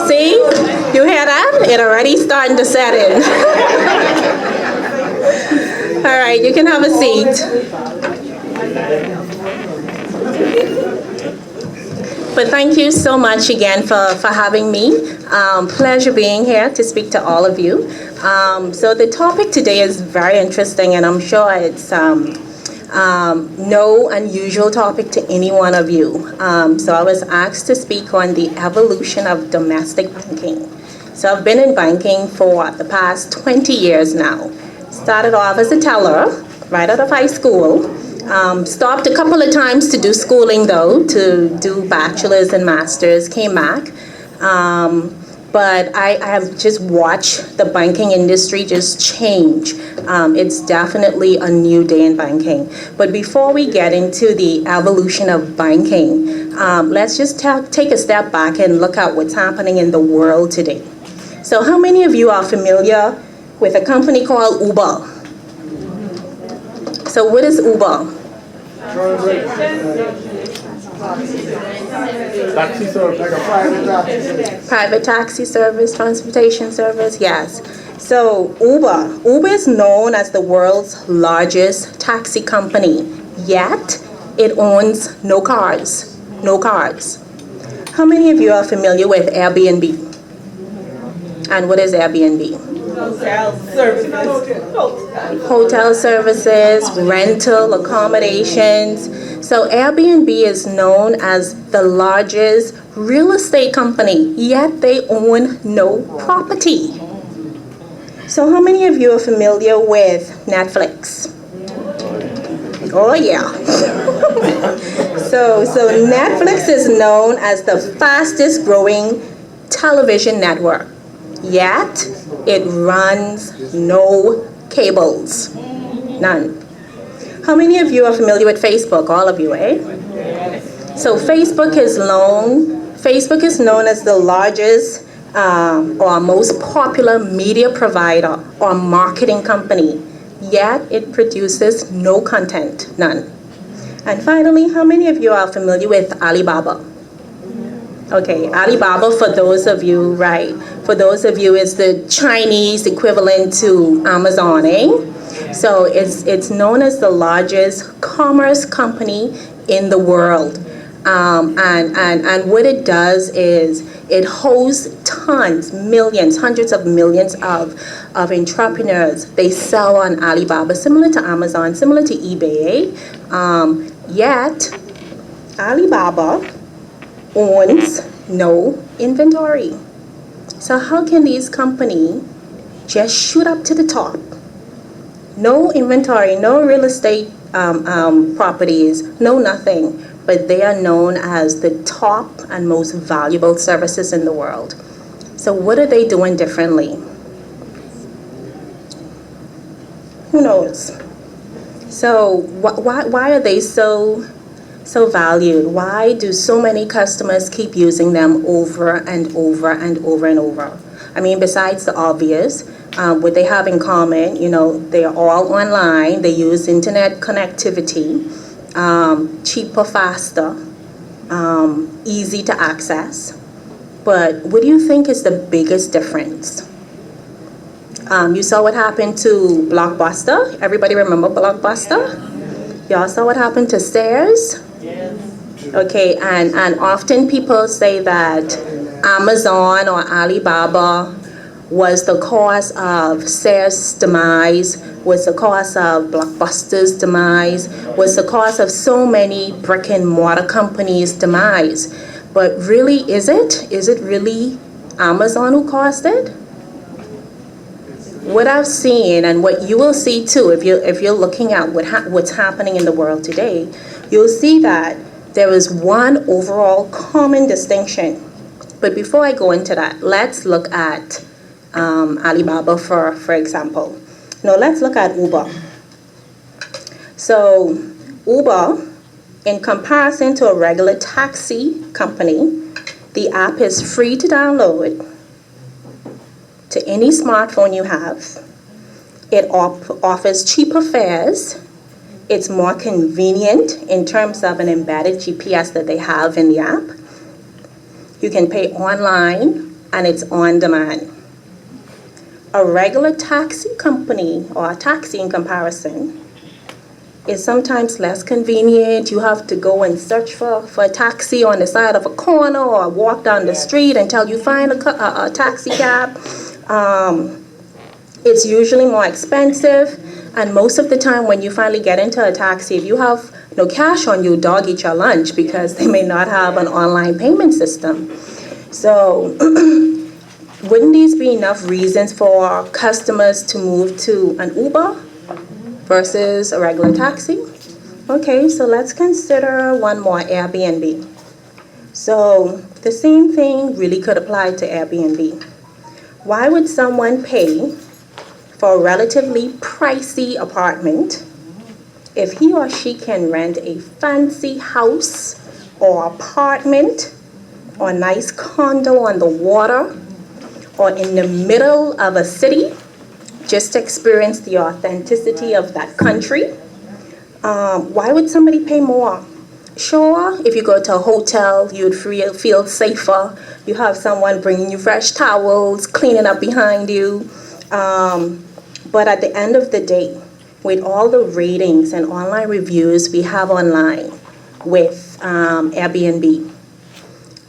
See, you hear that? It already starting to set in. All right, you can have a seat. But thank you so much again for having me. Pleasure being here to speak to all of you. So the topic today is very interesting, and I'm sure it's no unusual topic to any one of you. So I was asked to speak on the evolution of domestic banking. So I've been in banking for the past 20 years now. Started off as a teller right out of high school. Stopped a couple of times to do schooling though, to do bachelor's and master's, came back. But I have just watched the banking industry just change. It's definitely a new day in banking. But before we get into the evolution of banking, let's just take a step back and look at what's happening in the world today. So how many of you are familiar with a company called Uber? So what is Uber? Taxi service, like a private taxi. Private taxi service, transportation service, yes. So Uber is known as the world's largest taxi company, yet it owns no cars. How many of you are familiar with Airbnb? And what is Airbnb? Hotel services, rental accommodations. So Airbnb is known as the largest real estate company, yet they own no property. So how many of you are familiar with Netflix? Oh yeah. So Netflix is known as the fastest growing television network, yet it runs no cables, none. How many of you are familiar with Facebook? All of you, eh? So Facebook is known as the largest or most popular media provider or marketing company, yet it produces no content, none. And finally, how many of you are familiar with Alibaba? Okay, Alibaba, for those of you, right, is the Chinese equivalent to Amazon, eh? So it's known as the largest commerce company in the world. And what it does is it hosts tons, millions, hundreds of millions of entrepreneurs. They sell on Alibaba, similar to Amazon, similar to eBay. Yet, Alibaba owns no inventory. So how can these companies just shoot up to the top? No inventory, no real estate properties, no nothing, but they are known as the top and most valuable services in the world. So what are they doing differently? Who knows? So why are they so valued? Why do so many customers keep using them over and over and over and over? I mean, besides the obvious, what they have in common, they are all online, they use internet connectivity, cheaper, faster, easy to access. But what do you think is the biggest difference? You saw what happened to Blockbuster. Everybody remember Blockbuster? Y'all saw what happened to Sears? Yes. Okay, and often people say that Amazon or Alibaba was the cause of Sears' demise, was the cause of Blockbuster's demise, was the cause of so many brick and mortar companies' demise. But really, is it? Is it really Amazon who caused it? What I've seen, and what you will see too, if you're looking at what's happening in the world today, you'll see that there is one overall common distinction. But before I go into that, let's look at Alibaba for example. No, let's look at Uber. So Uber, in comparison to a regular taxi company, the app is free to download to any smartphone you have. It offers cheaper fares. It's more convenient in terms of an embedded GPS that they have in the app. You can pay online and it's on demand. A regular taxi company, or a taxi in comparison, is sometimes less convenient. You have to go and search for a taxi on the side of a corner or walk down the street until you find a taxi cab. It's usually more expensive, and most of the time when you finally get into a taxi, if you have no cash on you, dog eat your lunch because they may not have an online payment system. So wouldn't these be enough reasons for customers to move to an Uber versus a regular taxi? Okay, so let's consider one more, Airbnb. So the same thing really could apply to Airbnb. Why would someone pay for a relatively pricey apartment if he or she can rent a fancy house or apartment or a nice condo on the water or in the middle of a city, just to experience the authenticity of that country? Why would somebody pay more? Sure, if you go to a hotel, you'd feel safer. You have someone bringing you fresh towels, cleaning up behind you. But at the end of the day, with all the ratings and online reviews we have online with Airbnb,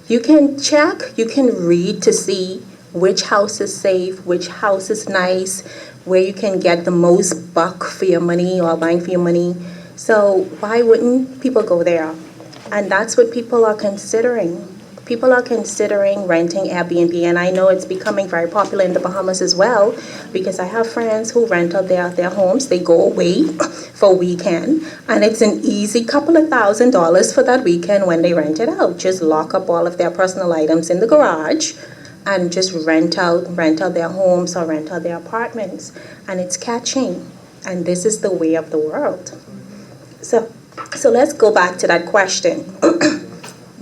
you can check, you can read to see which house is safe, which house is nice, where you can get the most buck for your money or bang for your money. So why wouldn't people go there? And that's what people are considering. People are considering renting Airbnb, and I know it's becoming very popular in the Bahamas as well, because I have friends who rent out their homes. They go away for a weekend, and it's an easy couple of $1,000s for that weekend when they rent it out. Just lock up all of their personal items in the garage and just rent out their homes or rent out their apartments. And it's catching, and this is the way of the world. So let's go back to that question.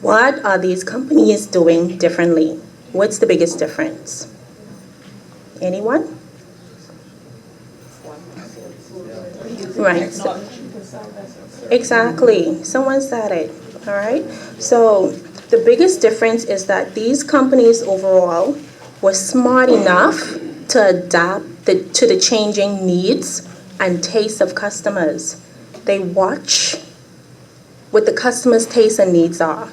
What are these companies doing differently? What's the biggest difference? Anyone? Right. Exactly. Someone said it. All right. So the biggest difference is that these companies overall were smart enough to adapt to the changing needs and tastes of customers. They watch what the customer's tastes and needs are.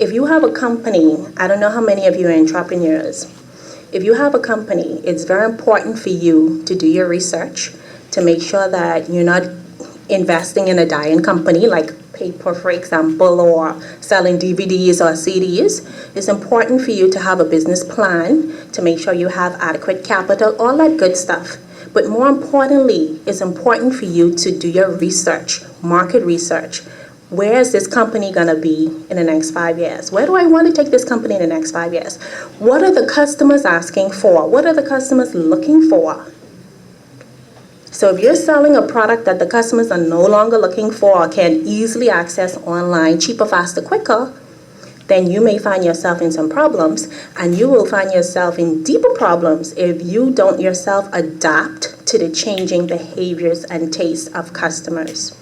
If you have a company, I don't know how many of you are entrepreneurs. If you have a company, it's very important for you to do your research to make sure that you're not investing in a dying company like paper, for example, or selling DVDs or CDs. It's important for you to have a business plan to make sure you have adequate capital, all that good stuff. But more importantly, it's important for you to do your research, market research. Where is this company going to be in the next 5 years? Where do I want to take this company in the next 5 years? What are the customers asking for? What are the customers looking for? So if you're selling a product that the customers are no longer looking for or can easily access online, cheaper, faster, quicker, then you may find yourself in some problems, and you will find yourself in deeper problems if you don't yourself adapt to the changing behaviors and tastes of customers.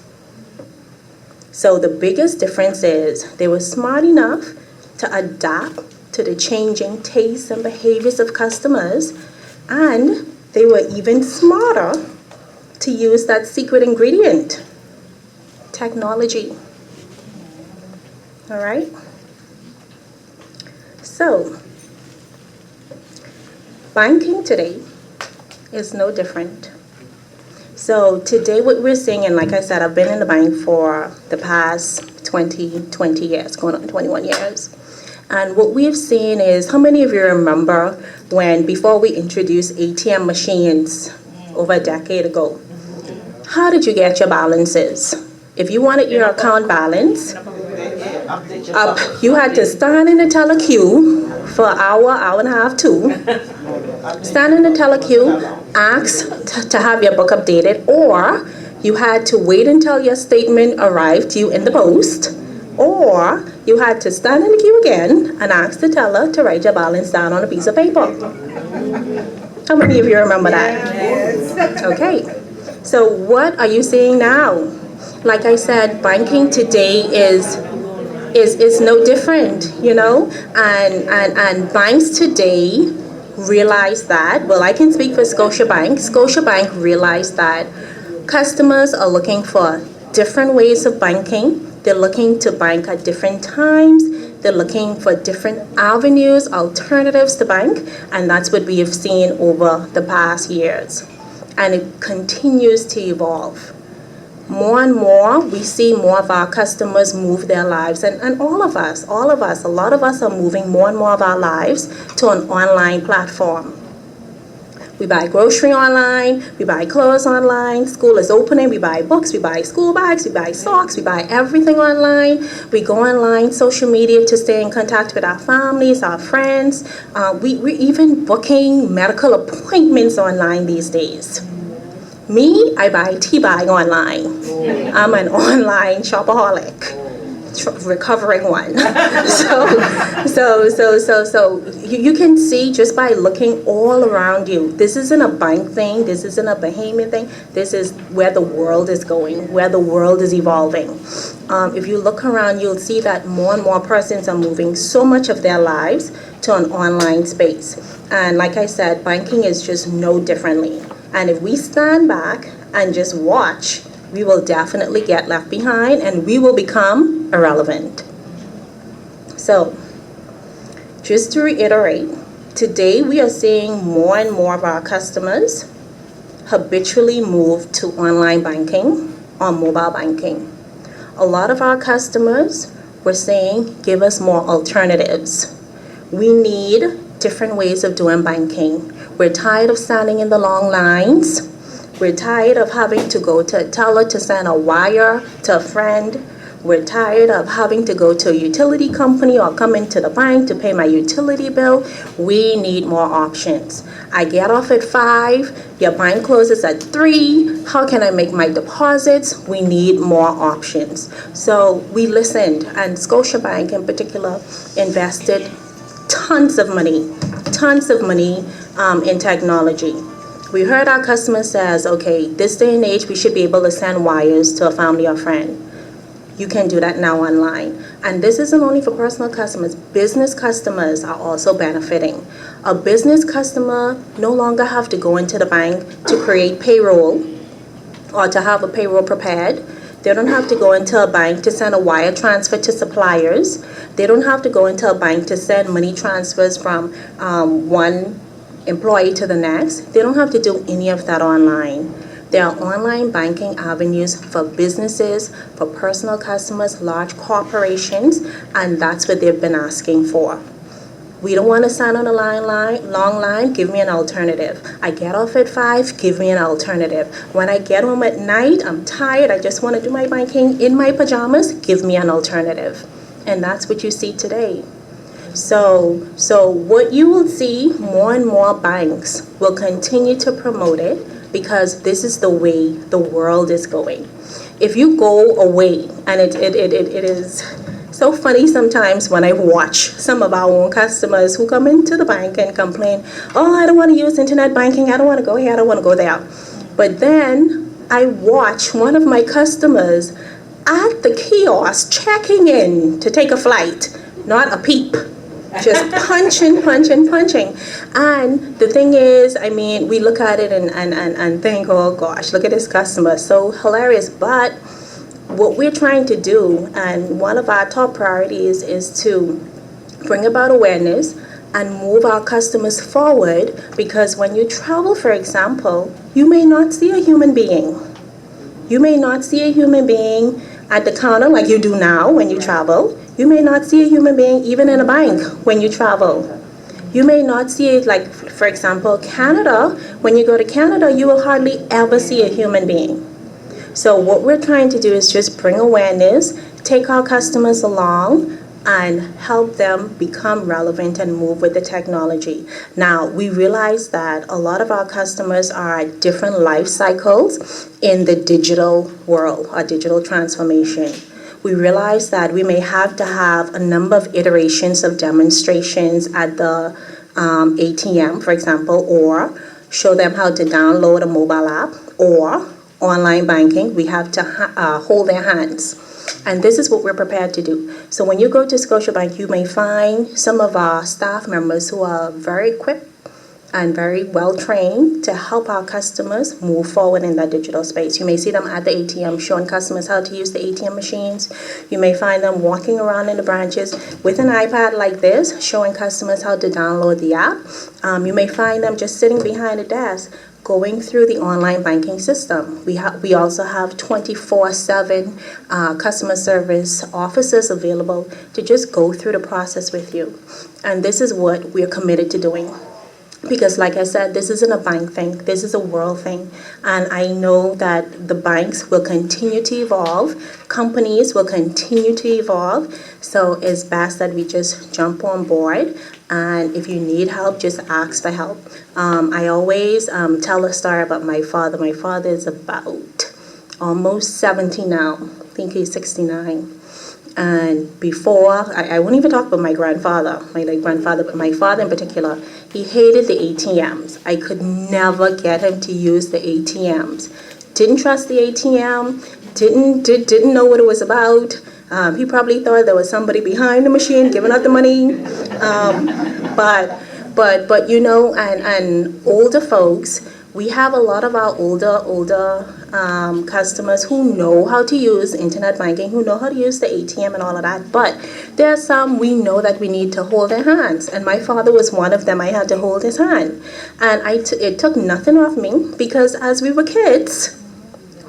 So the biggest difference is they were smart enough to adapt to the changing tastes and behaviors of customers, and they were even smarter to use that secret ingredient, technology. All right? So, banking today is no different. So today what we're seeing, and like I said, I've been in the bank for the past 20 years, going on 21 years. And what we've seen is, how many of you remember when, before we introduced ATM machines over a decade ago, how did you get your balances? If you wanted your account balance, you had to stand in the teller queue for an hour and a half, 2. Stand in the teller queue, ask to have your book updated, or you had to wait until your statement arrived to you in the post, or you had to stand in the queue again and ask the teller to write your balance down on a piece of paper. How many of you remember that? Okay. So what are you seeing now? Like I said, banking today is no different, you know, and banks today realize that, well, I can speak for Scotiabank. Scotiabank realized that customers are looking for different ways of banking. They're looking to bank at different times. They're looking for different avenues, alternatives to bank, and that's what we have seen over the past years. And it continues to evolve. More and more, we see more of our customers move their lives, and all of us, a lot of us are moving more and more of our lives to an online platform. We buy grocery online, we buy clothes online, school is opening, we buy books, we buy school bags, we buy socks, we buy everything online. We go online, social media, to stay in contact with our families, our friends. We're even booking medical appointments online these days. Me, I buy tea bag online. I'm an online shopaholic, recovering one. So you can see just by looking all around you, this isn't a bank thing, this isn't a Bahamian thing, this is where the world is going, where the world is evolving. If you look around, you'll see that more and more persons are moving so much of their lives to an online space. And like I said, banking is just no differently. And if we stand back and just watch, we will definitely get left behind and we will become irrelevant. So, just to reiterate, today we are seeing more and more of our customers habitually move to online banking or mobile banking. A lot of our customers were saying, give us more alternatives. We need different ways of doing banking. We're tired of standing in the long lines. We're tired of having to go to a teller to send a wire to a friend. We're tired of having to go to a utility company or come into the bank to pay my utility bill. We need more options. I get off at 5, your bank closes at 3. How can I make my deposits? We need more options. So we listened, and Scotiabank in particular invested tons of money in technology. We heard our customer says, okay, this day and age, we should be able to send wires to a family or friend. You can do that now online. And this isn't only for personal customers, business customers are also benefiting. A business customer no longer have to go into the bank to create payroll or to have a payroll prepared. They don't have to go into a bank to send a wire transfer to suppliers. They don't have to go into a bank to send money transfers from one employee to the next. They don't have to do any of that online. There are online banking avenues for businesses, for personal customers, large corporations, and that's what they've been asking for. We don't want to stand on a long line, give me an alternative. I get off at 5, give me an alternative. When I get home at night, I'm tired, I just want to do my banking in my pajamas, give me an alternative. And that's what you see today. So what you will see, more and more banks will continue to promote it because this is the way the world is going. If you go away, and it is so funny sometimes when I watch some of our own customers who come into the bank and complain, oh, I don't want to use internet banking, I don't want to go here, I don't want to go there. But then I watch one of my customers at the kiosk checking in to take a flight, not a peep. Just punching. And the thing is, I mean, we look at it and think, oh gosh, look at this customer, so hilarious. But what we're trying to do, and one of our top priorities, is to bring about awareness and move our customers forward, because when you travel, for example, you may not see a human being. You may not see a human being at the counter like you do now when you travel. You may not see a human being even in a bank when you travel. You may not see it, like, for example, Canada. When you go to Canada, you will hardly ever see a human being. So what we're trying to do is just bring awareness, take our customers along, and help them become relevant and move with the technology. Now, we realize that a lot of our customers are at different life cycles in the digital world, or digital transformation. We realize that we may have to have a number of iterations of demonstrations at the ATM, for example, or show them how to download a mobile app, or online banking. We have to hold their hands. And this is what we're prepared to do. So when you go to Scotiabank, you may find some of our staff members who are very equipped and very well trained to help our customers move forward in that digital space. You may see them at the ATM showing customers how to use the ATM machines. You may find them walking around in the branches with an iPad like this, showing customers how to download the app. You may find them just sitting behind a desk going through the online banking system. We also have 24/7 customer service officers available to just go through the process with you. And this is what we're committed to doing. Because like I said, this isn't a bank thing, this is a world thing. And I know that the banks will continue to evolve, companies will continue to evolve, so it's best that we just jump on board. And if you need help, just ask for help. I always tell a story about my father. My father is about almost 70 now, I think he's 69. And before, I won't even talk about my grandfather, my late grandfather, but my father in particular, he hated the ATMs. I could never get him to use the ATMs. Didn't trust the ATM, didn't know what it was about. He probably thought there was somebody behind the machine giving out the money. But you know, and older folks, we have a lot of our older customers who know how to use internet banking, who know how to use the ATM and all of that. But there are some we know that we need to hold their hands. And my father was one of them. I had to hold his hand. And it took nothing off me, because as we were kids,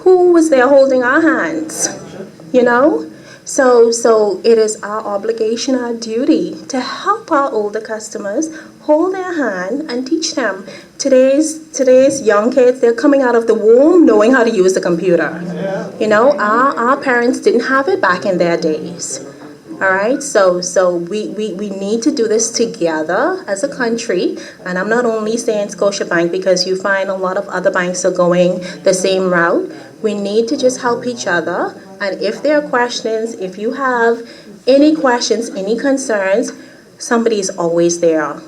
who was there holding our hands? You know? So it is our obligation, our duty to help our older customers, hold their hand and teach them. Today's young kids, they're coming out of the womb knowing how to use the computer. You know, our parents didn't have it back in their days. All right, so we need to do this together as a country. And I'm not only saying Scotiabank, because you find a lot of other banks are going the same route. We need to just help each other. And if there are questions, if you have any questions, any concerns, somebody is always there.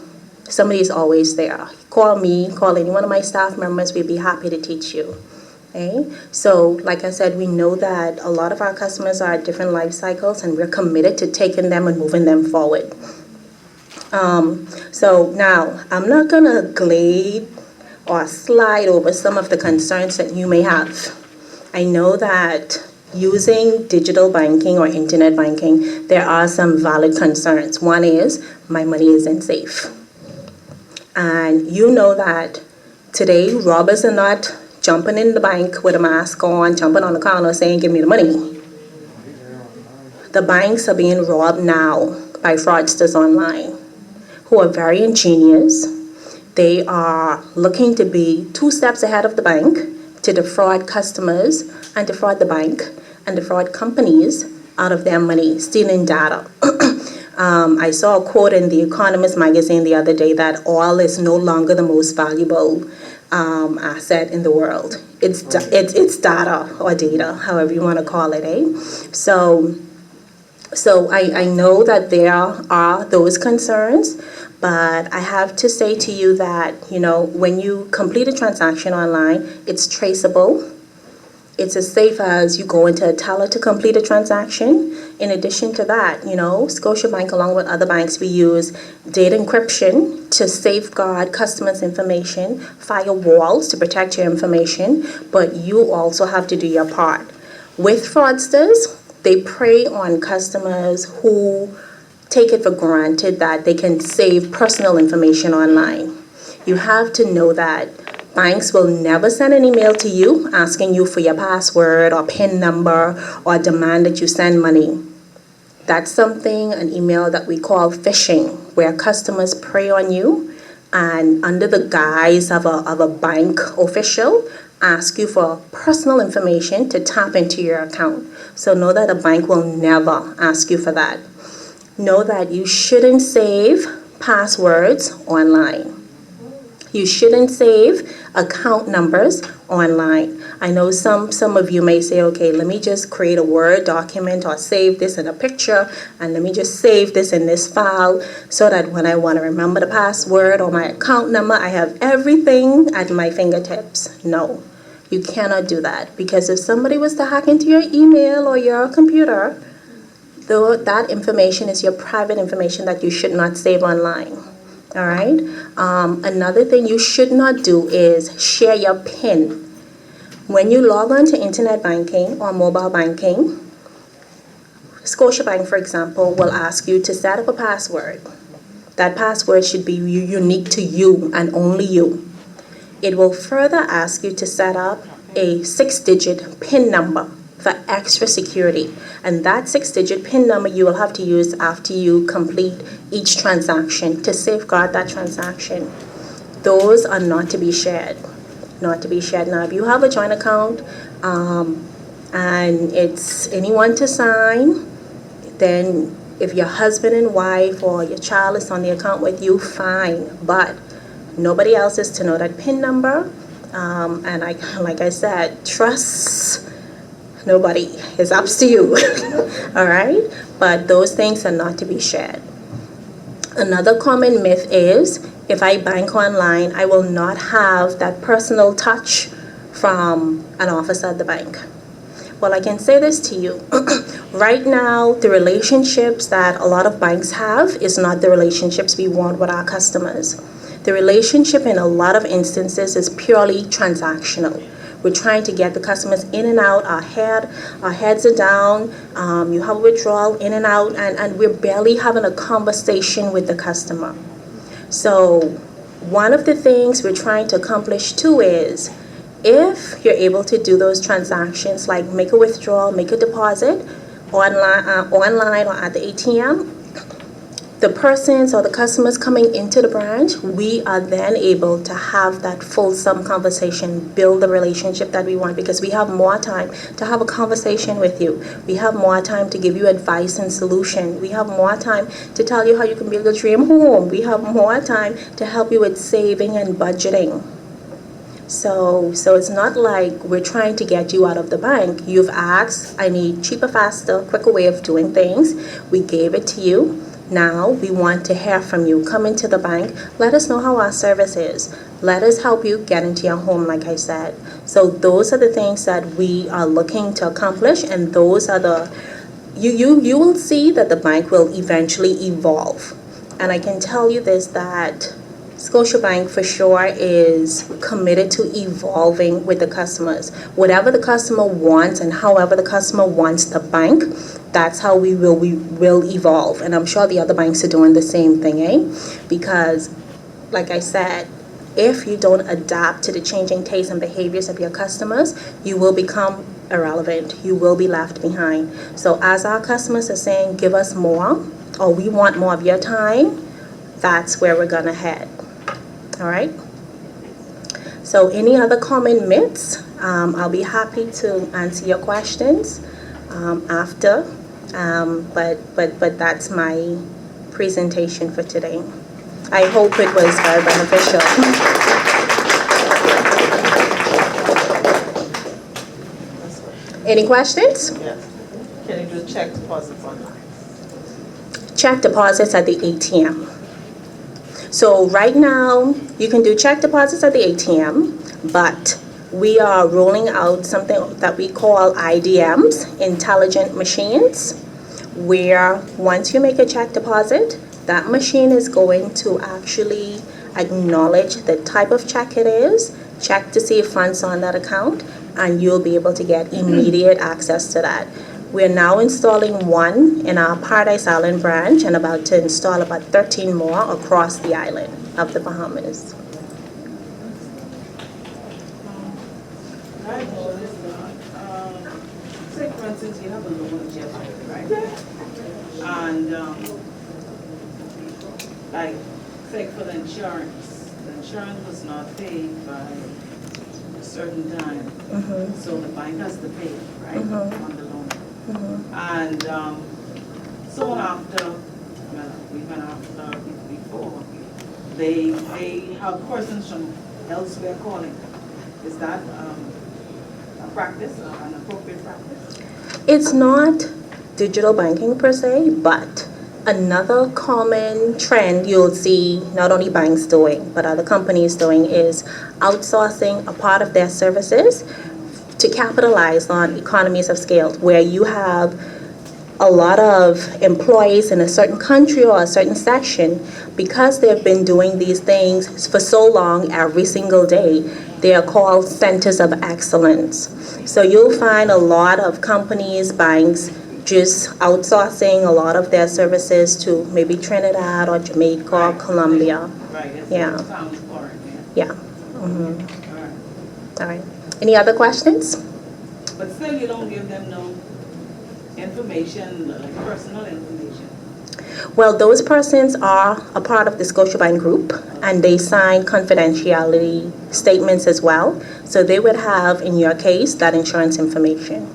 Somebody is always there. Call me, call any one of my staff members, we'd be happy to teach you. Okay? So, like I said, we know that a lot of our customers are at different life cycles, and we're committed to taking them and moving them forward. So now, I'm not gonna glide or slide over some of the concerns that you may have. I know that using digital banking or internet banking, there are some valid concerns. One is, my money isn't safe. And you know that today, robbers are not jumping in the bank with a mask on, jumping on the counter saying, give me the money. The banks are being robbed now by fraudsters online, who are very ingenious. They are looking to be 2 steps ahead of the bank to defraud customers and defraud the bank and defraud companies out of their money, stealing data. I saw a quote in The Economist magazine the other day that oil is no longer the most valuable asset in the world. It's data, or data, however you want to call it, eh? So I know that there are those concerns, but I have to say to you that, you know, when you complete a transaction online, it's traceable. It's as safe as you go into a teller to complete a transaction. In addition to that, you know, Scotiabank, along with other banks, we use data encryption to safeguard customers' information, firewalls to protect your information, but you also have to do your part. With fraudsters, they prey on customers who take it for granted that they can save personal information online. You have to know that banks will never send an email to you asking you for your password or PIN number or demand that you send money. That's something, an email that we call phishing, where customers prey on you and under the guise of a bank official, ask you for personal information to tap into your account. So know that a bank will never ask you for that. Know that you shouldn't save passwords online. You shouldn't save account numbers online. I know some of you may say, okay, let me just create a Word document or save this in a picture and let me just save this in this file so that when I want to remember the password or my account number, I have everything at my fingertips. No, you cannot do that, because if somebody was to hack into your email or your computer, though that information is your private information that you should not save online. All right. Another thing you should not do is share your PIN. When you log on to internet banking or mobile banking, Scotiabank, for example, will ask you to set up a password. That password should be unique to you and only you. It will further ask you to set up a 6-digit PIN number for extra security. And that 6-digit PIN number you will have to use after you complete each transaction to safeguard that transaction. Those are not to be shared. Not to be shared. Now, if you have a joint account and it's anyone to sign, then if your husband and wife or your child is on the account with you, fine. But nobody else is to know that PIN number. And like I said, trust nobody. It's up to you. All right? But those things are not to be shared. Another common myth is, if I bank online, I will not have that personal touch from an officer at the bank. Well, I can say this to you. Right now, the relationships that a lot of banks have is not the relationships we want with our customers. The relationship in a lot of instances is purely transactional. We're trying to get the customers in and out. Our heads are down. You have a withdrawal in and out, and we're barely having a conversation with the customer. So one of the things we're trying to accomplish too is, if you're able to do those transactions, like make a withdrawal, make a deposit online or at the ATM, the persons or the customers coming into the branch, we are then able to have that fulsome conversation, build the relationship that we want, because we have more time to have a conversation with you. We have more time to give you advice and solution. We have more time to tell you how you can build a dream home. We have more time to help you with saving and budgeting. So it's not like we're trying to get you out of the bank. You've asked, I need cheaper, faster, quicker way of doing things. We gave it to you. Now we want to hear from you. Come into the bank. Let us know how our service is. Let us help you get into your home, like I said. So those are the things that we are looking to accomplish, and those are the, you will see that the bank will eventually evolve. And I can tell you this, that Scotiabank for sure is committed to evolving with the customers. Whatever the customer wants and however the customer wants the bank, that's how we will evolve. And I'm sure the other banks are doing the same thing, Because, like I said, if you don't adapt to the changing tastes and behaviors of your customers, you will become irrelevant. You will be left behind. So as our customers are saying, give us more, or we want more of your time, that's where we're gonna head. All right? So any other common myths? I'll be happy to answer your questions after. But that's my presentation for today. I hope it was very beneficial. Any questions? Yes. Can you do check deposits online? Check deposits at the ATM. So right now, you can do check deposits at the ATM, but we are rolling out something that we call IDMs, intelligent machines, where once you make a check deposit, that machine is going to actually acknowledge the type of check it is, check to see if funds are on that account, and you'll be able to get immediate access to that. We're now installing one in our Paradise Island branch and about to install about 13 more across the island of the Bahamas. Say for instance, you have a loan with Jeff, right? And like, say for the insurance was not paid by a certain time, so the bank has to pay, right, on the loan. And soon after, well, even after before, they have persons from elsewhere calling. Is that a practice, an appropriate practice? It's not digital banking per se, but another common trend you'll see not only banks doing, but other companies doing is outsourcing a part of their services to capitalize on economies of scale, where you have a lot of employees in a certain country or a certain section. Because they've been doing these things for so long, every single day, they are called centers of excellence. So you'll find a lot of companies, banks, just outsourcing a lot of their services to maybe Trinidad or Jamaica or Colombia. Right, Yeah. sounds foreign, Yeah. All right. Any other questions? But still you don't give them no information, like personal information. Well, those persons are a part of the Scotiabank group, and they sign confidentiality statements as well. So they would have, in your case, that insurance information.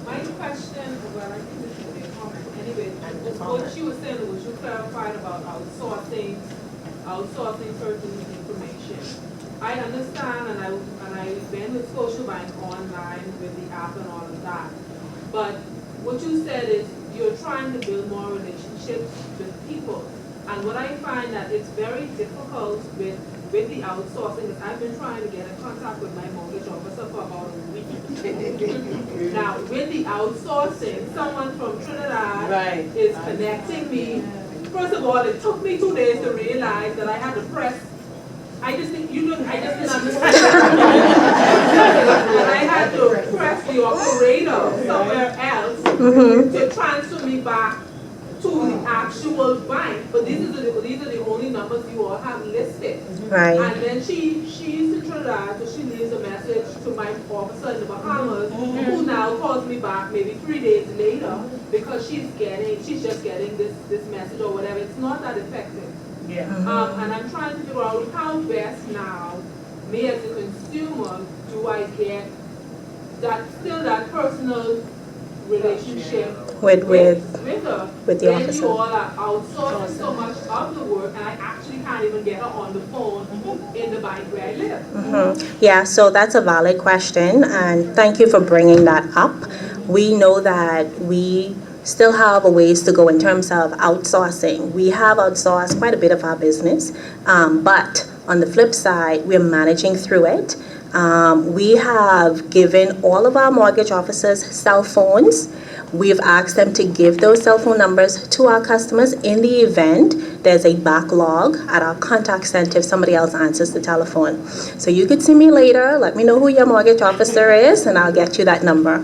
My question, well, I think this should be a comment anyway, was what you were saying, was you clarified about outsourcing certain information. I understand, and I've been with Scotiabank online with the app and all of that. But what you said is you're trying to build more relationships with people. And what I find that it's very difficult with the outsourcing is I've been trying to get in contact with my mortgage officer for about a week. Now, with the outsourcing, someone from Trinidad is connecting me. First of all, it took me 2 days to realize that I had to press. I just didn't understand. And I had to press the operator somewhere else to transfer me back to the actual bank. But these are the only numbers you all have listed. Right. And then she's in Trinidad, so she leaves a message to my officer in the Bahamas, who now calls me back maybe 3 days later because she's just getting this message or whatever. It's not that effective. Yeah. And I'm trying to figure out how best now, me as a consumer, do I get that personal relationship with her. With the when officer. you all are outsourcing so much of the work, and I actually can't even get her on the phone in the bank where I live. Yeah, so that's a valid question, and thank you for bringing that up. We know that we still have a ways to go in terms of outsourcing. We have outsourced quite a bit of our business, but on the flip side, we're managing through it. We have given all of our mortgage officers cell phones. We've asked them to give those cell phone numbers to our customers in the event there's a backlog at our contact center if somebody else answers the telephone. So you could see me later, let me know who your mortgage officer is, and I'll get you that number.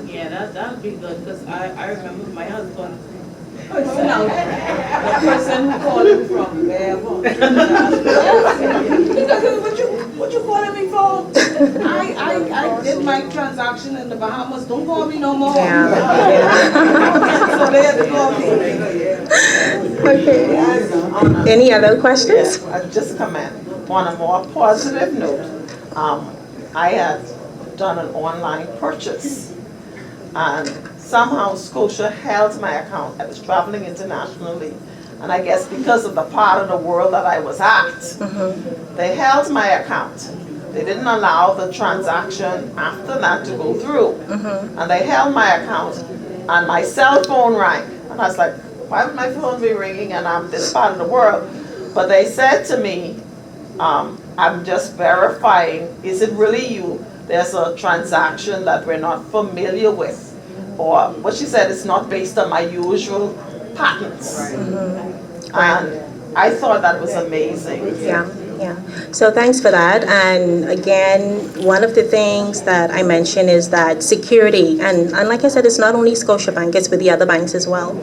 Yeah, that would be good, because I remember my husband, the person who called him from wherever. What you calling me for? I did my transaction in the Bahamas, don't call me no more. So they had to call me. Okay. Any other questions? Yes, I'll just comment. On a more positive note, I had done an online purchase, and somehow Scotia held my account. I was traveling internationally, and I guess because of the part of the world that I was at, they held my account. They didn't allow the transaction after that to go through, and they held my account, and my cell phone rang, and I was like, why would my phone be ringing and I'm this part of the world? But they said to me, I'm just verifying, is it really you? There's a transaction that we're not familiar with. Or what she said, it's not based on my usual patterns. And I thought that was amazing. Yeah. Yeah, so thanks for that. And again, one of the things that I mentioned is that security, and like I said, it's not only Scotiabank, it's with the other banks as well.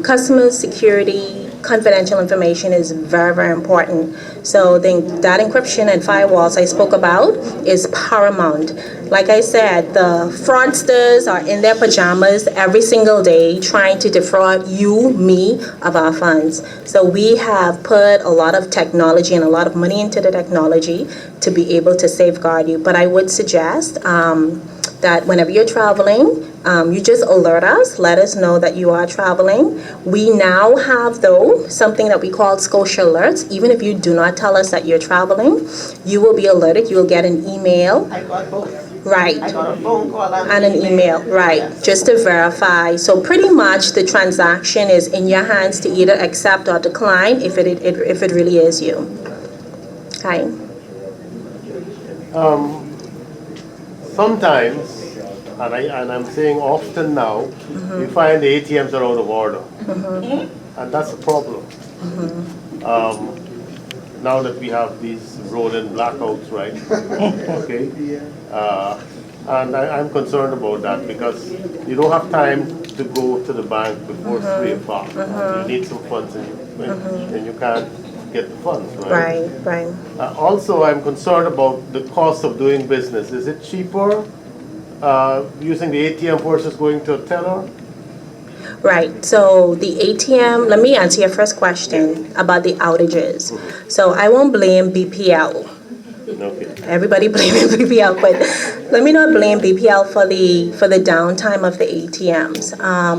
Customer security, confidential information is very, very important. So that encryption and firewalls I spoke about is paramount. Like I said, the fraudsters are in their pajamas every single day trying to defraud you, me, of our funds. So we have put a lot of technology and a lot of money into the technology to be able to safeguard you. But I would suggest that whenever you're traveling, you just alert us, let us know that you are traveling. We now have, though, something that we call Scotia Alerts. Even if you do not tell us that you're traveling, you will be alerted. You will get an email. I got both. Right. I got a phone call And an email, right, just to verify. So pretty much the transaction is in your hands to either accept or decline if it really is you. Hi. Sometimes, and I'm saying often now, you find the ATMs are out of order. And that's a problem. Now that we have these rolling blackouts, right? Okay. And I'm concerned about that because you don't have time to go to the bank before 3 o'clock. You need some funds and you can't get the funds, right? Right. Also, I'm concerned about the cost of doing business. Is it cheaper using the ATM versus going to a teller? Right, so the ATM, let me answer your first question about the outages. So I won't blame BPL. Okay. Everybody blaming BPL, but let me not blame BPL for the downtime of the ATMs.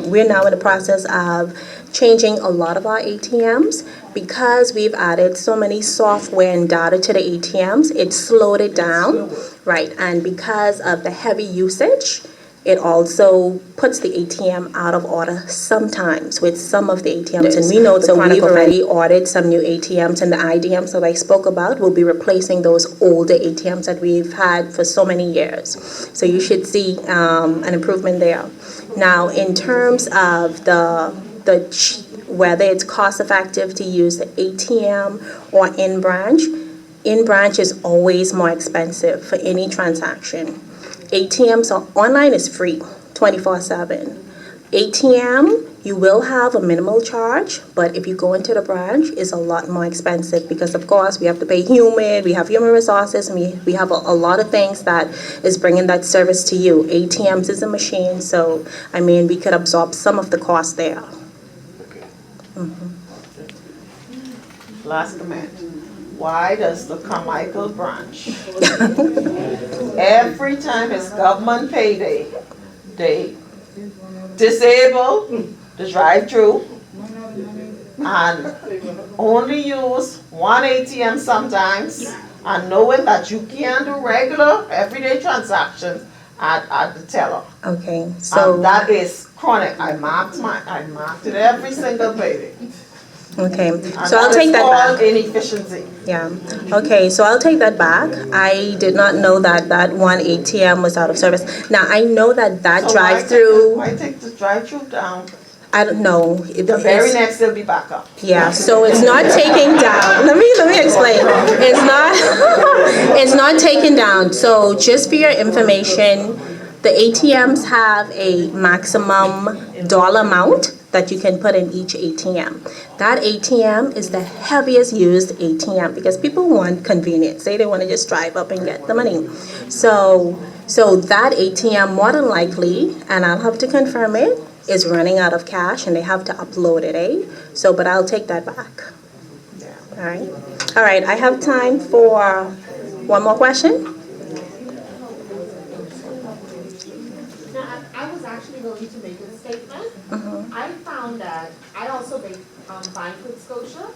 We're now in the process of changing a lot of our ATMs because we've added so many software and data to the ATMs. It slowed it down, right? And because of the heavy usage, it also puts the ATM out of order sometimes with some of the ATMs. And we know so we've already ordered some new ATMs, and the IDMs that I spoke about will be replacing those older ATMs that we've had for so many years. So you should see an improvement there. Now, in terms of whether it's cost effective to use the ATM or in branch is always more expensive for any transaction. ATMs online is free, 24/7. ATM, you will have a minimal charge, but if you go into the branch, it's a lot more expensive because, of course, we have to pay we have human resources, and we have a lot of things that is bringing that service to you. ATMs is a machine, so, I mean, we could absorb some of the cost there. Last comment. Why does the Carmichael branch, every time it's government payday, they disable the drive-through and only use one ATM sometimes, and knowing that you can't do regular everyday transactions at the teller? Okay, so that is chronic. I marked it every single payday. Okay, so I'll take that back. Inefficiency. Yeah. Okay, so I'll take that back. I did not know that one ATM was out of service. Now I know that So drive-through. Why take the drive-through down? I don't know. The very next they'll be back up. Yeah, so it's not taking down. Let me explain. It's not taken down. So just for your information, the ATMs have a maximum dollar amount that you can put in each ATM. That ATM is the heaviest used ATM because people want convenience. They want to just drive up and get the money. So that ATM more than likely, and I'll have to confirm it, is running out of cash and they have to upload it, So, but I'll take that back. All right. All right, I have time for one more question. I was actually going to make a statement. I found that I also bank with Scotia,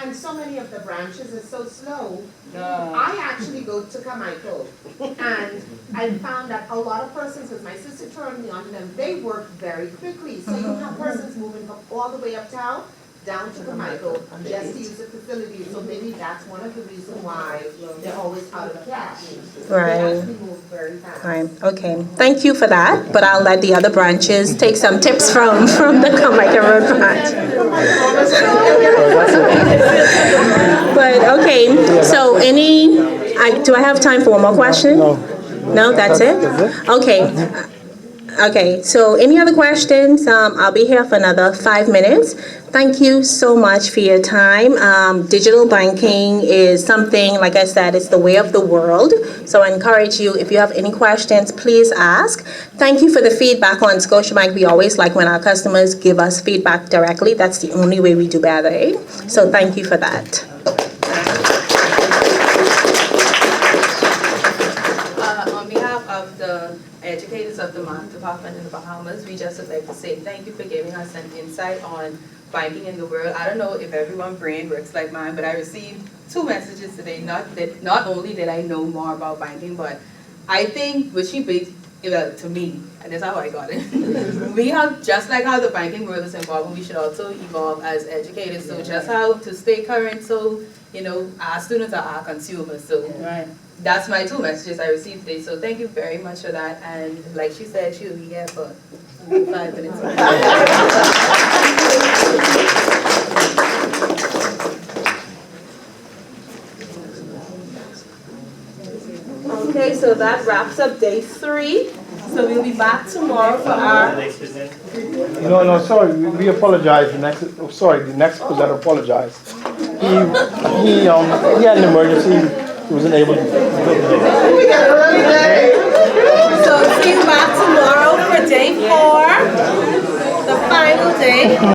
and so many of the branches are so slow. I actually go to Carmichael, and I found that a lot of persons, because my sister turned me on to them, they work very quickly. So you have persons moving from all the way uptown down to Carmichael just to use the facility. So maybe that's one of the reasons why they're always out of cash. Right. They actually move very fast. Right, okay. Thank you for that, but I'll let the other branches take some tips from the Carmichael Road branch. But good. Okay, so do I have time for one more question? No. No, that's it? Okay. Okay, so any other questions? I'll be here for another 5 minutes. Thank you so much for your time. Digital banking is something, like I said, it's the way of the world. So I encourage you, if you have any questions, please ask. Thank you for the feedback on Scotiabank. We always like when our customers give us feedback directly. That's the only way we do better, eh? So thank you for that. On behalf of the educators of the Math Department in the Bahamas, we just would like to say thank you for giving us an insight on banking in the world. I don't know if everyone's brain works like mine, but I received 2 messages today. Not only did I know more about banking, but I think what she big to me, and that's how I got it. We have, just like how the banking world is evolving, we should also evolve as educators. So just how to stay current, so our students are our consumers. So that's my 2 messages I received today. So thank you very much for that. And like she said, she'll be here for 5 minutes. Okay, so that wraps up day 3. So we'll be back tomorrow for our... No, sorry, we apologize. The next presenter apologized. He had an emergency. He wasn't able to. So see you back tomorrow for day 4, the final day.